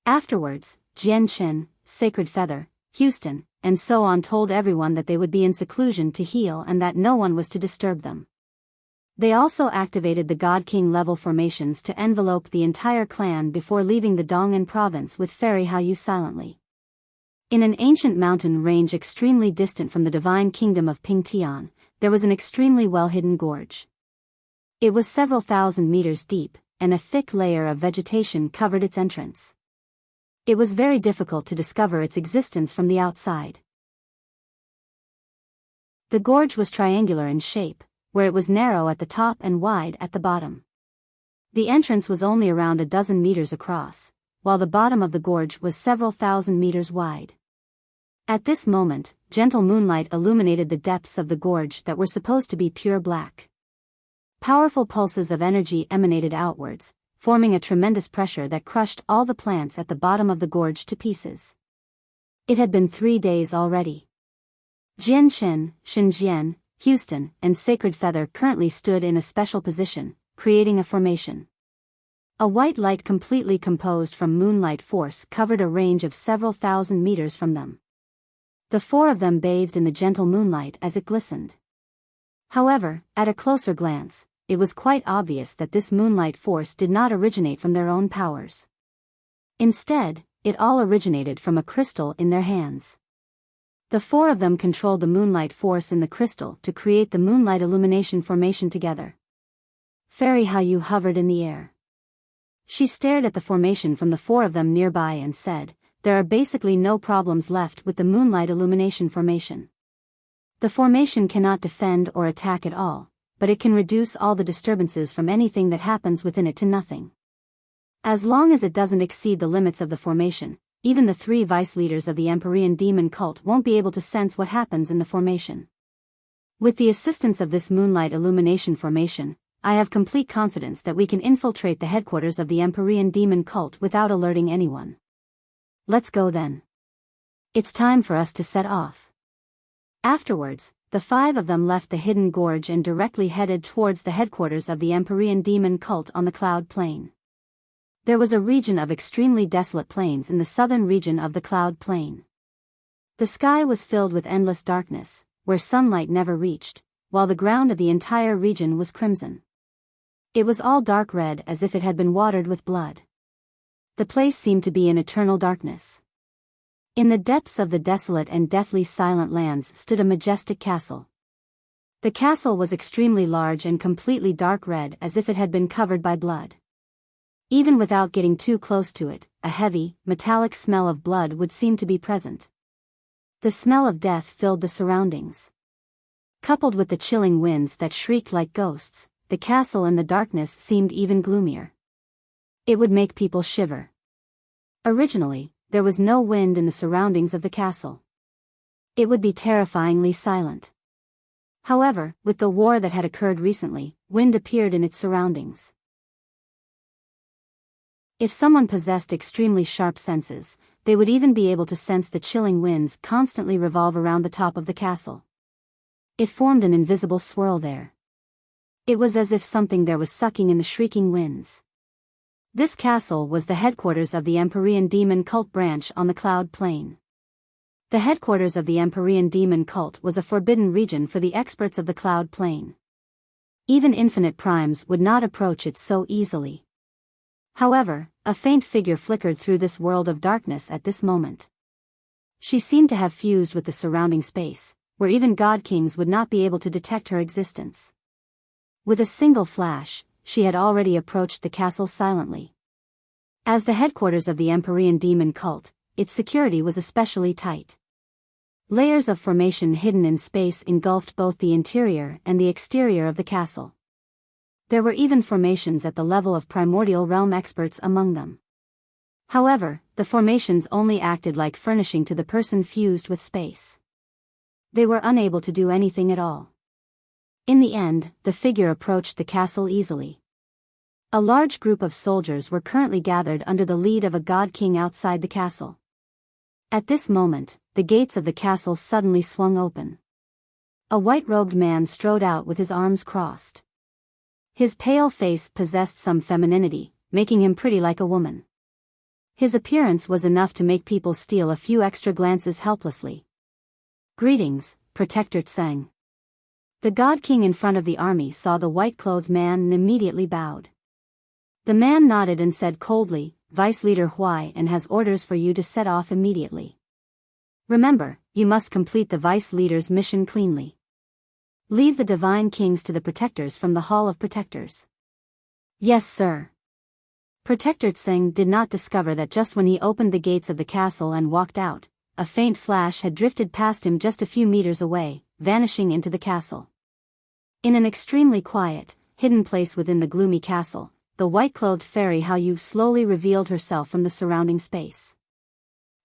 Afterwards, Jian Shen, Sacred Feather, Houston, and so on told everyone that they would be in seclusion to heal and that no one was to disturb them. They also activated the God King level formations to envelope the entire clan before leaving the Dong'an province with Fairy Hao Yu silently. In an ancient mountain range extremely distant from the divine kingdom of Pingtian, there was an extremely well-hidden gorge. It was several thousand meters deep, and a thick layer of vegetation covered its entrance. It was very difficult to discover its existence from the outside. The gorge was triangular in shape, where it was narrow at the top and wide at the bottom. The entrance was only around a dozen meters across, while the bottom of the gorge was several thousand meters wide. At this moment, gentle moonlight illuminated the depths of the gorge that were supposed to be pure black. Powerful pulses of energy emanated outwards, forming a tremendous pressure that crushed all the plants at the bottom of the gorge to pieces. It had been 3 days already. Jianshen, Shenzhen, Houston, and Sacred Feather currently stood in a special position, creating a formation. A white light completely composed from moonlight force covered a range of several thousand meters from them. The 4 of them bathed in the gentle moonlight as it glistened. However, at a closer glance, it was quite obvious that this moonlight force did not originate from their own powers. Instead, it all originated from a crystal in their hands. The 4 of them controlled the moonlight force in the crystal to create the moonlight illumination formation together. Fairy Hayu hovered in the air. She stared at the formation from the 4 of them nearby and said, "There are basically no problems left with the moonlight illumination formation. The formation cannot defend or attack at all, but it can reduce all the disturbances from anything that happens within it to nothing. As long as it doesn't exceed the limits of the formation, even the 3 vice leaders of the Empyrean demon cult won't be able to sense what happens in the formation. With the assistance of this moonlight illumination formation, I have complete confidence that we can infiltrate the headquarters of the Empyrean demon cult without alerting anyone. Let's go then. It's time for us to set off." Afterwards, the 5 of them left the hidden gorge and directly headed towards the headquarters of the Empyrean demon cult on the Cloud Plain. There was a region of extremely desolate plains in the southern region of the Cloud Plain. The sky was filled with endless darkness, where sunlight never reached, while the ground of the entire region was crimson. It was all dark red as if it had been watered with blood. The place seemed to be in eternal darkness. In the depths of the desolate and deathly silent lands stood a majestic castle. The castle was extremely large and completely dark red as if it had been covered by blood. Even without getting too close to it, a heavy, metallic smell of blood would seem to be present. The smell of death filled the surroundings. Coupled with the chilling winds that shrieked like ghosts, the castle in the darkness seemed even gloomier. It would make people shiver. Originally, there was no wind in the surroundings of the castle. It would be terrifyingly silent. However, with the war that had occurred recently, wind appeared in its surroundings. If someone possessed extremely sharp senses, they would even be able to sense the chilling winds constantly revolve around the top of the castle. It formed an invisible swirl there. It was as if something there was sucking in the shrieking winds. This castle was the headquarters of the Empyrean demon cult branch on the Cloud Plain. The headquarters of the Empyrean demon cult was a forbidden region for the experts of the Cloud Plain. Even infinite primes would not approach it so easily. However, a faint figure flickered through this world of darkness at this moment. She seemed to have fused with the surrounding space, where even god kings would not be able to detect her existence. With a single flash, she had already approached the castle silently. As the headquarters of the Empyrean demon cult, its security was especially tight. Layers of formation hidden in space engulfed both the interior and the exterior of the castle. There were even formations at the level of primordial realm experts among them. However, the formations only acted like furnishing to the person fused with space. They were unable to do anything at all. In the end, the figure approached the castle easily. A large group of soldiers were currently gathered under the lead of a god king outside the castle. At this moment, the gates of the castle suddenly swung open. A white-robed man strode out with his arms crossed. His pale face possessed some femininity, making him pretty like a woman. His appearance was enough to make people steal a few extra glances helplessly. "Greetings, Protector Tseng." The god king in front of the army saw the white-clothed man and immediately bowed. The man nodded and said coldly, "Vice Leader Huai and has orders for you to set off immediately." Remember, you must complete the vice leader's mission cleanly. Leave the divine kings to the protectors from the Hall of Protectors. Yes, sir. Protector Tseng did not discover that just when he opened the gates of the castle and walked out, a faint flash had drifted past him just a few meters away, vanishing into the castle. In an extremely quiet, hidden place within the gloomy castle, the white-clothed fairy Hao Yu slowly revealed herself from the surrounding space.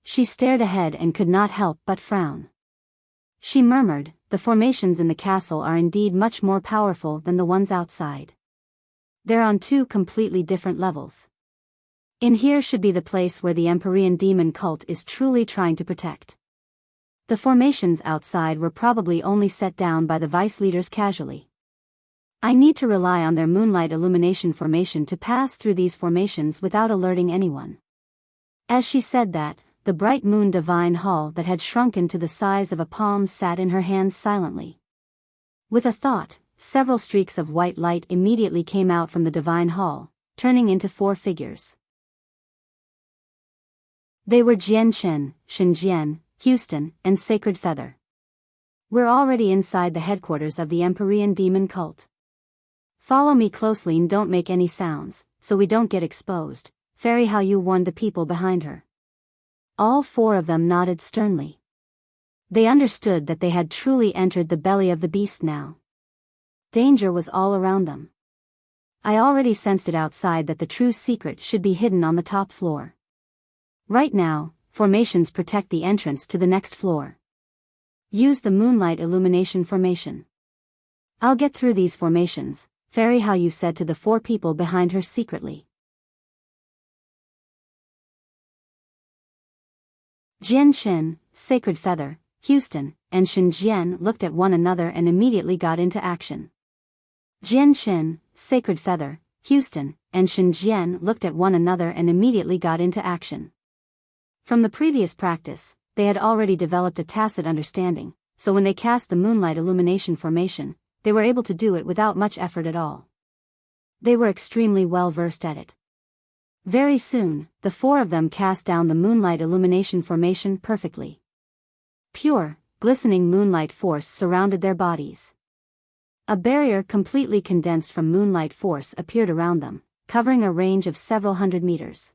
She stared ahead and could not help but frown. She murmured, "The formations in the castle are indeed much more powerful than the ones outside. They're on two completely different levels. In here should be the place where the Empyrean demon cult is truly trying to protect. The formations outside were probably only set down by the vice leaders casually. I need to rely on their moonlight illumination formation to pass through these formations without alerting anyone." As she said that, the bright moon divine hall that had shrunken to the size of a palm sat in her hands silently. With a thought, several streaks of white light immediately came out from the divine hall, turning into 4 figures. They were Jian Chen, Shenjian, Houston, and Sacred Feather. "We're already inside the headquarters of the Empyrean demon cult. Follow me closely and don't make any sounds, so we don't get exposed," Fairy Hao Yu warned the people behind her. All 4 of them nodded sternly. They understood that they had truly entered the belly of the beast now. Danger was all around them. I already sensed it outside that the true secret should be hidden on the top floor. Right now, formations protect the entrance to the next floor. Use the moonlight illumination formation. I'll get through these formations, Fairy Hao Yu said to the 4 people behind her secretly. Jian Chen, Sacred Feather, Houston, and Shenjian looked at one another and immediately got into action. Jian Chen, Sacred Feather, Houston, and Shenjian looked at one another and immediately got into action. From the previous practice, they had already developed a tacit understanding, so when they cast the moonlight illumination formation, they were able to do it without much effort at all. They were extremely well versed at it. Very soon, the 4 of them cast down the moonlight illumination formation perfectly. Pure, glistening moonlight force surrounded their bodies. A barrier completely condensed from moonlight force appeared around them, covering a range of several hundred meters.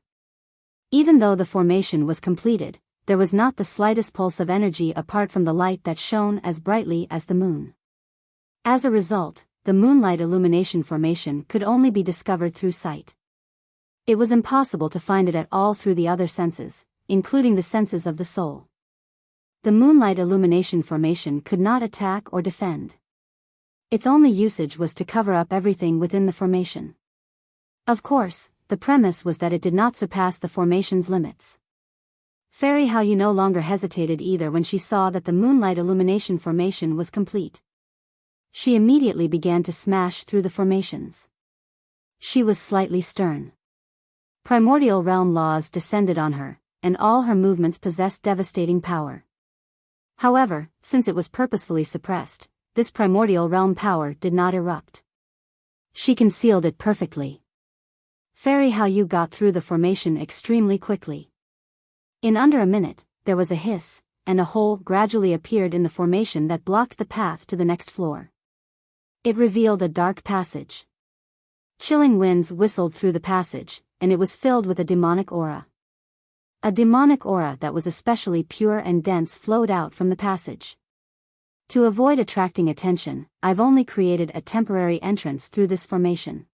Even though the formation was completed, there was not the slightest pulse of energy apart from the light that shone as brightly as the moon. As a result, the moonlight illumination formation could only be discovered through sight. It was impossible to find it at all through the other senses, including the senses of the soul. The moonlight illumination formation could not attack or defend. Its only usage was to cover up everything within the formation. Of course, the premise was that it did not surpass the formation's limits. Fairy Hao Yu no longer hesitated either when she saw that the moonlight illumination formation was complete. She immediately began to smash through the formations. She was slightly stern. Primordial realm laws descended on her, and all her movements possessed devastating power. However, since it was purposefully suppressed, this primordial realm power did not erupt. She concealed it perfectly. Fairy Hao Yu got through the formation extremely quickly. In under a minute, there was a hiss, and a hole gradually appeared in the formation that blocked the path to the next floor. It revealed a dark passage. Chilling winds whistled through the passage, and it was filled with a demonic aura. A demonic aura that was especially pure and dense flowed out from the passage. To avoid attracting attention, I've only created a temporary entrance through this formation.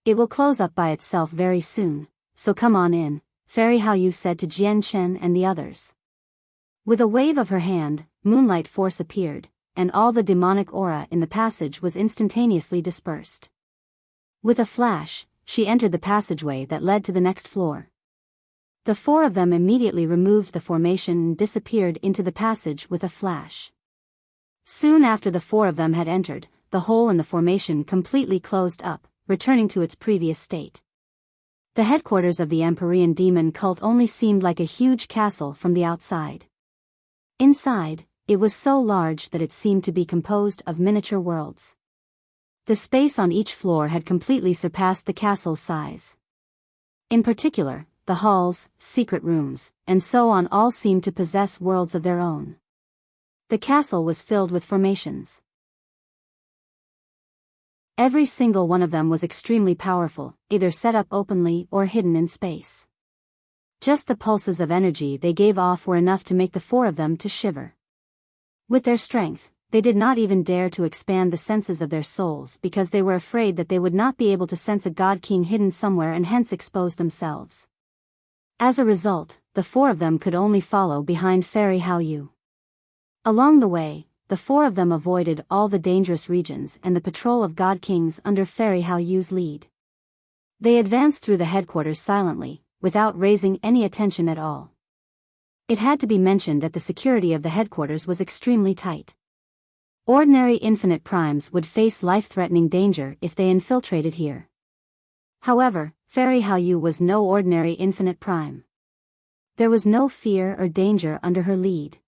It will close up by itself very soon, so come on in, Fairy Hao Yu said to Jian Chen and the others. With a wave of her hand, moonlight force appeared, and all the demonic aura in the passage was instantaneously dispersed. With a flash, she entered the passageway that led to the next floor. The 4 of them immediately removed the formation and disappeared into the passage with a flash. Soon after the 4 of them had entered, the hole in the formation completely closed up, returning to its previous state. The headquarters of the Empyrean demon cult only seemed like a huge castle from the outside. Inside, it was so large that it seemed to be composed of miniature worlds. The space on each floor had completely surpassed the castle's size. In particular, the halls, secret rooms, and so on all seemed to possess worlds of their own. The castle was filled with formations. Every single one of them was extremely powerful, either set up openly or hidden in space. Just the pulses of energy they gave off were enough to make the four of them to shiver. With their strength, they did not even dare to expand the senses of their souls because they were afraid that they would not be able to sense a god king hidden somewhere and hence expose themselves. As a result, the four of them could only follow behind Fairy Hao Yu. Along the way, the four of them avoided all the dangerous regions and the patrol of god kings under Fairy Hao Yu's lead. They advanced through the headquarters silently, without raising any attention at all. It had to be mentioned that the security of the headquarters was extremely tight. Ordinary infinite primes would face life-threatening danger if they infiltrated here. However, Fairy Hao Yu was no ordinary infinite prime. There was no fear or danger under her lead.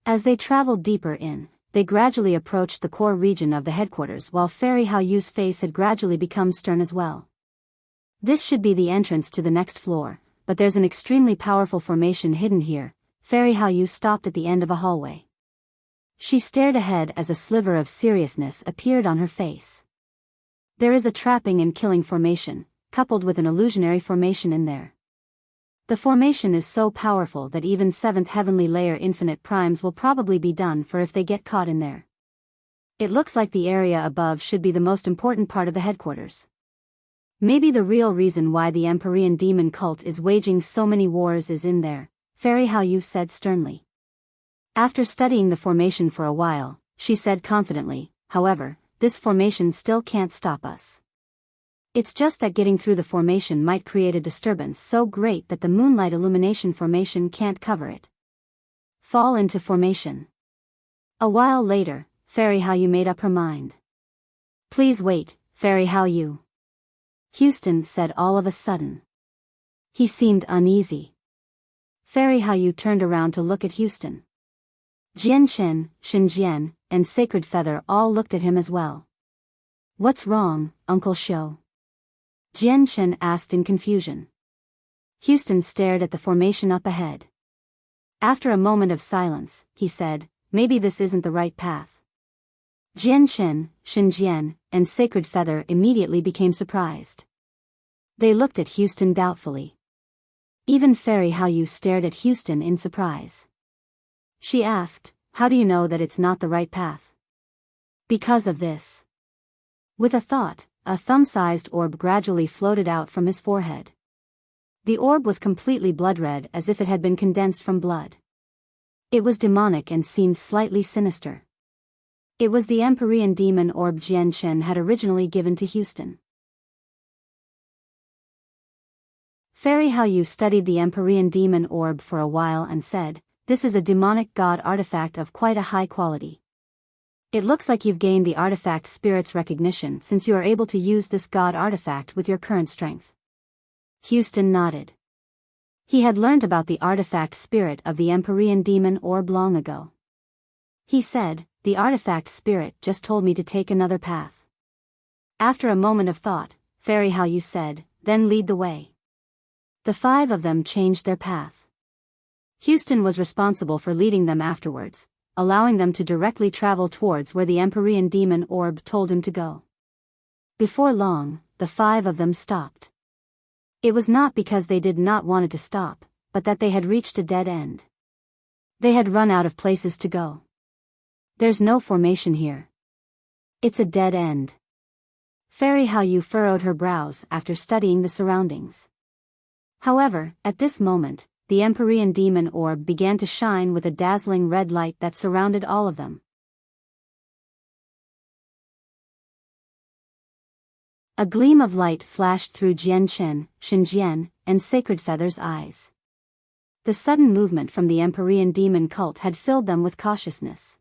As they traveled deeper in, they gradually approached the core region of the headquarters while Fairy Hao Yu's face had gradually become stern as well. This should be the entrance to the next floor, but there's an extremely powerful formation hidden here. Fairy Hao Yu stopped at the end of a hallway. She stared ahead as a sliver of seriousness appeared on her face. There is a trapping and killing formation, coupled with an illusionary formation in there. The formation is so powerful that even 7th heavenly layer infinite primes will probably be done for if they get caught in there. It looks like the area above should be the most important part of the headquarters. Maybe the real reason why the Empyrean demon cult is waging so many wars is in there, Fairy Hao Yu said sternly. After studying the formation for a while, she said confidently, however, this formation still can't stop us. It's just that getting through the formation might create a disturbance so great that the moonlight illumination formation can't cover it. Fall into formation. A while later, Fairy Hao Yu made up her mind. Please wait, Fairy Hao Yu. Houston said all of a sudden. He seemed uneasy. Fairy Hao Yu turned around to look at Houston. Jian Chen, Shen Jian, and Sacred Feather all looked at him as well. What's wrong, Uncle Shou? Jian Chen asked in confusion. Houston stared at the formation up ahead. After a moment of silence, he said, maybe this isn't the right path. Jian Chen, Shen Jian, and Sacred Feather immediately became surprised. They looked at Houston doubtfully. Even Fairy Hao Yu stared at Houston in surprise. She asked, how do you know that it's not the right path? Because of this. With a thought, a thumb-sized orb gradually floated out from his forehead. The orb was completely blood-red as if it had been condensed from blood. It was demonic and seemed slightly sinister. It was the Empyrean demon orb Jian Chen had originally given to Houston. Fairy Hao Yu studied the Empyrean demon orb for a while and said, this is a demonic god artifact of quite a high quality. It looks like you've gained the artifact spirit's recognition since you are able to use this god artifact with your current strength. Houston nodded. He had learned about the artifact spirit of the Empyrean demon orb long ago. He said, the artifact spirit just told me to take another path. After a moment of thought, Fairy Hao Yu said, then lead the way. The 5 of them changed their path. Houston was responsible for leading them afterwards, allowing them to directly travel towards where the Empyrean demon orb told him to go. Before long, the 5 of them stopped. It was not because they did not want it to stop, but that they had reached a dead end. They had run out of places to go. There's no formation here. It's a dead end. Fairy Hao Yu furrowed her brows after studying the surroundings. However, at this moment, the Empyrean demon orb began to shine with a dazzling red light that surrounded all of them. A gleam of light flashed through Jian Chen, Shen Jian, and Sacred Feather's eyes. The sudden movement from the Empyrean demon cult had filled them with cautiousness.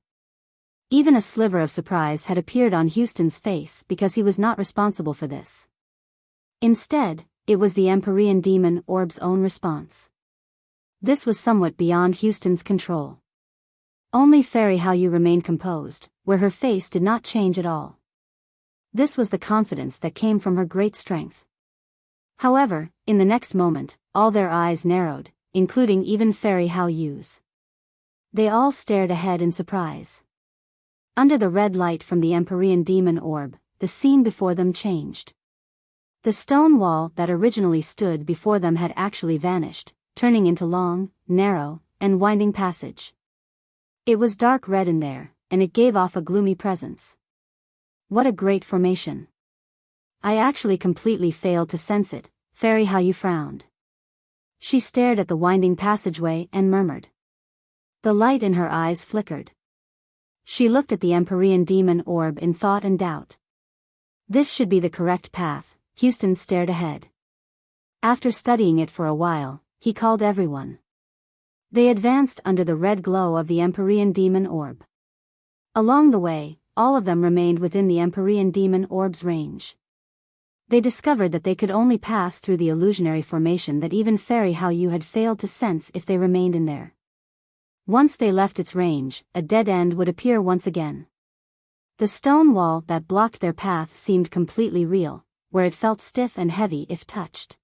Even a sliver of surprise had appeared on Houston's face because he was not responsible for this. Instead, it was the Empyrean demon orb's own response. This was somewhat beyond Houston's control. Only Fairy Hao Yu remained composed, where her face did not change at all. This was the confidence that came from her great strength. However, in the next moment, all their eyes narrowed, including even Fairy Hao Yu's. They all stared ahead in surprise. Under the red light from the Empyrean demon orb, the scene before them changed. The stone wall that originally stood before them had actually vanished, turning into long, narrow, and winding passage. It was dark red in there, and it gave off a gloomy presence. What a great formation. I actually completely failed to sense it, Fairy Hao Yu frowned. She stared at the winding passageway and murmured. The light in her eyes flickered. She looked at the Empyrean demon orb in thought and doubt. This should be the correct path. Houston stared ahead. After studying it for a while, he called everyone. They advanced under the red glow of the Empyrean demon orb. Along the way, all of them remained within the Empyrean demon orb's range. They discovered that they could only pass through the illusionary formation that even Fairy Hao Yu had failed to sense if they remained in there. Once they left its range, a dead end would appear once again. The stone wall that blocked their path seemed completely real, where it felt stiff and heavy if touched.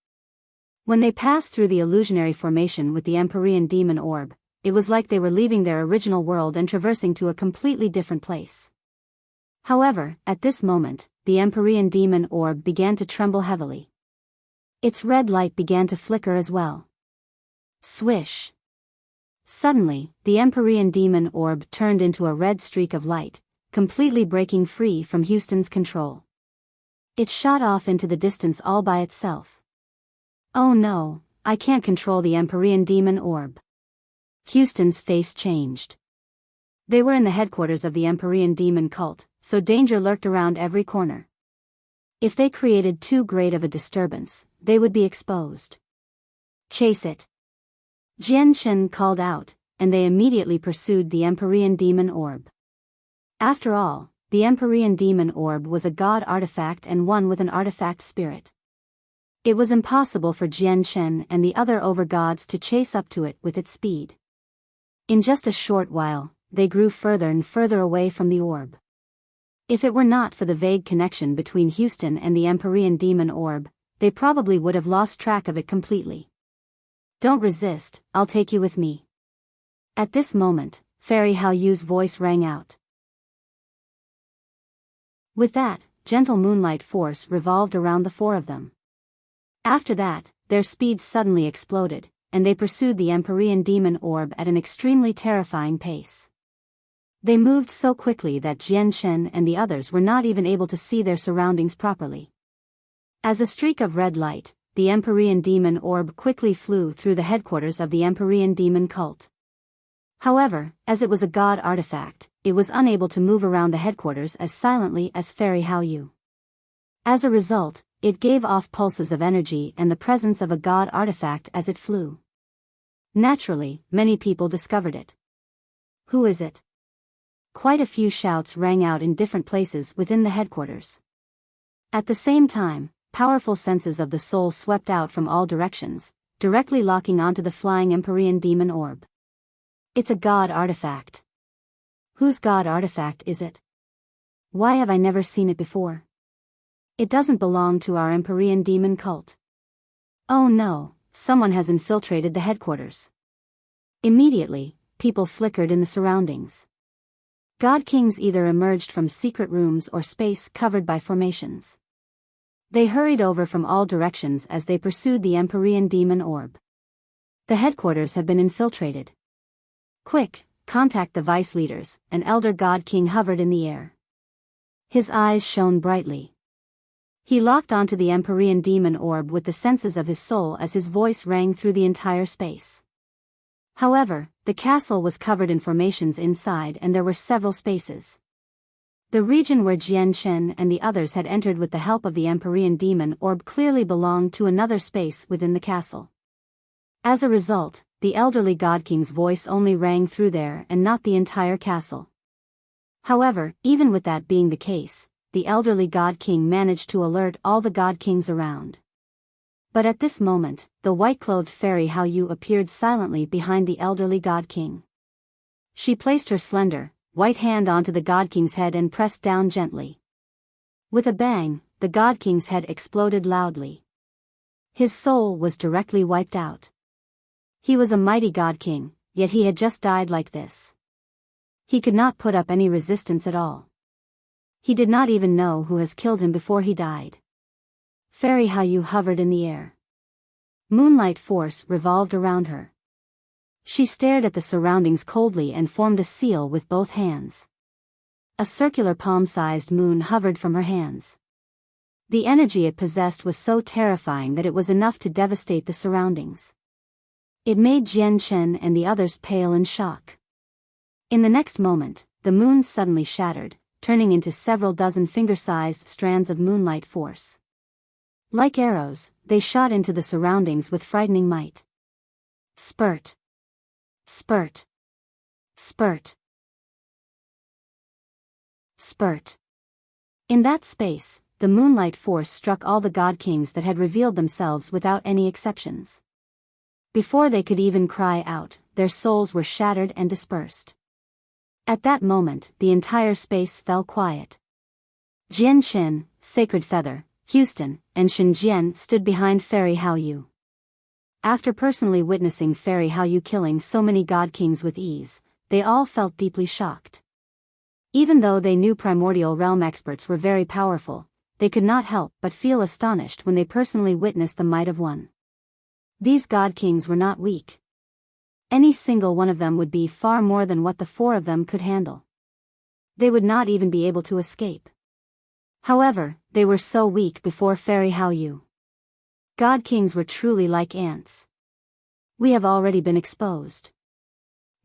When they passed through the illusionary formation with the Empyrean demon orb, it was like they were leaving their original world and traversing to a completely different place. However, at this moment, the Empyrean demon orb began to tremble heavily. Its red light began to flicker as well. Swish! Suddenly, the Empyrean demon orb turned into a red streak of light, completely breaking free from Houston's control. It shot off into the distance all by itself. Oh no, I can't control the Empyrean demon orb. Houston's face changed. They were in the headquarters of the Empyrean demon cult, so danger lurked around every corner. If they created too great of a disturbance, they would be exposed. Chase it! Jian Shen called out, and they immediately pursued the Empyrean demon orb. After all, the Empyrean demon orb was a god artifact and one with an artifact spirit. It was impossible for Jian Shen and the other overgods to chase up to it with its speed. In just a short while, they grew further and further away from the orb. If it were not for the vague connection between Houston and the Empyrean demon orb, they probably would have lost track of it completely. Don't resist, I'll take you with me. At this moment, Fairy Hao Yu's voice rang out. With that, gentle moonlight force revolved around the four of them. After that, their speed suddenly exploded, and they pursued the Empyrean demon orb at an extremely terrifying pace. They moved so quickly that Jian Shen and the others were not even able to see their surroundings properly. As a streak of red light, the Empyrean demon orb quickly flew through the headquarters of the Empyrean demon cult. However, as it was a god artifact, it was unable to move around the headquarters as silently as Fairy Hao Yu. As a result, it gave off pulses of energy and the presence of a god artifact as it flew. Naturally, many people discovered it. Who is it? Quite a few shouts rang out in different places within the headquarters. At the same time, powerful senses of the soul swept out from all directions, directly locking onto the flying Empyrean demon orb. It's a god artifact. Whose god artifact is it? Why have I never seen it before? It doesn't belong to our Empyrean demon cult. Oh no, someone has infiltrated the headquarters. Immediately, people flickered in the surroundings. God kings either emerged from secret rooms or space covered by formations. They hurried over from all directions as they pursued the Empyrean demon orb. The headquarters have been infiltrated. Quick, contact the vice leaders, an elder god king hovered in the air. His eyes shone brightly. He locked onto the Empyrean demon orb with the senses of his soul as his voice rang through the entire space. However, the castle was covered in formations inside and there were several spaces. The region where Jian Shen and the others had entered with the help of the Empyrean demon orb clearly belonged to another space within the castle. As a result, the elderly god king's voice only rang through there and not the entire castle. However, even with that being the case, the elderly god king managed to alert all the god kings around. But at this moment, the white-clothed Fairy Hao Yu appeared silently behind the elderly god king. She placed her slender, white hand onto the god king's head and pressed down gently. With a bang, the god king's head exploded loudly. His soul was directly wiped out. He was a mighty god king, yet he had just died like this. He could not put up any resistance at all. He did not even know who has killed him before he died. Fairy Hao hovered in the air. Moonlight force revolved around her. She stared at the surroundings coldly and formed a seal with both hands. A circular palm-sized moon hovered from her hands. The energy it possessed was so terrifying that it was enough to devastate the surroundings. It made Jian Chen and the others pale in shock. In the next moment, the moon suddenly shattered, turning into several dozen finger-sized strands of moonlight force. Like arrows, they shot into the surroundings with frightening might. Spurt. Spurt. Spurt. Spurt. In that space, the moonlight force struck all the god kings that had revealed themselves without any exceptions. Before they could even cry out, their souls were shattered and dispersed. At that moment, the entire space fell quiet. Jian Chen, Sacred Feather, Houston, and Shen Jian stood behind Fairy Hao. After personally witnessing Fairy Hao killing so many god kings with ease, they all felt deeply shocked. Even though they knew primordial realm experts were very powerful, they could not help but feel astonished when they personally witnessed the might of one. These god kings were not weak. Any single one of them would be far more than what the four of them could handle. They would not even be able to escape. However, they were so weak before Fairy Hao. God kings were truly like ants. We have already been exposed.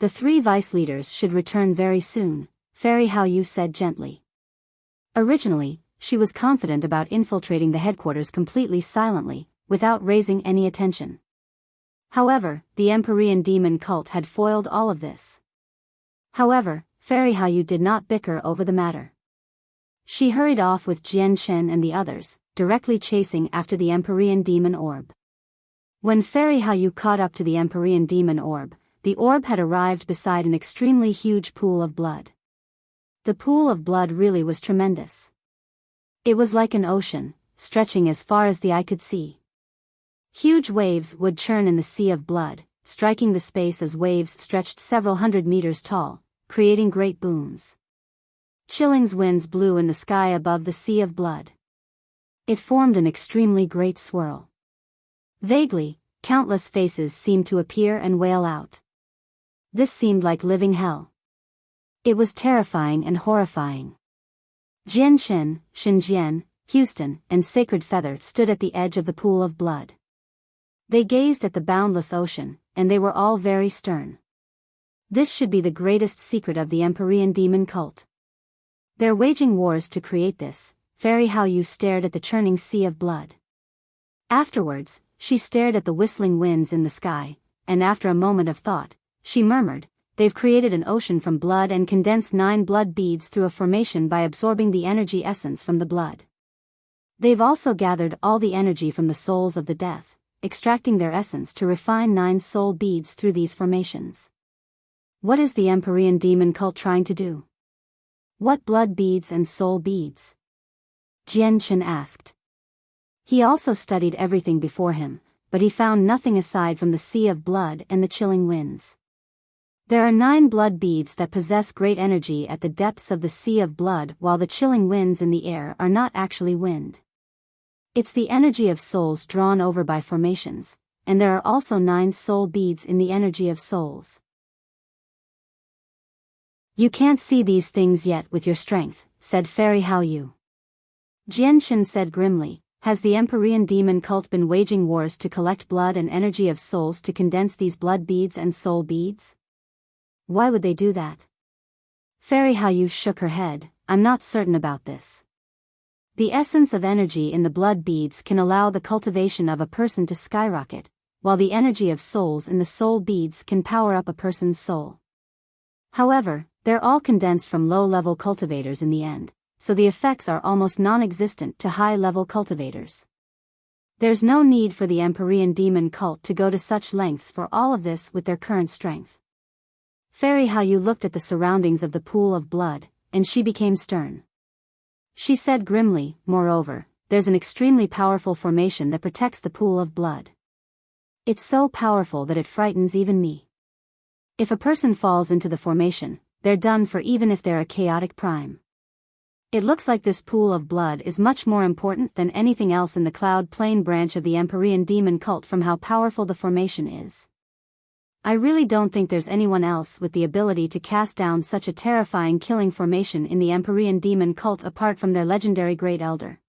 The three vice leaders should return very soon, Fairy Hao said gently. Originally, she was confident about infiltrating the headquarters completely silently, without raising any attention. However, the Empyrean demon cult had foiled all of this. However, Fairy Hao did not bicker over the matter. She hurried off with Jian Chen and the others, directly chasing after the Empyrean demon orb. When Fairy Hao caught up to the Empyrean demon orb, the orb had arrived beside an extremely huge pool of blood. The pool of blood really was tremendous. It was like an ocean, stretching as far as the eye could see. Huge waves would churn in the sea of blood, striking the space as waves stretched several hundred meters tall, creating great booms. Chilling winds blew in the sky above the sea of blood. It formed an extremely great swirl. Vaguely, countless faces seemed to appear and wail out. This seemed like living hell. It was terrifying and horrifying. Jian Chen, Shen Jian, Houston, and Sacred Feather stood at the edge of the pool of blood. They gazed at the boundless ocean, and they were all very stern. This should be the greatest secret of the Empyrean demon cult. They're waging wars to create this. Fairy Hao stared at the churning sea of blood. Afterwards, she stared at the whistling winds in the sky, and after a moment of thought, she murmured, "They've created an ocean from blood and condensed 9 blood beads through a formation by absorbing the energy essence from the blood. They've also gathered all the energy from the souls of the death, extracting their essence to refine 9 soul beads through these formations. What is the Empyrean demon cult trying to do? What blood beads and soul beads?" Jian Chen asked. He also studied everything before him, but he found nothing aside from the sea of blood and the chilling winds. There are 9 blood beads that possess great energy at the depths of the sea of blood, while the chilling winds in the air are not actually wind. It's the energy of souls drawn over by formations, and there are also 9 soul beads in the energy of souls. "You can't see these things yet with your strength," said Fairy Hao. Jian Chen said grimly, "Has the Empyrean demon cult been waging wars to collect blood and energy of souls to condense these blood beads and soul beads? Why would they do that?" Fairy Hao shook her head, "I'm not certain about this. The essence of energy in the blood beads can allow the cultivation of a person to skyrocket, while the energy of souls in the soul beads can power up a person's soul. However, they're all condensed from low-level cultivators in the end, so the effects are almost non-existent to high-level cultivators. There's no need for the Empyrean demon cult to go to such lengths for all of this with their current strength." Fairy Hao looked at the surroundings of the pool of blood, and she became stern. She said grimly, "Moreover, there's an extremely powerful formation that protects the pool of blood. It's so powerful that it frightens even me. If a person falls into the formation, they're done for even if they're a chaotic prime. It looks like this pool of blood is much more important than anything else in the Cloud Plane branch of the Empyrean demon cult from how powerful the formation is. I really don't think there's anyone else with the ability to cast down such a terrifying killing formation in the Empyrean demon cult apart from their legendary Great Elder.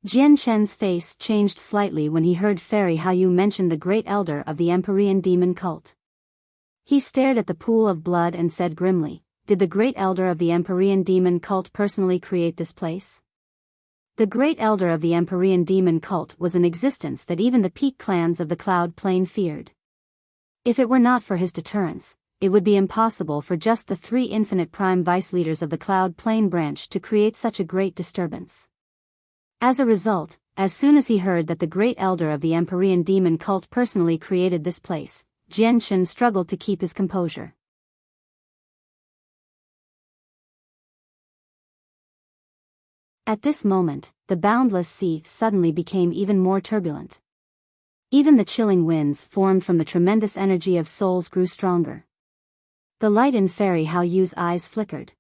Jian Chen's face changed slightly when he heard Fairy Haoyu mention the Great Elder of the Empyrean demon cult. He stared at the pool of blood and said grimly, "Did the Great Elder of the Empyrean demon cult personally create this place?" The Great Elder of the Empyrean demon cult was an existence that even the peak clans of the Cloud Plane feared. If it were not for his deterrence, it would be impossible for just the 3 infinite prime vice leaders of the Cloud Plane branch to create such a great disturbance. As a result, as soon as he heard that the Great Elder of the Empyrean demon cult personally created this place, Jian Shen struggled to keep his composure. At this moment, the boundless sea suddenly became even more turbulent. Even the chilling winds formed from the tremendous energy of souls grew stronger. The light in Fairy Haoyu's eyes flickered.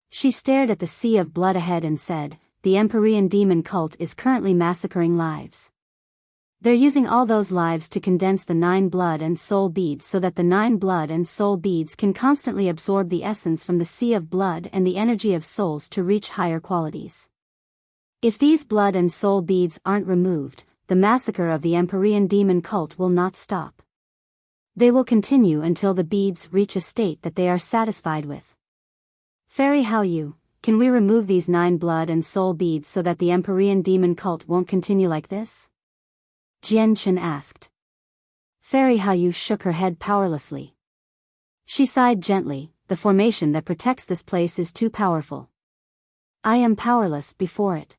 She stared at the sea of blood ahead and said, "The Empyrean demon cult is currently massacring lives. They're using all those lives to condense the 9 blood and soul beads so that the 9 blood and soul beads can constantly absorb the essence from the sea of blood and the energy of souls to reach higher qualities. If these blood and soul beads aren't removed, the massacre of the Empyrean demon cult will not stop. They will continue until the beads reach a state that they are satisfied with. Fairy Haoyu, can we remove these 9 blood and soul beads so that the Empyrean demon cult won't continue like this?" Jian Chen asked. Fairy Haoyu shook her head powerlessly. She sighed gently, "The formation that protects this place is too powerful. I am powerless before it."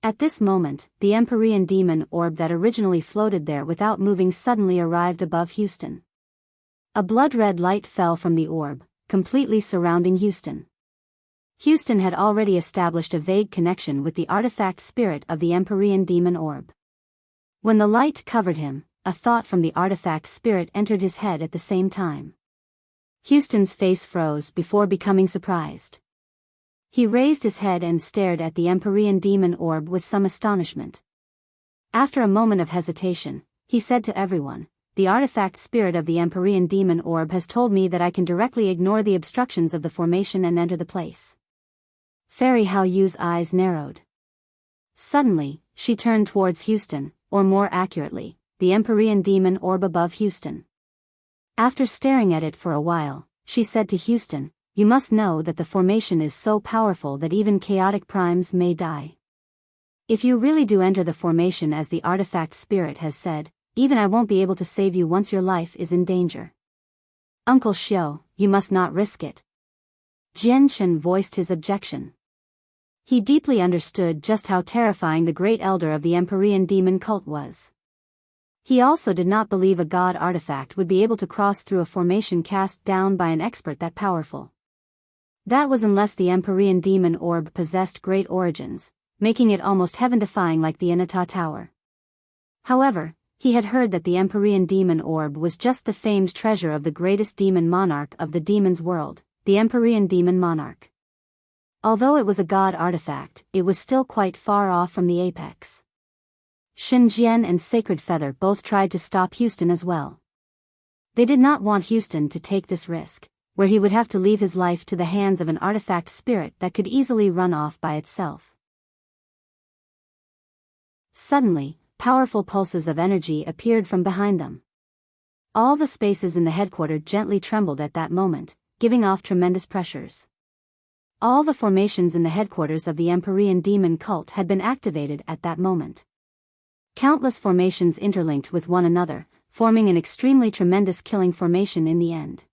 At this moment, the Empyrean demon orb that originally floated there without moving suddenly arrived above Houston. A blood-red light fell from the orb, completely surrounding Houston. Houston had already established a vague connection with the artifact spirit of the Empyrean demon orb. When the light covered him, a thought from the artifact spirit entered his head at the same time. Houston's face froze before becoming surprised. He raised his head and stared at the Empyrean demon orb with some astonishment. After a moment of hesitation, he said to everyone, "The artifact spirit of the Empyrean demon orb has told me that I can directly ignore the obstructions of the formation and enter the place." Fairy Haoyu's eyes narrowed. Suddenly, she turned towards Houston, or more accurately, the Empyrean demon orb above Houston. After staring at it for a while, she said to Houston, "You must know that the formation is so powerful that even chaotic primes may die. If you really do enter the formation as the artifact spirit has said, even I won't be able to save you once your life is in danger. Uncle Xiao, you must not risk it." Jian Chen voiced his objection. He deeply understood just how terrifying the Great Elder of the Empyrean demon cult was. He also did not believe a god artifact would be able to cross through a formation cast down by an expert that powerful. That was unless the Empyrean demon orb possessed great origins, making it almost heaven-defying like the Inata Tower. However, he had heard that the Empyrean demon orb was just the famed treasure of the greatest demon monarch of the demon's world, the Empyrean demon monarch. Although it was a god artifact, it was still quite far off from the apex. Shenzhen and Sacred Feather both tried to stop Houston as well. They did not want Houston to take this risk, where he would have to leave his life to the hands of an artifact spirit that could easily run off by itself. Suddenly, powerful pulses of energy appeared from behind them. All the spaces in the headquarters gently trembled at that moment, giving off tremendous pressures. All the formations in the headquarters of the Empyrean demon cult had been activated at that moment. Countless formations interlinked with one another, forming an extremely tremendous killing formation in the end.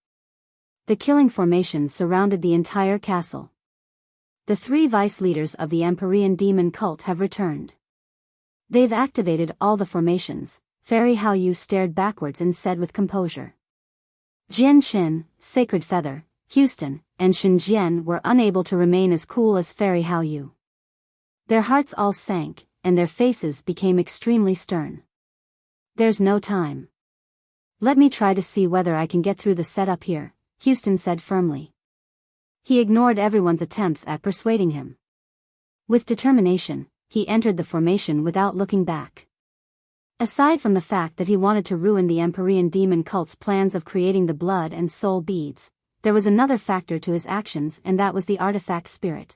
The killing formation surrounded the entire castle. The 3 vice leaders of the Empyrean demon cult have returned. They've activated all the formations. Fairy Haoyu stared backwards and said with composure. Jian Shen, Sacred Feather, Houston, and Shenzhen were unable to remain as cool as Fairy Haoyu. Their hearts all sank, and their faces became extremely stern. "There's no time. Let me try to see whether I can get through the setup here," Houston said firmly. He ignored everyone's attempts at persuading him. With determination, he entered the formation without looking back. Aside from the fact that he wanted to ruin the Empyrean demon cult's plans of creating the blood and soul beads, there was another factor to his actions, and that was the artifact spirit.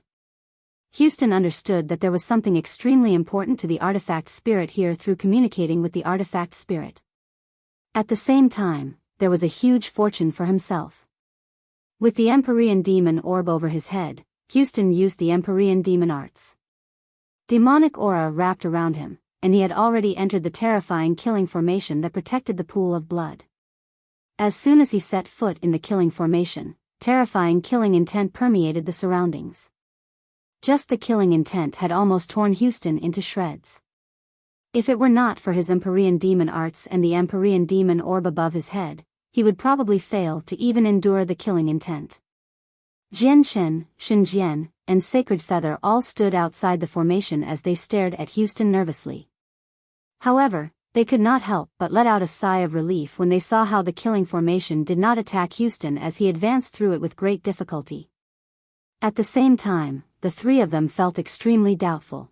Houston understood that there was something extremely important to the artifact spirit here through communicating with the artifact spirit. At the same time, there was a huge fortune for himself. With the Empyrean demon orb over his head, Houston used the Empyrean demon arts. Demonic aura wrapped around him, and he had already entered the terrifying killing formation that protected the pool of blood. As soon as he set foot in the killing formation, terrifying killing intent permeated the surroundings. Just the killing intent had almost torn Houston into shreds. If it were not for his Empyrean demon arts and the Empyrean demon orb above his head, he would probably fail to even endure the killing intent. Jian Shen, Shen Jian, and Sacred Feather all stood outside the formation as they stared at Houston nervously. However, they could not help but let out a sigh of relief when they saw how the killing formation did not attack Houston as he advanced through it with great difficulty. At the same time, the three of them felt extremely doubtful.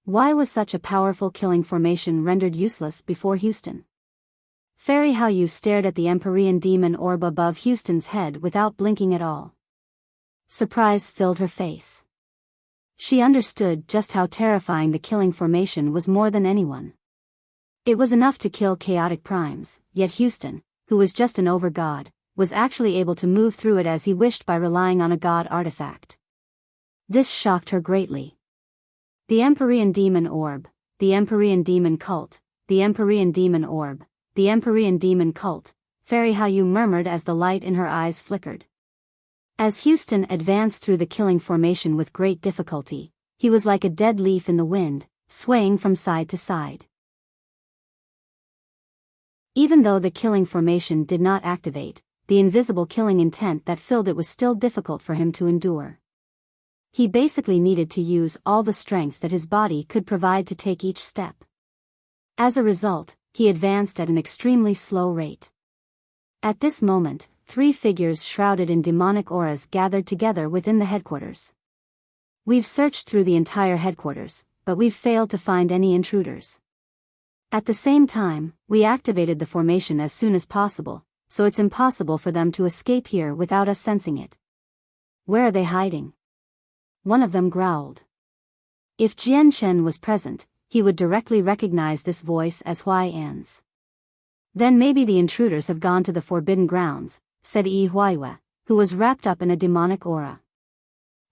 Why was such a powerful killing formation rendered useless before Houston? Fairy Haoyu stared at the Empyrean demon orb above Houston's head without blinking at all. Surprise filled her face. She understood just how terrifying the killing formation was more than anyone. It was enough to kill chaotic primes, yet Houston, who was just an over-god, was actually able to move through it as he wished by relying on a god artifact. This shocked her greatly. The Empyrean demon orb, the Empyrean demon cult, the Empyrean demon orb, the Empyrean demon cult, Fairy Haoyu murmured as the light in her eyes flickered. As Houston advanced through the killing formation with great difficulty, he was like a dead leaf in the wind, swaying from side to side. Even though the killing formation did not activate, the invisible killing intent that filled it was still difficult for him to endure. He basically needed to use all the strength that his body could provide to take each step. As a result, he advanced at an extremely slow rate. At this moment, three figures shrouded in demonic auras gathered together within the headquarters. "We've searched through the entire headquarters, but we've failed to find any intruders. At the same time, we activated the formation as soon as possible, so it's impossible for them to escape here without us sensing it. Where are they hiding?" One of them growled. If Jian Shen was present, he would directly recognize this voice as Huai'an's. "Then maybe the intruders have gone to the Forbidden Grounds," said Yi Huaiyue, who was wrapped up in a demonic aura.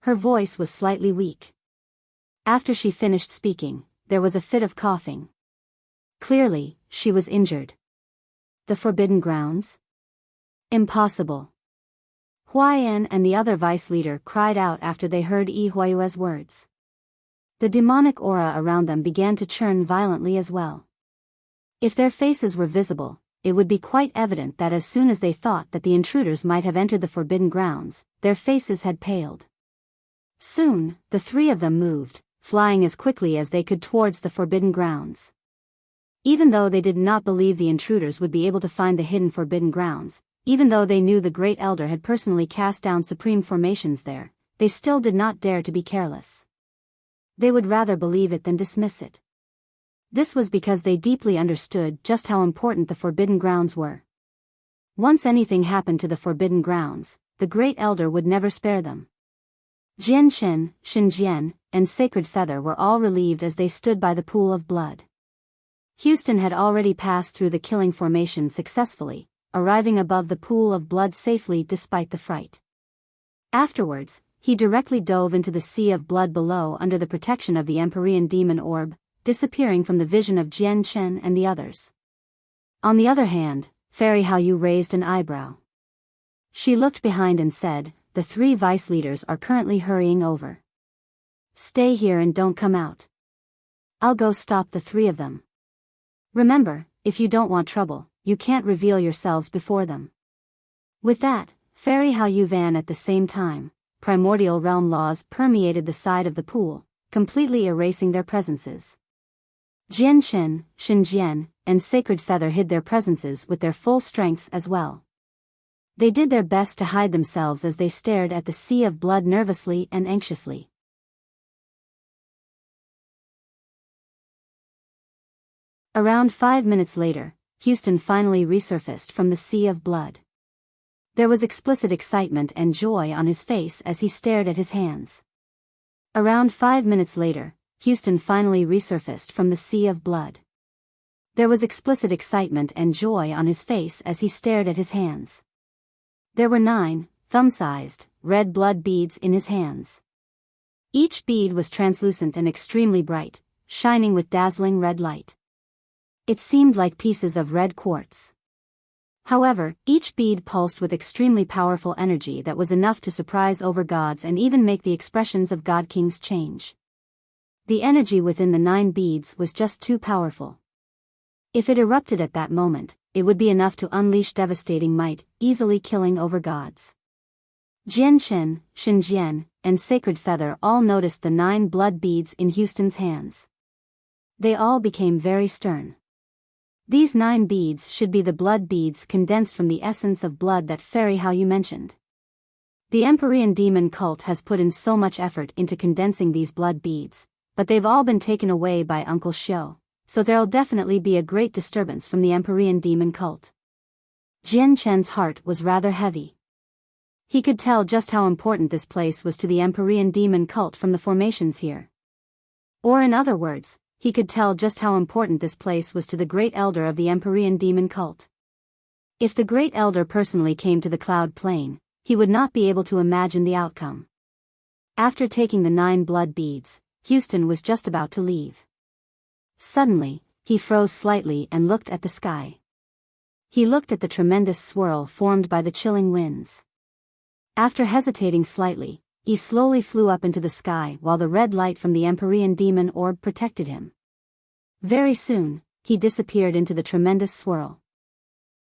Her voice was slightly weak. After she finished speaking, there was a fit of coughing. Clearly, she was injured. The Forbidden Grounds? Impossible. Huai'an and the other vice leader cried out after they heard Yi Huaiyue's words. The demonic aura around them began to churn violently as well. If their faces were visible, it would be quite evident that as soon as they thought that the intruders might have entered the Forbidden Grounds, their faces had paled. Soon, the three of them moved, flying as quickly as they could towards the Forbidden Grounds. Even though they did not believe the intruders would be able to find the hidden Forbidden Grounds, even though they knew the Great Elder had personally cast down supreme formations there, they still did not dare to be careless. They would rather believe it than dismiss it. This was because they deeply understood just how important the Forbidden Grounds were. Once anything happened to the Forbidden Grounds, the Great Elder would never spare them. Jian Shen, Shen Jian, and Sacred Feather were all relieved as they stood by the pool of blood. Houston had already passed through the killing formation successfully, arriving above the pool of blood safely despite the fright. Afterwards, he directly dove into the sea of blood below under the protection of the Empyrean demon orb, disappearing from the vision of Jian Shen and the others. On the other hand, Fairy Haoyu raised an eyebrow. She looked behind and said, "The three vice leaders are currently hurrying over. Stay here and don't come out. I'll go stop the three of them. Remember, if you don't want trouble, you can't reveal yourselves before them." With that, Fairy Haoyu van at the same time, primordial realm laws permeated the side of the pool, completely erasing their presences. Jian Shen, Shen Jian, and Sacred Feather hid their presences with their full strengths as well. They did their best to hide themselves as they stared at the sea of blood nervously and anxiously. Around 5 minutes later, Houston finally resurfaced from the sea of blood. There was explicit excitement and joy on his face as he stared at his hands. Around 5 minutes later, Houston finally resurfaced from the sea of blood. There was explicit excitement and joy on his face as he stared at his hands. There were 9, thumb-sized, red blood beads in his hands. Each bead was translucent and extremely bright, shining with dazzling red light. It seemed like pieces of red quartz. However, each bead pulsed with extremely powerful energy that was enough to surprise over gods and even make the expressions of God Kings change. The energy within the 9 beads was just too powerful. If it erupted at that moment, it would be enough to unleash devastating might, easily killing over gods. Jian Shen, Shen Jian, and Sacred Feather all noticed the 9 blood beads in Houston's hands. They all became very stern. These 9 beads should be the blood beads condensed from the essence of blood that Fairy Hao Yu mentioned. The Empyrean demon cult has put in so much effort into condensing these blood beads, but they've all been taken away by Uncle Xiao, so there'll definitely be a great disturbance from the Empyrean demon cult. Jian Chen's heart was rather heavy. He could tell just how important this place was to the Empyrean demon cult from the formations here. Or in other words, he could tell just how important this place was to the Great Elder of the Empyrean demon cult. If the Great Elder personally came to the Cloud Plain, he would not be able to imagine the outcome. After taking the 9 blood beads, Houston was just about to leave. Suddenly, he froze slightly and looked at the sky. He looked at the tremendous swirl formed by the chilling winds. After hesitating slightly, he slowly flew up into the sky while the red light from the Empyrean demon orb protected him. Very soon, he disappeared into the tremendous swirl.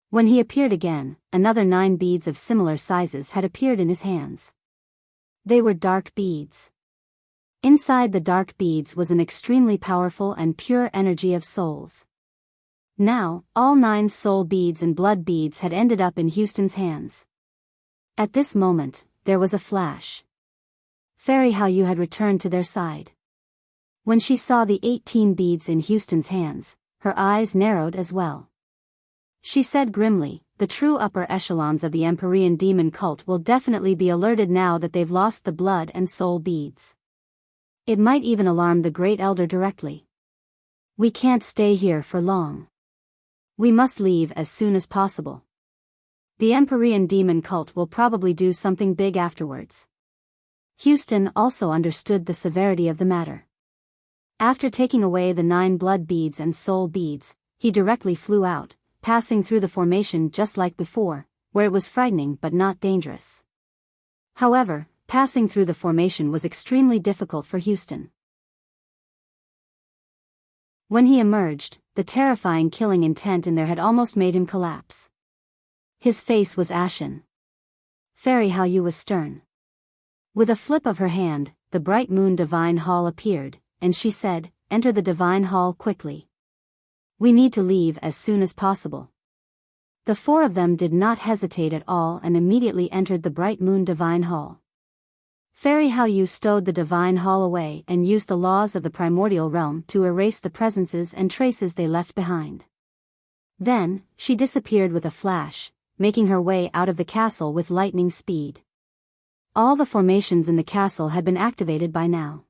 When he appeared again, another 9 beads of similar sizes had appeared in his hands. They were dark beads. Inside the dark beads was an extremely powerful and pure energy of souls. Now, all 9 soul beads and blood beads had ended up in Houston's hands. At this moment, there was a flash. Fairy Hao Yu had returned to their side. When she saw the 18 beads in Houston's hands, her eyes narrowed as well. She said grimly, "The true upper echelons of the Empyrean demon cult will definitely be alerted now that they've lost the blood and soul beads. It might even alarm the Great Elder directly. We can't stay here for long. We must leave as soon as possible. The Empyrean demon cult will probably do something big afterwards." Houston also understood the severity of the matter. After taking away the 9 blood beads and soul beads, he directly flew out, passing through the formation just like before, where it was frightening but not dangerous. However, passing through the formation was extremely difficult for Houston. When he emerged, the terrifying killing intent in there had almost made him collapse. His face was ashen. Fairy Hao Yu was stern. With a flip of her hand, the bright moon divine hall appeared, and she said, "Enter the divine hall quickly. We need to leave as soon as possible." The 4 of them did not hesitate at all and immediately entered the bright moon divine hall. Fairy Hao Yu stowed the divine hall away and used the laws of the primordial realm to erase the presences and traces they left behind. Then, she disappeared with a flash, making her way out of the castle with lightning speed. All the formations in the castle had been activated by now.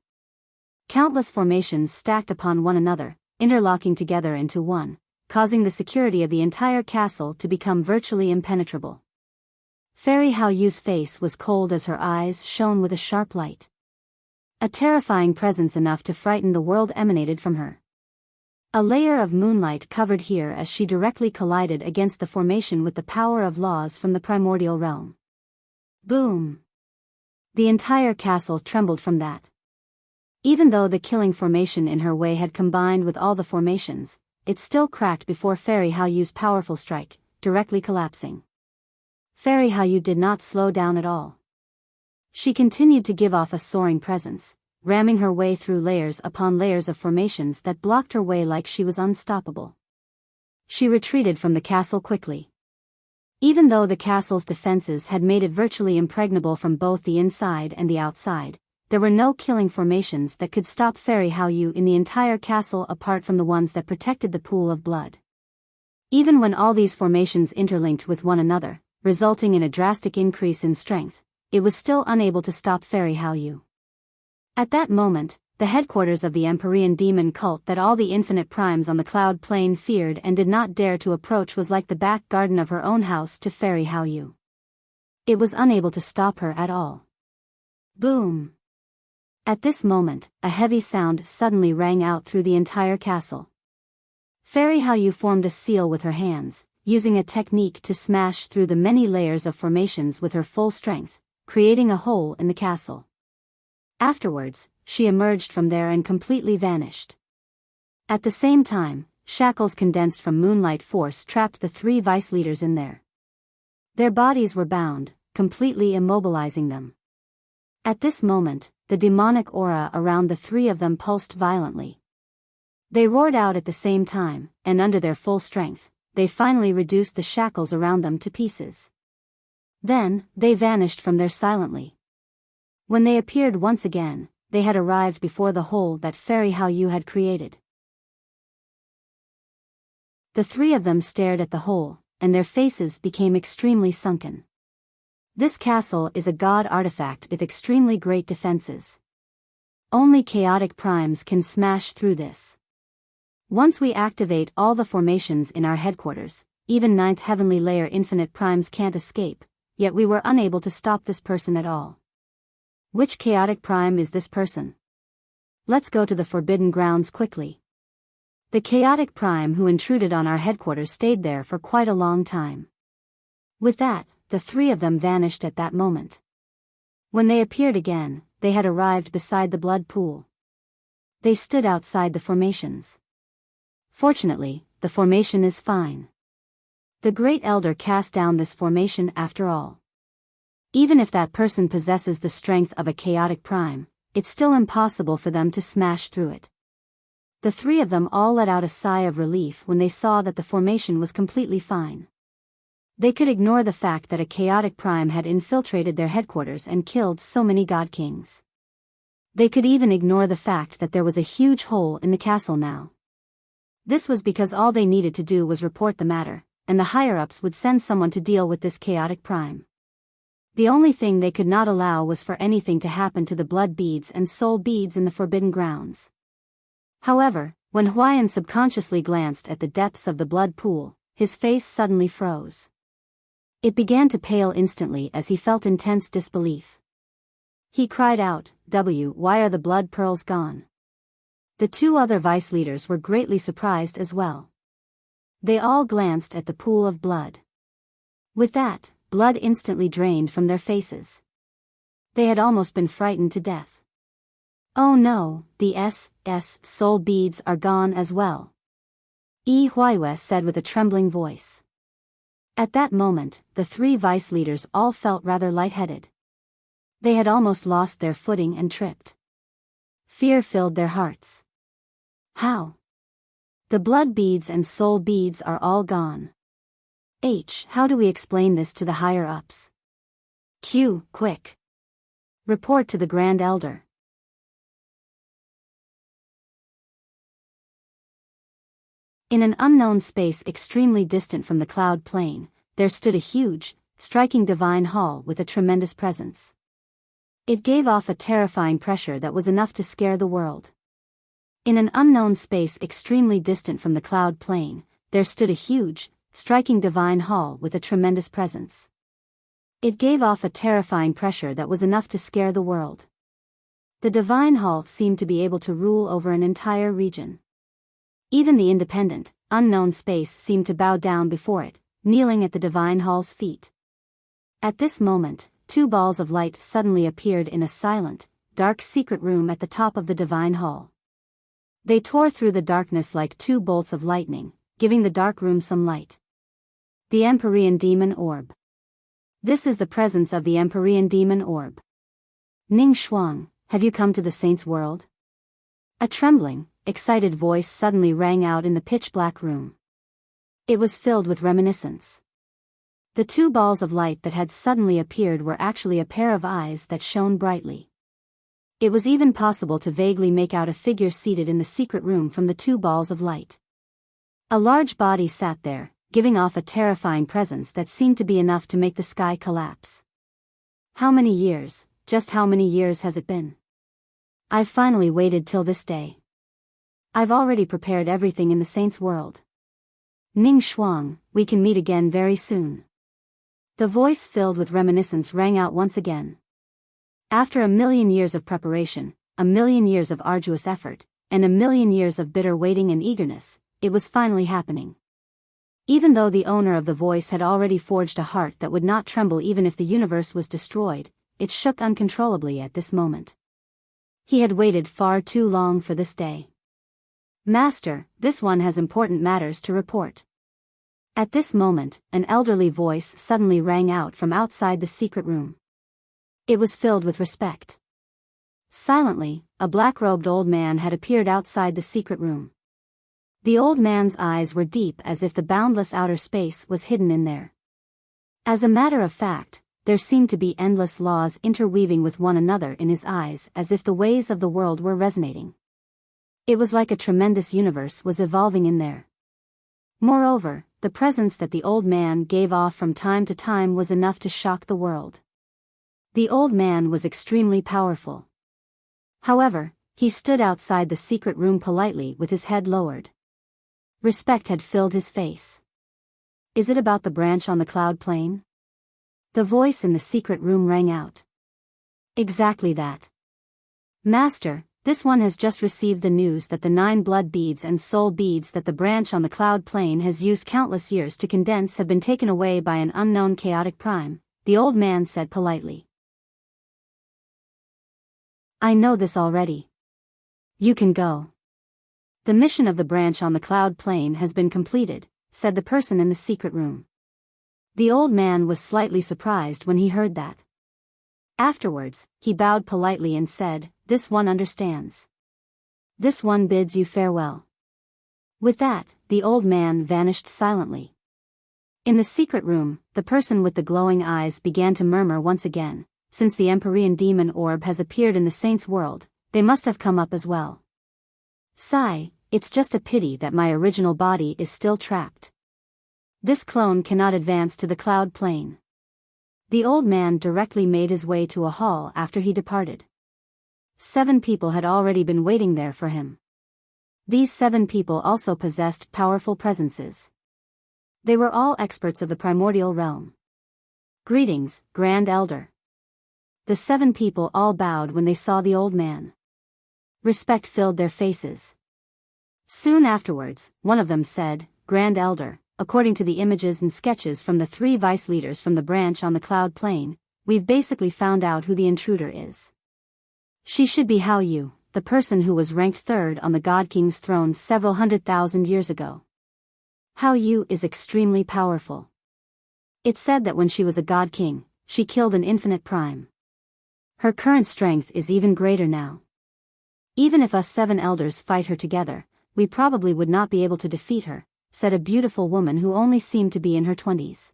Countless formations stacked upon one another, interlocking together into one, causing the security of the entire castle to become virtually impenetrable. Fairy Hao Yu's face was cold as her eyes shone with a sharp light. A terrifying presence enough to frighten the world emanated from her. A layer of moonlight covered here as she directly collided against the formation with the power of laws from the primordial realm. Boom! The entire castle trembled from that. Even though the killing formation in her way had combined with all the formations, it still cracked before Fairy Hao Yu's powerful strike, directly collapsing. Fairy Hao Yu did not slow down at all. She continued to give off a soaring presence, ramming her way through layers upon layers of formations that blocked her way like she was unstoppable. She retreated from the castle quickly. Even though the castle's defenses had made it virtually impregnable from both the inside and the outside, there were no killing formations that could stop Fairy Haoyu in the entire castle apart from the ones that protected the pool of blood. Even when all these formations interlinked with one another, resulting in a drastic increase in strength, it was still unable to stop Fairy Haoyu. At that moment, the headquarters of the Empyrean demon cult that all the infinite primes on the cloud plane feared and did not dare to approach was like the back garden of her own house to Fairy Haoyu. It was unable to stop her at all. Boom! At this moment, a heavy sound suddenly rang out through the entire castle. Fairy Haoyu formed a seal with her hands, using a technique to smash through the many layers of formations with her full strength, creating a hole in the castle. Afterwards, she emerged from there and completely vanished. At the same time, shackles condensed from moonlight force trapped the three vice leaders in there. Their bodies were bound, completely immobilizing them. At this moment, the demonic aura around the three of them pulsed violently. They roared out at the same time, and under their full strength, they finally reduced the shackles around them to pieces. Then, they vanished from there silently. When they appeared once again, they had arrived before the hole that Fairy Haoyu had created. The three of them stared at the hole, and their faces became extremely sunken. This castle is a god artifact with extremely great defenses. Only chaotic primes can smash through this. Once we activate all the formations in our headquarters, even 9th heavenly layer infinite primes can't escape, yet we were unable to stop this person at all. Which chaotic prime is this person? Let's go to the forbidden grounds quickly. The chaotic prime who intruded on our headquarters stayed there for quite a long time. With that, the three of them vanished at that moment. When they appeared again, they had arrived beside the blood pool. They stood outside the formations. Fortunately, the formation is fine. The Great Elder cast down this formation after all. Even if that person possesses the strength of a chaotic prime, it's still impossible for them to smash through it. The three of them all let out a sigh of relief when they saw that the formation was completely fine. They could ignore the fact that a chaotic prime had infiltrated their headquarters and killed so many god kings. They could even ignore the fact that there was a huge hole in the castle now. This was because all they needed to do was report the matter, and the higher-ups would send someone to deal with this chaotic prime. The only thing they could not allow was for anything to happen to the blood beads and soul beads in the forbidden grounds. However, when Huayan subconsciously glanced at the depths of the blood pool, his face suddenly froze. It began to pale instantly as he felt intense disbelief. He cried out, why are the blood pearls gone? The two other vice leaders were greatly surprised as well. They all glanced at the pool of blood. With that, blood instantly drained from their faces. They had almost been frightened to death. Oh no, the soul beads are gone as well. Huiwe said with a trembling voice. At that moment, the three vice leaders all felt rather lightheaded. They had almost lost their footing and tripped. Fear filled their hearts. How? The blood beads and soul beads are all gone. How do we explain this to the higher-ups? Q, quick. Report to the Grand Elder. In an unknown space extremely distant from the cloud plane, there stood a huge, striking divine hall with a tremendous presence. It gave off a terrifying pressure that was enough to scare the world. In an unknown space extremely distant from the cloud plane, there stood a huge, striking divine hall with a tremendous presence. It gave off a terrifying pressure that was enough to scare the world. The divine hall seemed to be able to rule over an entire region. Even the independent, unknown space seemed to bow down before it, kneeling at the divine hall's feet. At this moment, two balls of light suddenly appeared in a silent, dark secret room at the top of the divine hall. They tore through the darkness like two bolts of lightning, giving the dark room some light. The Empyrean Demon Orb. This is the presence of the Empyrean Demon Orb. Ning Shuang, have you come to the saint's world? A trembling, excited voice suddenly rang out in the pitch-black room. It was filled with reminiscence. The two balls of light that had suddenly appeared were actually a pair of eyes that shone brightly. It was even possible to vaguely make out a figure seated in the secret room from the two balls of light. A large body sat there, giving off a terrifying presence that seemed to be enough to make the sky collapse. How many years, just how many years has it been? I've finally waited till this day. I've already prepared everything in the saint's world. Ning Shuang, we can meet again very soon. The voice filled with reminiscence rang out once again. After 1,000,000 years of preparation, 1,000,000 years of arduous effort, and 1,000,000 years of bitter waiting and eagerness, it was finally happening. Even though the owner of the voice had already forged a heart that would not tremble even if the universe was destroyed, it shook uncontrollably at this moment. He had waited far too long for this day. Master, this one has important matters to report. At this moment, an elderly voice suddenly rang out from outside the secret room. It was filled with respect. Silently, a black-robed old man had appeared outside the secret room. The old man's eyes were deep as if the boundless outer space was hidden in there. As a matter of fact, there seemed to be endless laws interweaving with one another in his eyes as if the ways of the world were resonating. It was like a tremendous universe was evolving in there. Moreover, the presence that the old man gave off from time to time was enough to shock the world. The old man was extremely powerful. However, he stood outside the secret room politely with his head lowered. Respect had filled his face. Is it about the branch on the cloud plane? The voice in the secret room rang out. Exactly that. Master, this one has just received the news that the 9 blood beads and soul beads that the branch on the cloud plane has used countless years to condense have been taken away by an unknown chaotic prime, the old man said politely. I know this already. You can go. The mission of the branch on the cloud plane has been completed, said the person in the secret room. The old man was slightly surprised when he heard that. Afterwards, he bowed politely and said, this one understands. This one bids you farewell. With that, the old man vanished silently. In the secret room, the person with the glowing eyes began to murmur once again, since the Empyrean demon orb has appeared in the saint's world, they must have come up as well. Sigh, it's just a pity that my original body is still trapped. This clone cannot advance to the cloud plane. The old man directly made his way to a hall after he departed. 7 people had already been waiting there for him. These 7 people also possessed powerful presences. They were all experts of the primordial realm. Greetings, Grand Elder. The 7 people all bowed when they saw the old man. Respect filled their faces. Soon afterwards, one of them said, Grand Elder, according to the images and sketches from the 3 vice leaders from the branch on the cloud plane, we've basically found out who the intruder is. She should be Hao Yu, the person who was ranked 3rd on the God King's throne several 100,000 years ago. Hao Yu is extremely powerful. It's said that when she was a God King, she killed an infinite prime. Her current strength is even greater now. Even if us 7 elders fight her together, we probably would not be able to defeat her, said a beautiful woman who only seemed to be in her 20s.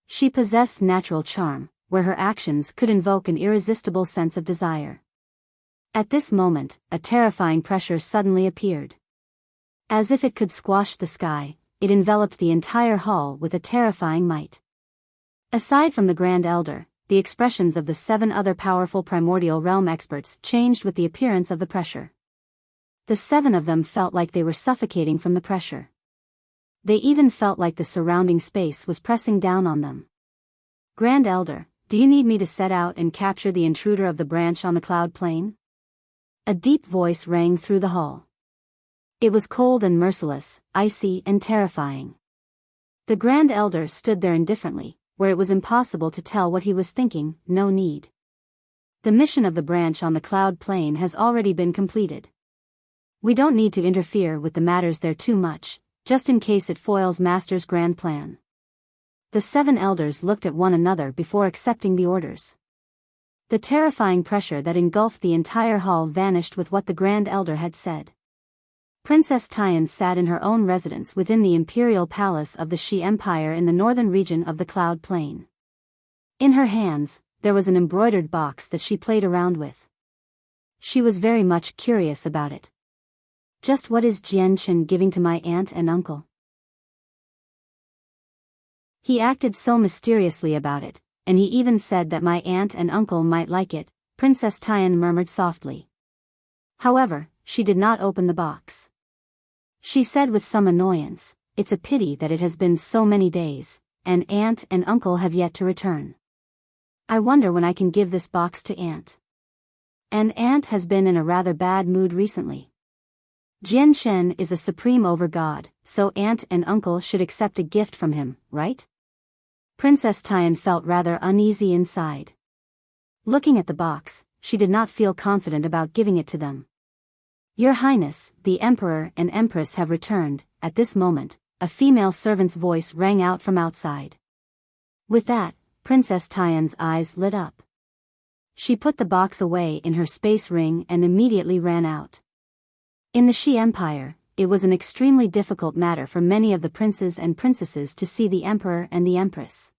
She possessed natural charm, where her actions could invoke an irresistible sense of desire. At this moment, a terrifying pressure suddenly appeared. As if it could squash the sky, it enveloped the entire hall with a terrifying might. Aside from the Grand Elder, the expressions of the 7 other powerful primordial realm experts changed with the appearance of the pressure. The 7 of them felt like they were suffocating from the pressure. They even felt like the surrounding space was pressing down on them. Grand Elder, do you need me to set out and capture the intruder of the branch on the cloud plane? A deep voice rang through the hall. It was cold and merciless, icy and terrifying. The Grand Elder stood there indifferently, where it was impossible to tell what he was thinking. No need. The mission of the branch on the cloud plane has already been completed. We don't need to interfere with the matters there too much, just in case it foils Master's grand plan. The 7 elders looked at one another before accepting the orders. The terrifying pressure that engulfed the entire hall vanished with what the Grand Elder had said. Princess Tian sat in her own residence within the imperial palace of the Shi Empire in the northern region of the Cloud Plain. In her hands, there was an embroidered box that she played around with. She was very much curious about it. Just what is Jian Chen giving to my aunt and uncle? He acted so mysteriously about it, and he even said that my aunt and uncle might like it, Princess Tian murmured softly. However, she did not open the box. She said with some annoyance, "It's a pity that it has been so many days, and aunt and uncle have yet to return. I wonder when I can give this box to aunt. And aunt has been in a rather bad mood recently. Jian Shen is a supreme over-god, so aunt and uncle should accept a gift from him, right?" Princess Tian felt rather uneasy inside. Looking at the box, she did not feel confident about giving it to them. "Your Highness, the Emperor and Empress have returned." At this moment, a female servant's voice rang out from outside. With that, Princess Tian's eyes lit up. She put the box away in her space ring and immediately ran out. In the Shi Empire, it was an extremely difficult matter for many of the princes and princesses to see the Emperor and the Empress.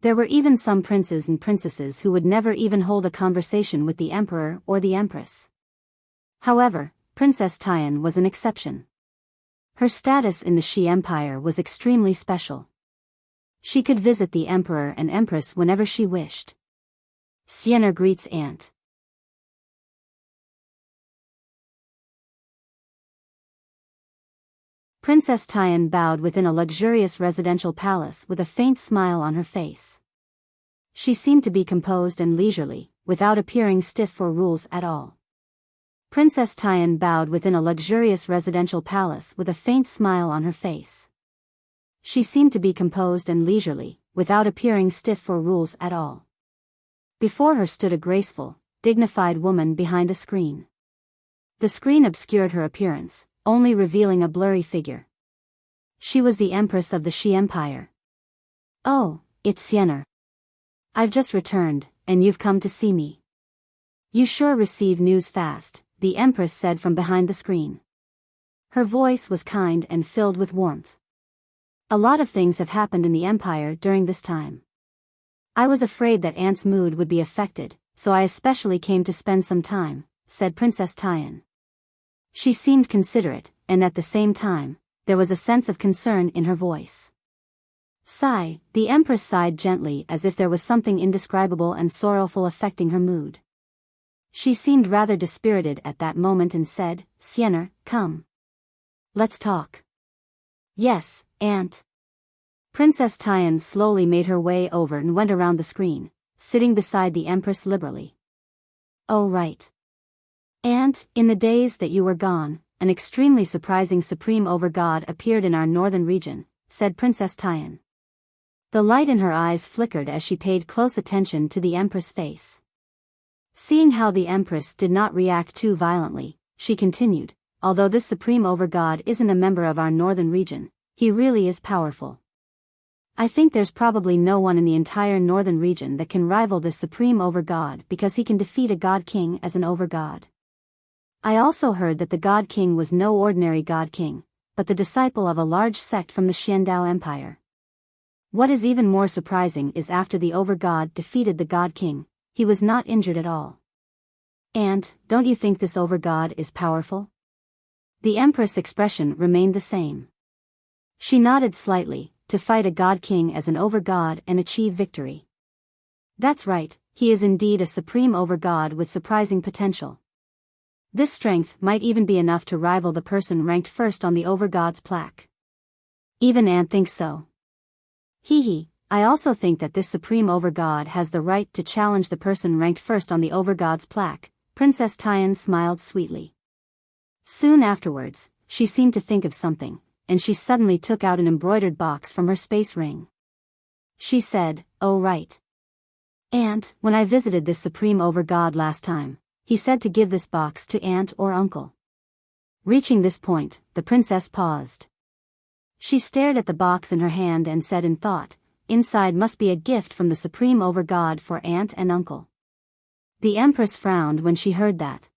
There were even some princes and princesses who would never even hold a conversation with the Emperor or the Empress. However, Princess Tian was an exception. Her status in the Shi Empire was extremely special. She could visit the Emperor and Empress whenever she wished. Sienna greets aunt. Princess Tian bowed within a luxurious residential palace with a faint smile on her face. She seemed to be composed and leisurely, without appearing stiff for rules at all. Princess Tian bowed within a luxurious residential palace with a faint smile on her face. She seemed to be composed and leisurely, without appearing stiff for rules at all. Before her stood a graceful, dignified woman behind a screen. The screen obscured her appearance, only revealing a blurry figure. She was the Empress of the Shi Empire. "Oh, it's Sienna. I've just returned, and you've come to see me. You sure receive news fast," the Empress said from behind the screen. Her voice was kind and filled with warmth. "A lot of things have happened in the Empire during this time. I was afraid that Aunt's mood would be affected, so I especially came to spend some time," said Princess Tian. She seemed considerate, and at the same time, there was a sense of concern in her voice. Sigh, the Empress sighed gently as if there was something indescribable and sorrowful affecting her mood. She seemed rather dispirited at that moment and said, "Sienna, come. Let's talk." "Yes, Aunt." Princess Tian slowly made her way over and went around the screen, sitting beside the Empress liberally. "Oh right. Aunt, in the days that you were gone, an extremely surprising supreme over-god appeared in our northern region," said Princess Tian. The light in her eyes flickered as she paid close attention to the Empress' face. Seeing how the Empress did not react too violently, she continued, "Although this supreme over-god isn't a member of our northern region, he really is powerful. I think there's probably no one in the entire northern region that can rival this supreme over-god because he can defeat a god-king as an over-god. I also heard that the god-king was no ordinary god-king, but the disciple of a large sect from the Xiandao Empire. What is even more surprising is after the over-god defeated the god-king, he was not injured at all. Aunt, don't you think this over-god is powerful?" The Empress' expression remained the same. She nodded slightly, to fight a god-king as an over-god and achieve victory. "That's right, he is indeed a supreme over-god with surprising potential. This strength might even be enough to rival the person ranked first on the over-god's plaque. Even Aunt thinks so. Hee. I also think that this supreme over-god has the right to challenge the person ranked first on the over-god's plaque." Princess Tian smiled sweetly. Soon afterwards, she seemed to think of something, and she suddenly took out an embroidered box from her space ring. She said, "Oh right. Aunt, when I visited this supreme over-god last time, he said to give this box to aunt or uncle." Reaching this point, the princess paused. She stared at the box in her hand and said in thought, "Inside must be a gift from the supreme over-god for aunt and uncle." The Empress frowned when she heard that.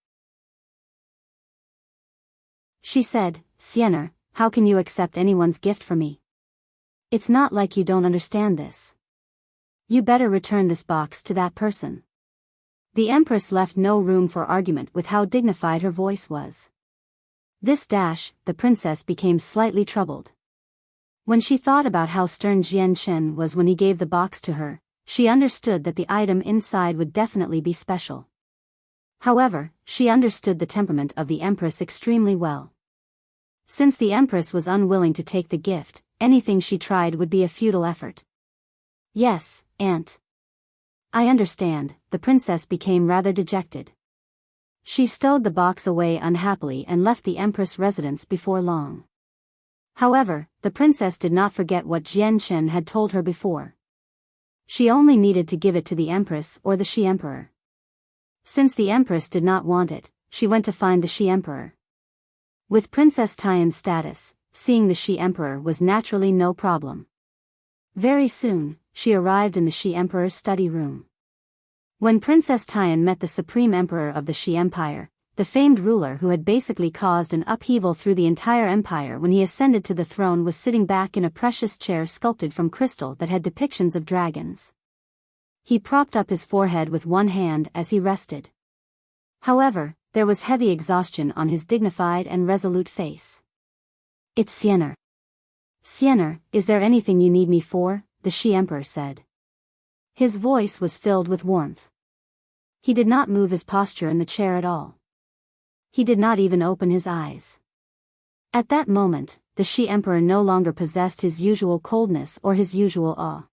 She said, "Siener, how can you accept anyone's gift for me? It's not like you don't understand this. You better return this box to that person." The Empress left no room for argument with how dignified her voice was. The princess became slightly troubled. When she thought about how stern Jian Chen was when he gave the box to her, she understood that the item inside would definitely be special. However, she understood the temperament of the Empress extremely well. Since the Empress was unwilling to take the gift, anything she tried would be a futile effort. "Yes, Aunt. I understand." The princess became rather dejected. She stowed the box away unhappily and left the Empress' residence before long. However, the princess did not forget what Jian Chen had told her before. She only needed to give it to the Empress or the She-Emperor. Since the Empress did not want it, she went to find the She-Emperor. With Princess Tian's status, seeing the She-Emperor was naturally no problem. Very soon, she arrived in the She-Emperor's study room. When Princess Tian met the Supreme Emperor of the She Empire, the famed ruler who had basically caused an upheaval through the entire empire when he ascended to the throne, was sitting back in a precious chair sculpted from crystal that had depictions of dragons. He propped up his forehead with one hand as he rested. However, there was heavy exhaustion on his dignified and resolute face. "It's Siener. Siener, is there anything you need me for?" the She-Emperor said. His voice was filled with warmth. He did not move his posture in the chair at all. He did not even open his eyes. At that moment, the She-Emperor no longer possessed his usual coldness or his usual awe.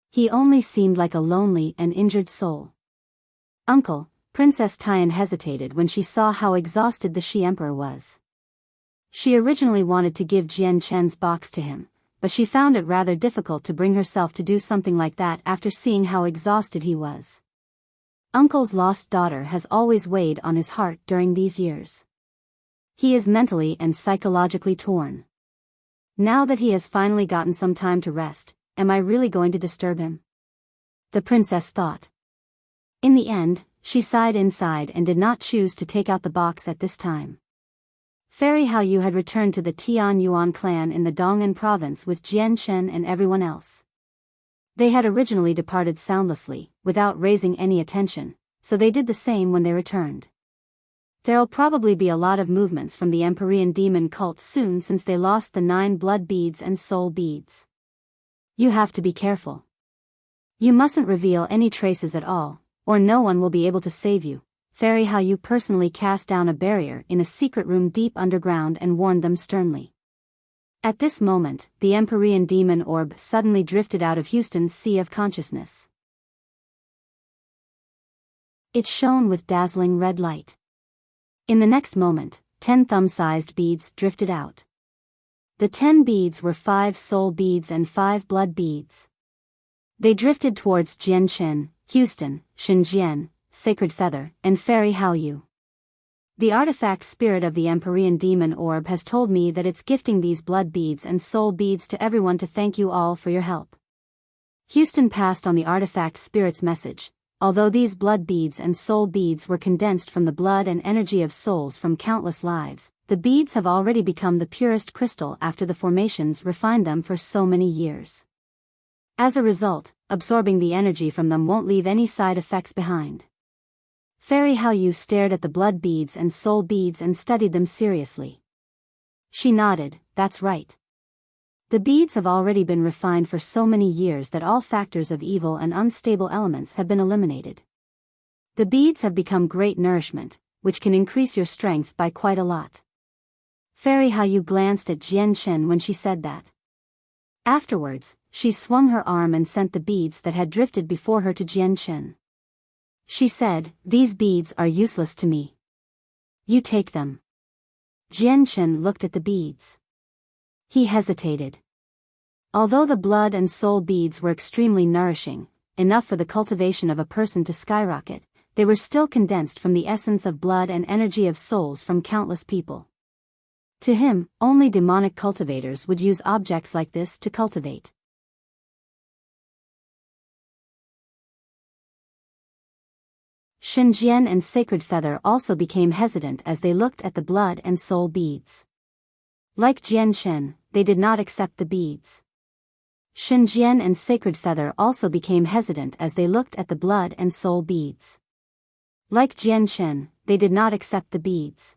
He only seemed like a lonely and injured soul. "Uncle," Princess Tian hesitated when she saw how exhausted the She-Emperor was. She originally wanted to give Jian Chen's box to him, but she found it rather difficult to bring herself to do something like that after seeing how exhausted he was. Uncle's lost daughter has always weighed on his heart during these years. He is mentally and psychologically torn. Now that he has finally gotten some time to rest, am I really going to disturb him? The princess thought. In the end, she sighed inside and did not choose to take out the box at this time. Fairy Haoyu had returned to the Tian Yuan clan in the Dong'an province with Jian Chen and everyone else. They had originally departed soundlessly, without raising any attention, so they did the same when they returned. There'll probably be a lot of movements from the Empyrean demon cult soon since they lost the 9 blood beads and soul beads. You have to be careful. You mustn't reveal any traces at all, or no one will be able to save you. Fairy Haoyu personally cast down a barrier in a secret room deep underground and warned them sternly. At this moment, the Empyrean demon orb suddenly drifted out of Houston's sea of consciousness. It shone with dazzling red light. In the next moment, 10 thumb-sized beads drifted out. The 10 beads were 5 soul beads and 5 blood beads. They drifted towards Jian Chen, Houston, Shenjian, Sacred Feather, and Fairy Haoyu. The artifact spirit of the Empyrean demon orb has told me that it's gifting these blood beads and soul beads to everyone to thank you all for your help. Houston passed on the artifact spirit's message. Although these blood beads and soul beads were condensed from the blood and energy of souls from countless lives, the beads have already become the purest crystal after the formations refined them for so many years. As a result, absorbing the energy from them won't leave any side effects behind. Fairy Haoyu stared at the blood beads and soul beads and studied them seriously. She nodded, "That's right. The beads have already been refined for so many years that all factors of evil and unstable elements have been eliminated. The beads have become great nourishment, which can increase your strength by quite a lot." Fairy Haoyu glanced at Jian Chen when she said that. Afterwards, she swung her arm and sent the beads that had drifted before her to Jian Chen. She said, "These beads are useless to me. You take them." Jian Chen looked at the beads. He hesitated. Although the blood and soul beads were extremely nourishing, enough for the cultivation of a person to skyrocket, they were still condensed from the essence of blood and energy of souls from countless people. To him, only demonic cultivators would use objects like this to cultivate. Xinjian and Sacred Feather also became hesitant as they looked at the blood and soul beads. Like Jianchen, they did not accept the beads. Xinjian and Sacred Feather also became hesitant as they looked at the blood and soul beads. Like Jianchen, they did not accept the beads.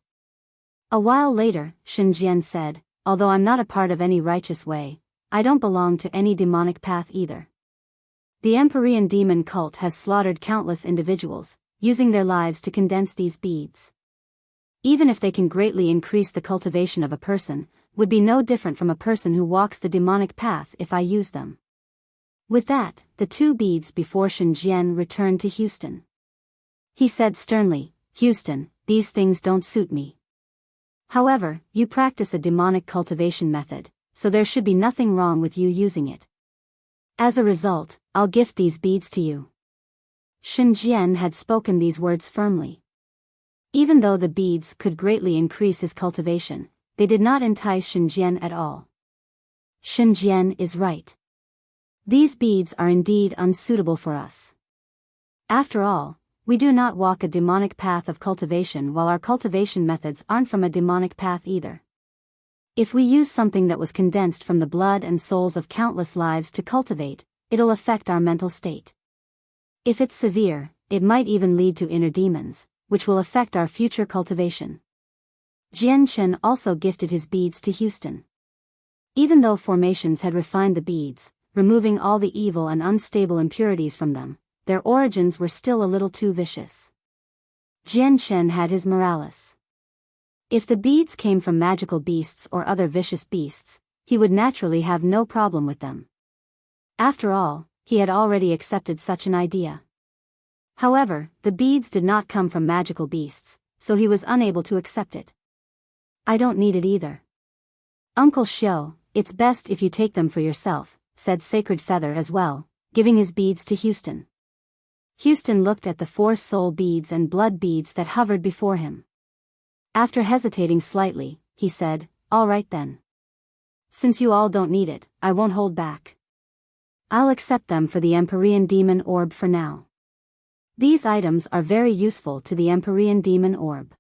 A while later, Xinjian said, "Although I'm not a part of any righteous way, I don't belong to any demonic path either. The Empyrean demon cult has slaughtered countless individuals, using their lives to condense these beads. Even if they can greatly increase the cultivation of a person, would be no different from a person who walks the demonic path if I use them." With that, the two beads before Xinjian returned to Houston. He said sternly, "Houston, these things don't suit me. However, you practice a demonic cultivation method, so there should be nothing wrong with you using it. As a result, I'll gift these beads to you." Xinjian had spoken these words firmly. Even though the beads could greatly increase his cultivation, they did not entice Xinjian at all. Xinjian is right. These beads are indeed unsuitable for us. After all, we do not walk a demonic path of cultivation, while our cultivation methods aren't from a demonic path either. If we use something that was condensed from the blood and souls of countless lives to cultivate, it'll affect our mental state. If it's severe, it might even lead to inner demons, which will affect our future cultivation. Jianchen also gifted his beads to Houston. Even though formations had refined the beads, removing all the evil and unstable impurities from them, their origins were still a little too vicious. Jianchen had his moralis. If the beads came from magical beasts or other vicious beasts, he would naturally have no problem with them. After all, he had already accepted such an idea. However, the beads did not come from magical beasts, so he was unable to accept it. "I don't need it either. Uncle Xiao, it's best if you take them for yourself," said Sacred Feather as well, giving his beads to Houston. Houston looked at the 4 soul beads and blood beads that hovered before him. After hesitating slightly, he said, "All right then. Since you all don't need it, I won't hold back. I'll accept them for the Empyrean Demon Orb for now. These items are very useful to the Empyrean Demon Orb.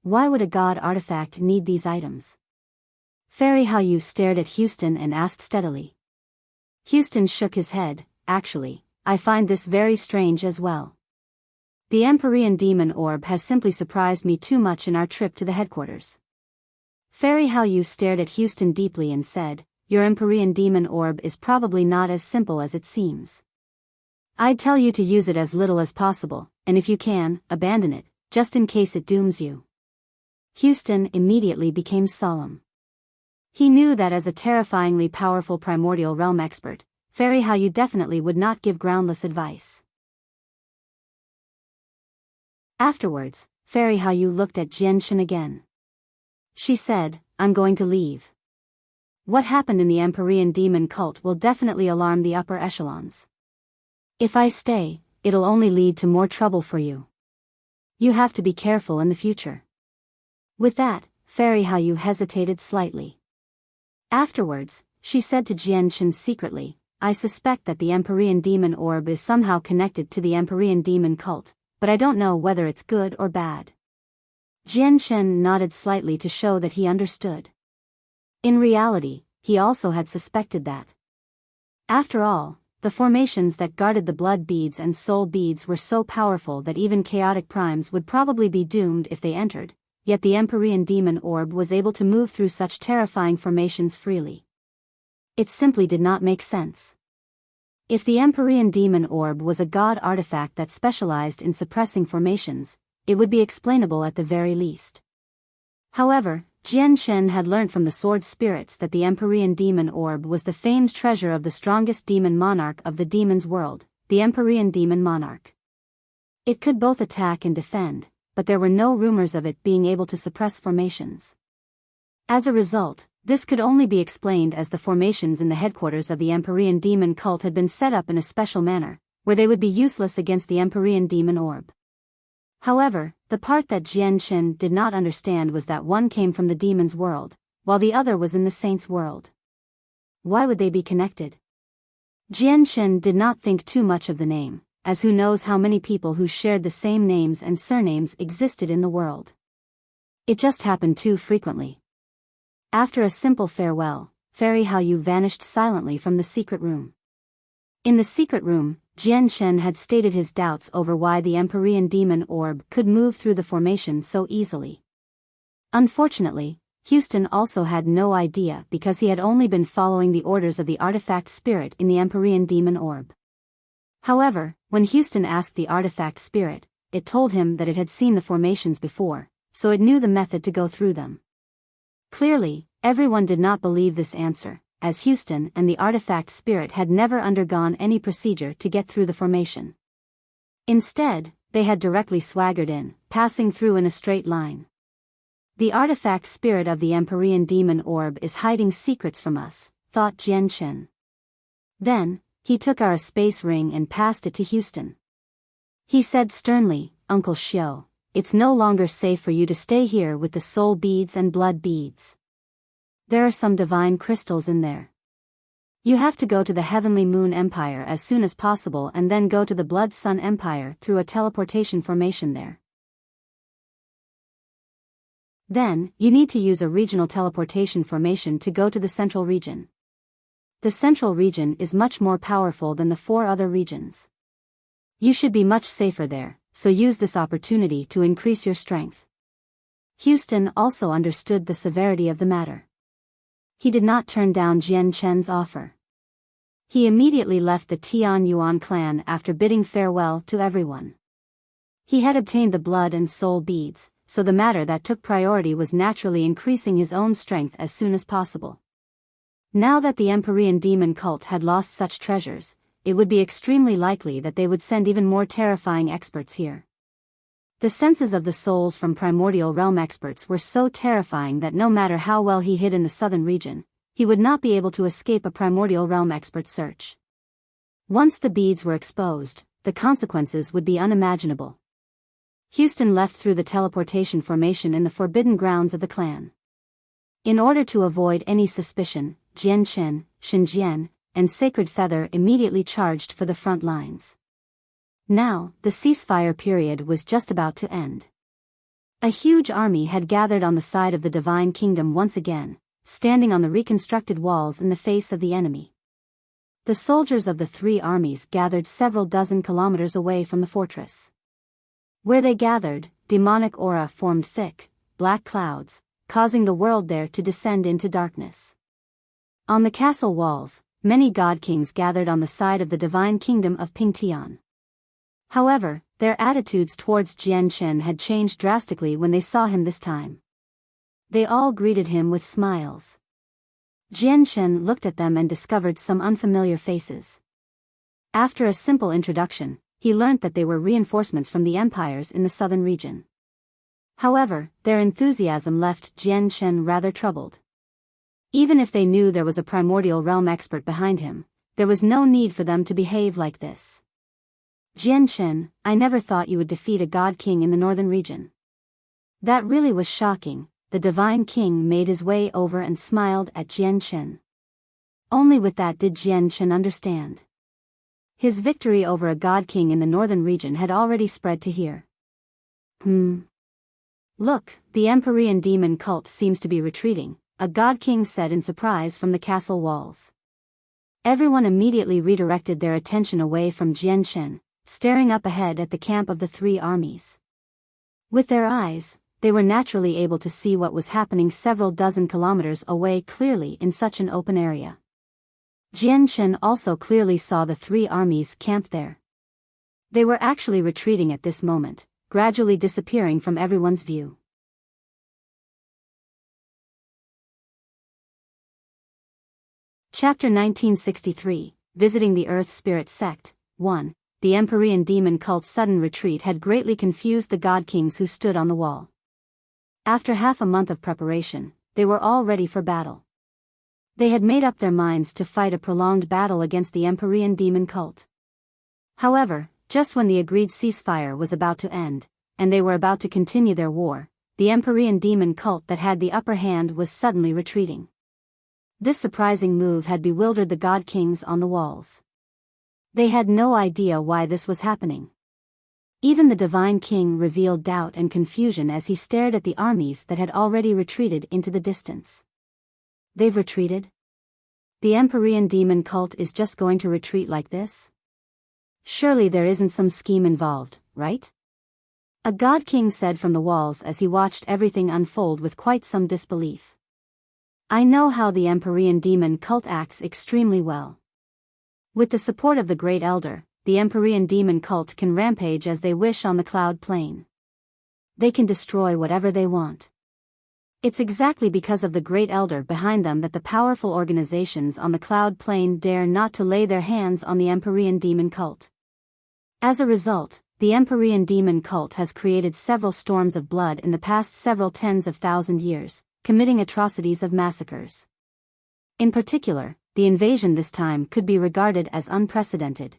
Why would a god artifact need these items?" Fairy Haoyu stared at Houston and asked steadily. Houston shook his head. "Actually, I find this very strange as well. The Empyrean Demon Orb has simply surprised me too much in our trip to the headquarters." Fairy Haoyu stared at Houston deeply and said, "Your Empyrean Demon Orb is probably not as simple as it seems. I'd tell you to use it as little as possible, and if you can, abandon it, just in case it dooms you." Houston immediately became solemn. He knew that as a terrifyingly powerful primordial realm expert, Fairy Haoyu definitely would not give groundless advice. Afterwards, Fairy Haoyu looked at Jianchen again. She said, "I'm going to leave. What happened in the Empyrean demon cult will definitely alarm the upper echelons. If I stay, it'll only lead to more trouble for you. You have to be careful in the future." With that, Fairy Haoyu hesitated slightly. Afterwards, she said to Jianchen secretly, "I suspect that the Empyrean Demon Orb is somehow connected to the Empyrean Demon cult, but I don't know whether it's good or bad." Jianchen nodded slightly to show that he understood. In reality, he also had suspected that. After all, the formations that guarded the blood beads and soul beads were so powerful that even chaotic primes would probably be doomed if they entered, yet the Empyrean Demon Orb was able to move through such terrifying formations freely. It simply did not make sense. If the Empyrean Demon Orb was a god artifact that specialized in suppressing formations, it would be explainable at the very least. However, Jianchen had learnt from the sword spirits that the Empyrean Demon Orb was the famed treasure of the strongest demon monarch of the demon's world, the Empyrean Demon Monarch. It could both attack and defend, but there were no rumors of it being able to suppress formations. As a result, this could only be explained as the formations in the headquarters of the Empyrean Demon cult had been set up in a special manner, where they would be useless against the Empyrean Demon Orb. However, the part that Jianchen did not understand was that one came from the demon's world, while the other was in the saint's world. Why would they be connected? Jianchen did not think too much of the name, as who knows how many people who shared the same names and surnames existed in the world. It just happened too frequently. After a simple farewell, Fairy Hao vanished silently from the secret room. In the secret room, Jian Shen had stated his doubts over why the Empyrean demon orb could move through the formation so easily. Unfortunately, Houston also had no idea because he had only been following the orders of the artifact spirit in the Empyrean demon orb. However, when Houston asked the artifact spirit, it told him that it had seen the formations before, so it knew the method to go through them. Clearly, everyone did not believe this answer, as Houston and the artifact spirit had never undergone any procedure to get through the formation. Instead, they had directly swaggered in, passing through in a straight line. The artifact spirit of the Empyrean demon orb is hiding secrets from us, thought Jian Shen. Then, he took our space ring and passed it to Houston. He said sternly, "Uncle Xiao, it's no longer safe for you to stay here with the soul beads and blood beads. There are some divine crystals in there. You have to go to the Heavenly Moon Empire as soon as possible and then go to the Blood Sun Empire through a teleportation formation there. Then, you need to use a regional teleportation formation to go to the central region. The central region is much more powerful than the 4 other regions. You should be much safer there, so use this opportunity to increase your strength." Houston also understood the severity of the matter. He did not turn down Jian Shen's offer. He immediately left the Tian Yuan clan after bidding farewell to everyone. He had obtained the blood and soul beads, so the matter that took priority was naturally increasing his own strength as soon as possible. Now that the Empyrean demon cult had lost such treasures, it would be extremely likely that they would send even more terrifying experts here. The senses of the souls from primordial realm experts were so terrifying that no matter how well he hid in the southern region, he would not be able to escape a primordial realm expert search. Once the beads were exposed, the consequences would be unimaginable. Houston left through the teleportation formation in the forbidden grounds of the clan. In order to avoid any suspicion, Jian Shen, Shenjian, and Sacred Feather immediately charged for the front lines. Now, the ceasefire period was just about to end. A huge army had gathered on the side of the Divine Kingdom once again, standing on the reconstructed walls in the face of the enemy. The soldiers of the 3 armies gathered several dozen kilometers away from the fortress. Where they gathered, demonic aura formed thick, black clouds, causing the world there to descend into darkness. On the castle walls, many god kings gathered on the side of the Divine Kingdom of Pingtian. However, their attitudes towards Jian Shen had changed drastically when they saw him this time. They all greeted him with smiles. Jian Shen looked at them and discovered some unfamiliar faces. After a simple introduction, he learnt that they were reinforcements from the empires in the southern region. However, their enthusiasm left Jian Shen rather troubled. Even if they knew there was a primordial realm expert behind him, there was no need for them to behave like this. "Jian Shen, I never thought you would defeat a god king in the northern region." That really was shocking. The Divine King made his way over and smiled at Jian Shen. Only with that did Jian Shen understand. His victory over a god king in the northern region had already spread to here. Look, the Empyrean demon cult seems to be retreating, a god king said in surprise from the castle walls. Everyone immediately redirected their attention away from Jian Shen, staring up ahead at the camp of the 3 armies. With their eyes, they were naturally able to see what was happening several dozen kilometers away clearly in such an open area. Jian Shen also clearly saw the 3 armies camped there. They were actually retreating at this moment, gradually disappearing from everyone's view. Chapter 1963, Visiting the Earth Spirit Sect, 1. The Empyrean demon cult's sudden retreat had greatly confused the god kings who stood on the wall. After half a month of preparation, they were all ready for battle. They had made up their minds to fight a prolonged battle against the Empyrean demon cult. However, just when the agreed ceasefire was about to end, and they were about to continue their war, the Empyrean demon cult that had the upper hand was suddenly retreating. This surprising move had bewildered the god kings on the walls. They had no idea why this was happening. Even the Divine King revealed doubt and confusion as he stared at the armies that had already retreated into the distance. They've retreated? The Empyrean demon cult is just going to retreat like this? Surely there isn't some scheme involved, right? A god king said from the walls as he watched everything unfold with quite some disbelief. I know how the Empyrean demon cult acts extremely well. With the support of the Great Elder, the Empyrean demon cult can rampage as they wish on the cloud plane. They can destroy whatever they want. It's exactly because of the Great Elder behind them that the powerful organizations on the cloud plane dare not to lay their hands on the Empyrean demon cult. As a result, the Empyrean demon cult has created several storms of blood in the past several tens of thousand years, committing atrocities of massacres. In particular, the invasion this time could be regarded as unprecedented.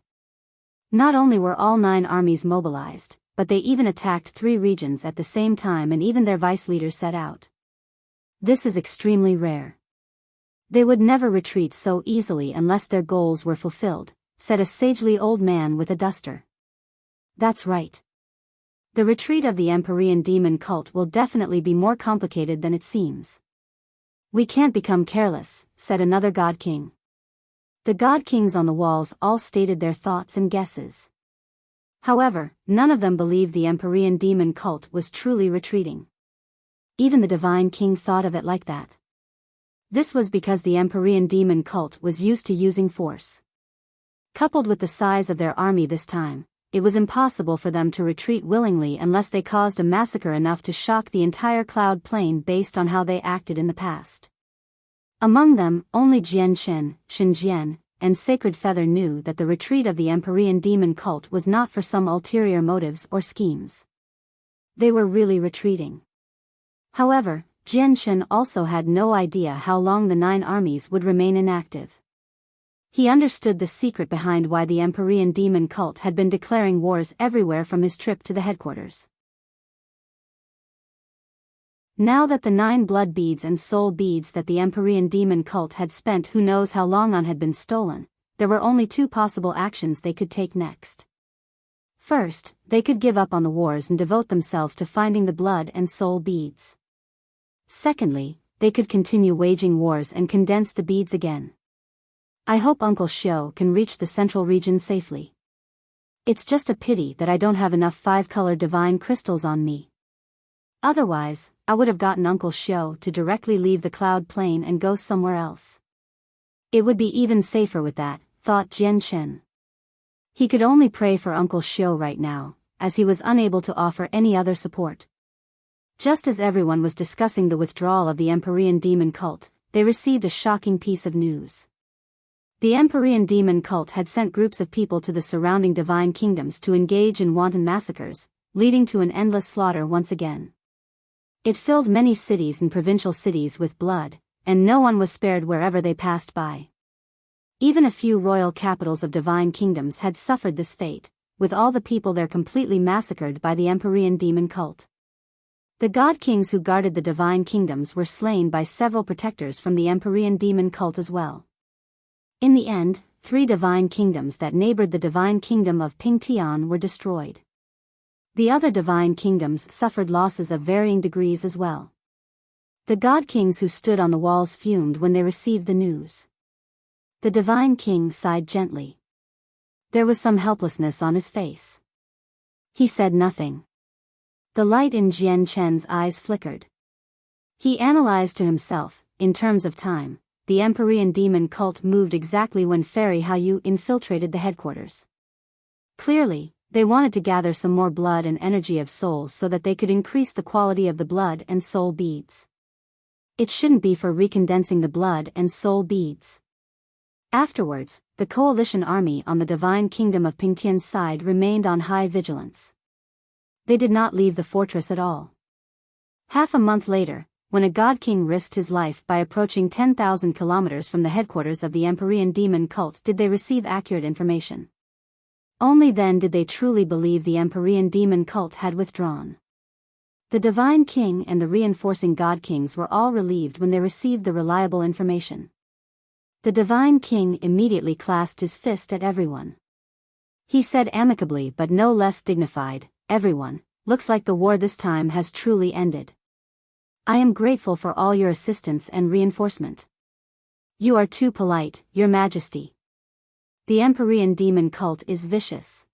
Not only were all 9 armies mobilized, but they even attacked 3 regions at the same time, and even their vice leaders set out. This is extremely rare. They would never retreat so easily unless their goals were fulfilled, said a sagely old man with a duster. That's right. The retreat of the Empyrean demon cult will definitely be more complicated than it seems. We can't become careless, said another god king. The god kings on the walls all stated their thoughts and guesses. However, none of them believed the Empyrean demon cult was truly retreating. Even the Divine King thought of it like that. This was because the Empyrean demon cult was used to using force. Coupled with the size of their army this time, it was impossible for them to retreat willingly unless they caused a massacre enough to shock the entire cloud plane based on how they acted in the past. Among them, only Jian Chen, Xinjian, and Sacred Feather knew that the retreat of the Empyrean demon cult was not for some ulterior motives or schemes. They were really retreating. However, Jian Chen also had no idea how long the 9 armies would remain inactive. He understood the secret behind why the Empyrean demon cult had been declaring wars everywhere from his trip to the headquarters. Now that the 9 blood beads and soul beads that the Empyrean demon cult had spent who knows how long on had been stolen, there were only 2 possible actions they could take next. First, they could give up on the wars and devote themselves to finding the blood and soul beads. Secondly, they could continue waging wars and condense the beads again. I hope Uncle Xiao can reach the central region safely. It's just a pity that I don't have enough 5-color divine crystals on me. Otherwise, I would have gotten Uncle Xiao to directly leave the cloud plane and go somewhere else. It would be even safer with that, thought Jian Chen. He could only pray for Uncle Xiao right now, as he was unable to offer any other support. Just as everyone was discussing the withdrawal of the Empyrean demon cult, they received a shocking piece of news. The Empyrean demon cult had sent groups of people to the surrounding divine kingdoms to engage in wanton massacres, leading to an endless slaughter once again. It filled many cities and provincial cities with blood, and no one was spared wherever they passed by. Even a few royal capitals of divine kingdoms had suffered this fate, with all the people there completely massacred by the Empyrean demon cult. The god kings who guarded the divine kingdoms were slain by several protectors from the Empyrean demon cult as well. In the end, 3 divine kingdoms that neighbored the divine kingdom of Pingtian were destroyed. The other divine kingdoms suffered losses of varying degrees as well. The god kings who stood on the walls fumed when they received the news. The divine king sighed gently. There was some helplessness on his face. He said nothing. The light in Jian Chen's eyes flickered. He analyzed to himself, in terms of time, the Empyrean demon cult moved exactly when Fairy Haoyu infiltrated the headquarters. Clearly, they wanted to gather some more blood and energy of souls so that they could increase the quality of the blood and soul beads. It shouldn't be for recondensing the blood and soul beads. Afterwards, the coalition army on the divine kingdom of Pingtian's side remained on high vigilance. They did not leave the fortress at all. Half a month later, when a god king risked his life by approaching 10,000 kilometers from the headquarters of the Empyrean demon cult, did they receive accurate information. Only then did they truly believe the Empyrean demon cult had withdrawn. The divine king and the reinforcing god kings were all relieved when they received the reliable information. The divine king immediately clasped his fist at everyone. He said amicably but no less dignified, "Everyone, looks like the war this time has truly ended. I am grateful for all your assistance and reinforcement. You are too polite, Your Majesty. The Empyrean demon cult is vicious.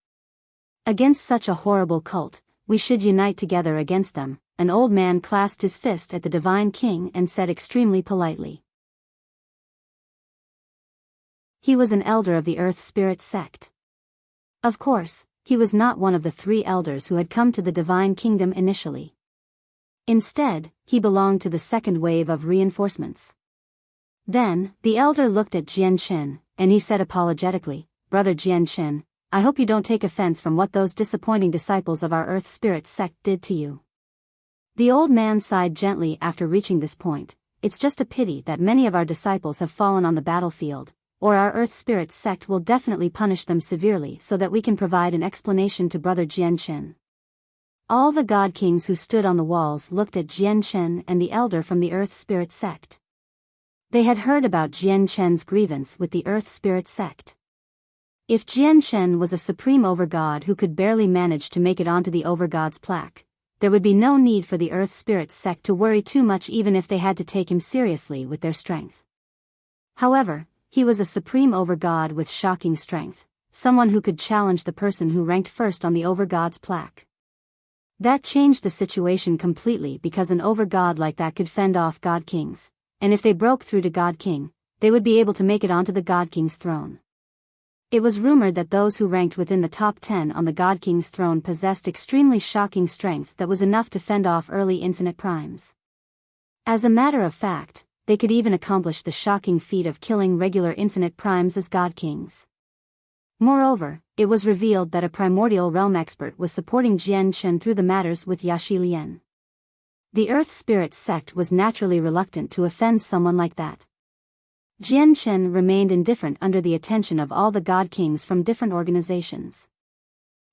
Against such a horrible cult, we should unite together against them." An old man clasped his fist at the divine king and said extremely politely. He was an elder of the Earth Spirit sect. Of course, he was not one of the 3 elders who had come to the divine kingdom initially. Instead, he belonged to the second wave of reinforcements. Then, the elder looked at Jian Chen, and he said apologetically, "Brother Jian Chen, I hope you don't take offense from what those disappointing disciples of our Earth Spirit sect did to you." The old man sighed gently after reaching this point. "It's just a pity that many of our disciples have fallen on the battlefield, or our Earth Spirit sect will definitely punish them severely so that we can provide an explanation to Brother Jian Chen." All the God Kings who stood on the walls looked at Jian Chen and the elder from the Earth Spirit sect. They had heard about Jian Chen's grievance with the Earth Spirit sect. If Jian Chen was a supreme overgod who could barely manage to make it onto the overgod's plaque, there would be no need for the Earth Spirit sect to worry too much even if they had to take him seriously with their strength. However, he was a supreme overgod with shocking strength, someone who could challenge the person who ranked first on the overgod's plaque. That changed the situation completely because an overgod like that could fend off God Kings, and if they broke through to God King, they would be able to make it onto the God King's throne. It was rumored that those who ranked within the top 10 on the God King's throne possessed extremely shocking strength that was enough to fend off early infinite primes. As a matter of fact, they could even accomplish the shocking feat of killing regular infinite primes as God Kings. Moreover, it was revealed that a primordial realm expert was supporting Jian Chen through the matters with Yaxi Lian. The Earth Spirit sect was naturally reluctant to offend someone like that. Jian Chen remained indifferent under the attention of all the God Kings from different organizations.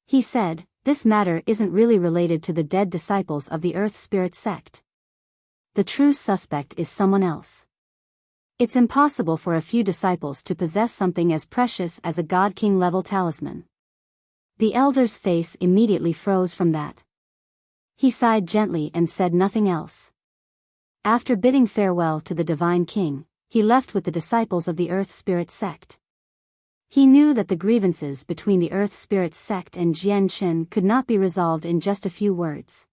He said, "This matter isn't really related to the dead disciples of the Earth Spirit sect. The true suspect is someone else. It's impossible for a few disciples to possess something as precious as a God King level talisman." The elder's face immediately froze from that. He sighed gently and said nothing else. After bidding farewell to the Divine King, he left with the disciples of the Earth Spirit sect. He knew that the grievances between the Earth Spirit sect and Jian Chen could not be resolved in just a few words.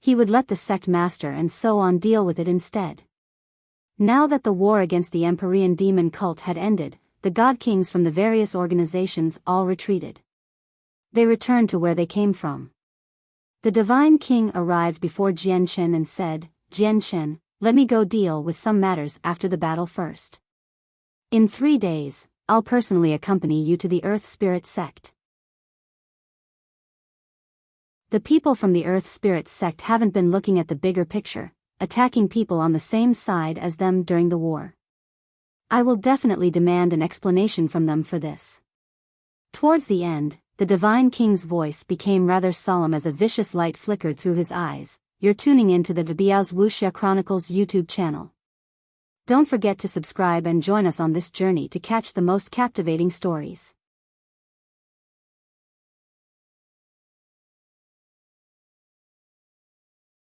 He would let the sect master and so on deal with it instead. Now that the war against the Empyrean demon cult had ended, the God Kings from the various organizations all retreated. They returned to where they came from. The Divine King arrived before Jian Chen and said, "Jian Chen, let me go deal with some matters after the battle first. In 3 days, I'll personally accompany you to the Earth Spirit sect." The people from the Earth Spirit sect haven't been looking at the bigger picture, attacking people on the same side as them during the war. I will definitely demand an explanation from them for this. Towards the end, the Divine King's voice became rather solemn as a vicious light flickered through his eyes. "You're tuning in to the Biyao's Wuxia Chronicles YouTube channel. Don't forget to subscribe and join us on this journey to catch the most captivating stories.